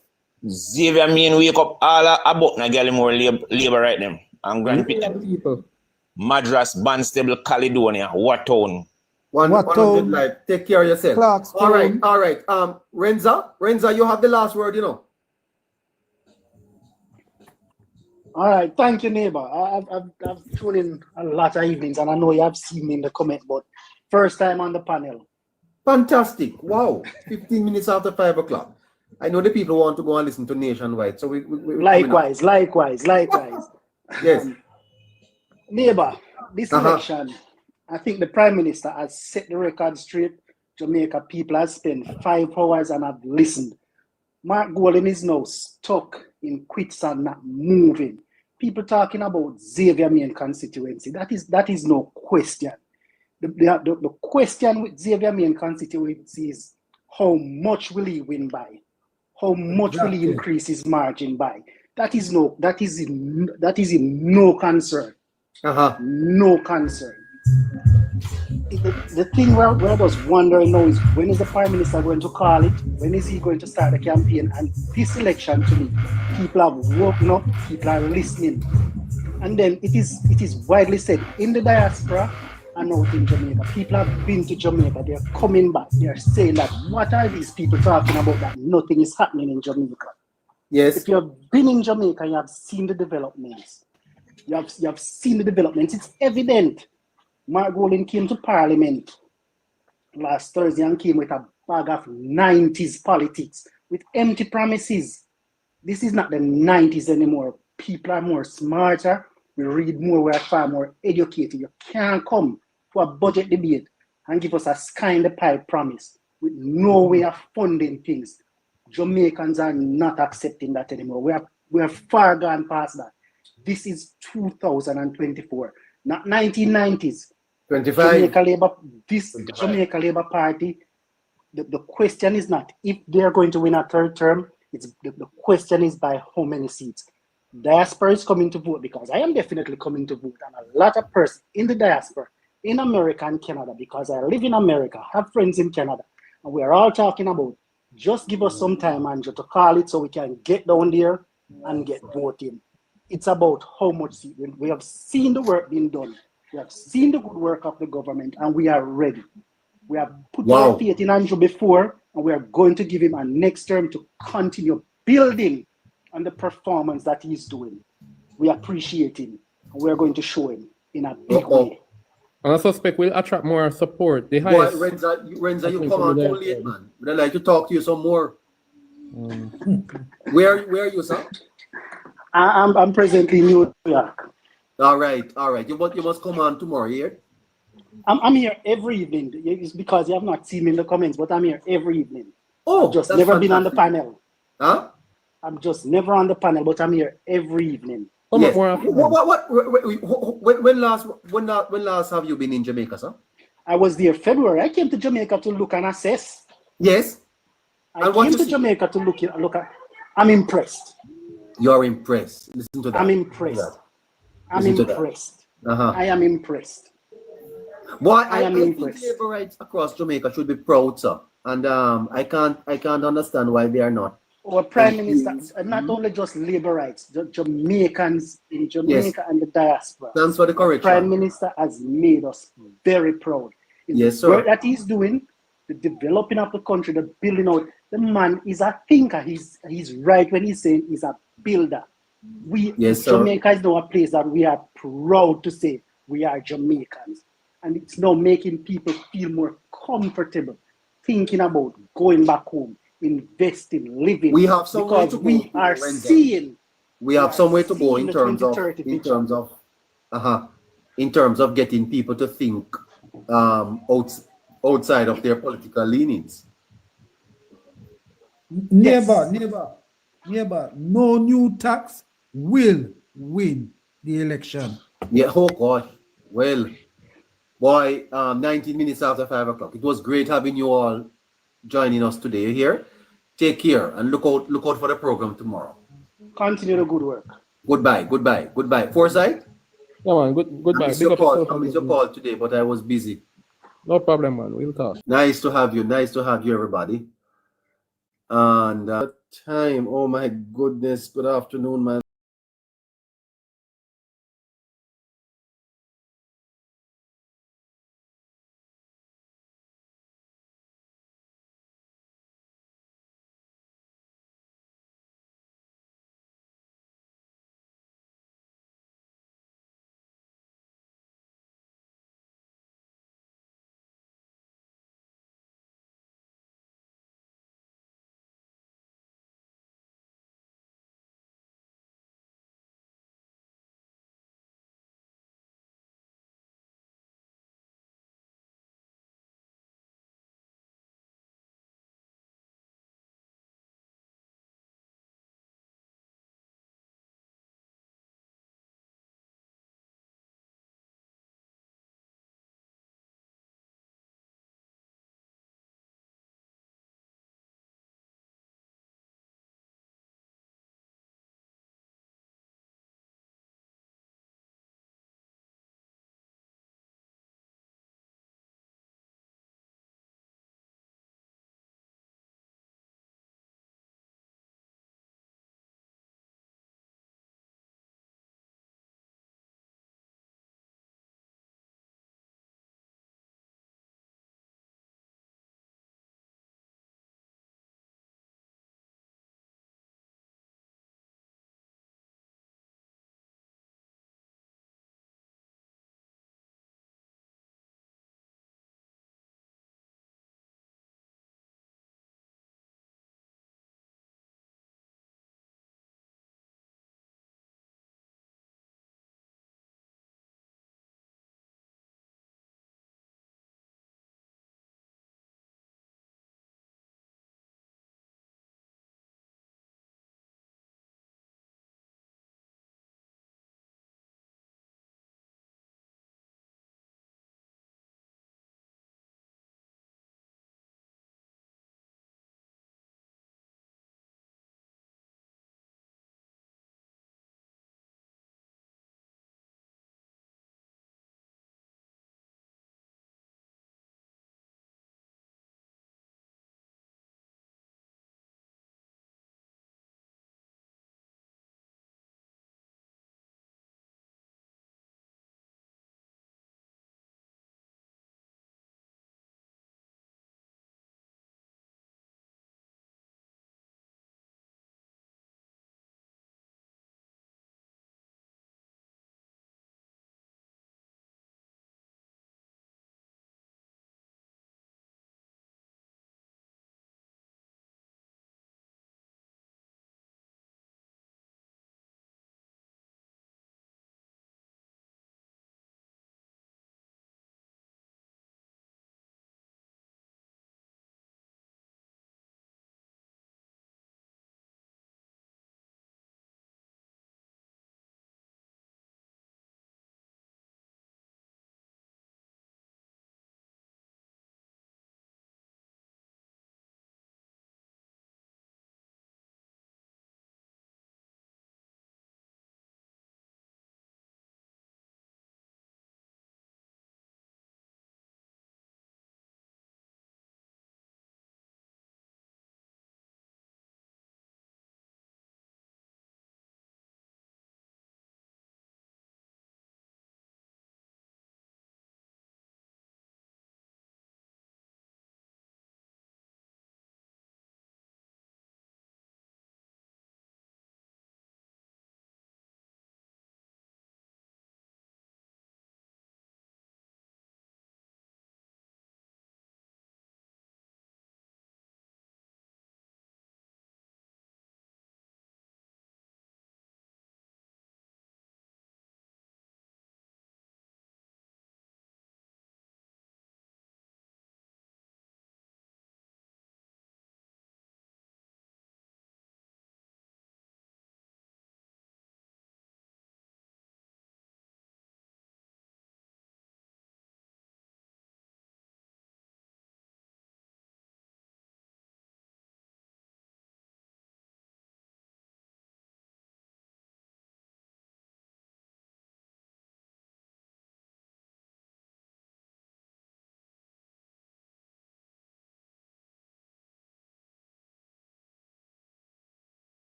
Xavier mean wake up all about na get more labor right them. And Grand people. Madras, Barnstable, Caledonia, Watown. One like take care of yourself. Clarkstown. All right. Renza, you have the last word, you know. All right, thank you, neighbor. I've tuned in a lot of evenings, and I know you have seen me in the comment, but first time on the panel. Fantastic! Wow, 15 minutes after 5 o'clock. I know the people want to go and listen to Nationwide, so we likewise. Yes, neighbor. This election, I think the Prime Minister has set the record straight. Jamaica people have spent 5 hours and have listened. Mark Golden is now stuck in quicksand, not moving. People talking about Xavier Main constituency. That is no question. The question with Xavier Main constituency is how much will he win by? How much will he increase his margin by? That is in no concern. No concern. The thing where I was wondering now is when is the Prime Minister going to call it? When is he going to start the campaign? And this election, to me, people have woken up, people are listening. And then it is widely said in the diaspora and out in Jamaica. People have been to Jamaica, they're coming back, they're saying that what are these people talking about that nothing is happening in Jamaica? Yes. If you have been in Jamaica, you have seen the developments. You have seen the developments. It's evident. Mark Golden came to Parliament last Thursday and came with a bag of 90s politics with empty promises. This is not the 90s anymore. People are more smarter. We read more. We are far more educated. You can't come to a budget debate and give us a sky in the pipe promise with no way of funding things. Jamaicans are not accepting that anymore. We are far gone past that. This is 2024, not 1990s. 25. Jamaica Labour Party, the question is not if they're going to win a third term, the question is by how many seats. Diaspora is coming to vote because I am definitely coming to vote, and a lot of persons in the diaspora, in America and Canada, because I live in America, have friends in Canada, and we're all talking about just give us some time, Andrew, to call it so we can get down there and get voting. It's about how much seat. We have seen the work being done. We have seen the good work of the government, and we are ready. We have put our faith in Andrew before, and we are going to give him a next term to continue building on the performance that he's doing. We appreciate him, and we are going to show him in a big way. And I suspect we'll attract more support. The Boy, highest. Renza, you come on too late, man. We'd like to talk to you some more. Where are you, sir? I'm presently in New York. All right. You must come on tomorrow here. I'm here every evening. It's because you have not seen me in the comments, but I'm here every evening. Oh, I've just never been on the panel. Huh? I'm just never on the panel, but I'm here every evening. Yes. When last have you been in Jamaica, sir? I was there February. I came to Jamaica to look and assess. Yes. I came to Jamaica to look at. I'm impressed. You're impressed. Listen to that. I'm impressed. I am impressed. Why I am impressed. think labor rights across Jamaica should be proud, sir. And I can't understand why they are not. Our Prime Minister, not only just labor rights, the Jamaicans in Jamaica and the diaspora. Thanks for the correction. Prime Minister has made us very proud. Yes, sir. The work that he's doing, the developing of the country, the building out. The man is a thinker. He's right when he's saying he's a builder. Jamaica is now a place that we are proud to say we are Jamaicans. And it's now making people feel more comfortable thinking about going back home, investing, living. We have some way to go. We are seeing. We have some way to go in terms of getting people to think outside of their political leanings. Neighbor, no new tax will win the election. Yeah, oh God. Well, boy, 19 minutes after 5 o'clock. It was great having you all joining us today here. Take care and look out for the program tomorrow. Continue the good work. Goodbye. Foresight? Yeah, man, goodbye. I missed your call today, but I was busy. No problem, man. We'll talk. Nice to have you, everybody. And time, oh my goodness, good afternoon, my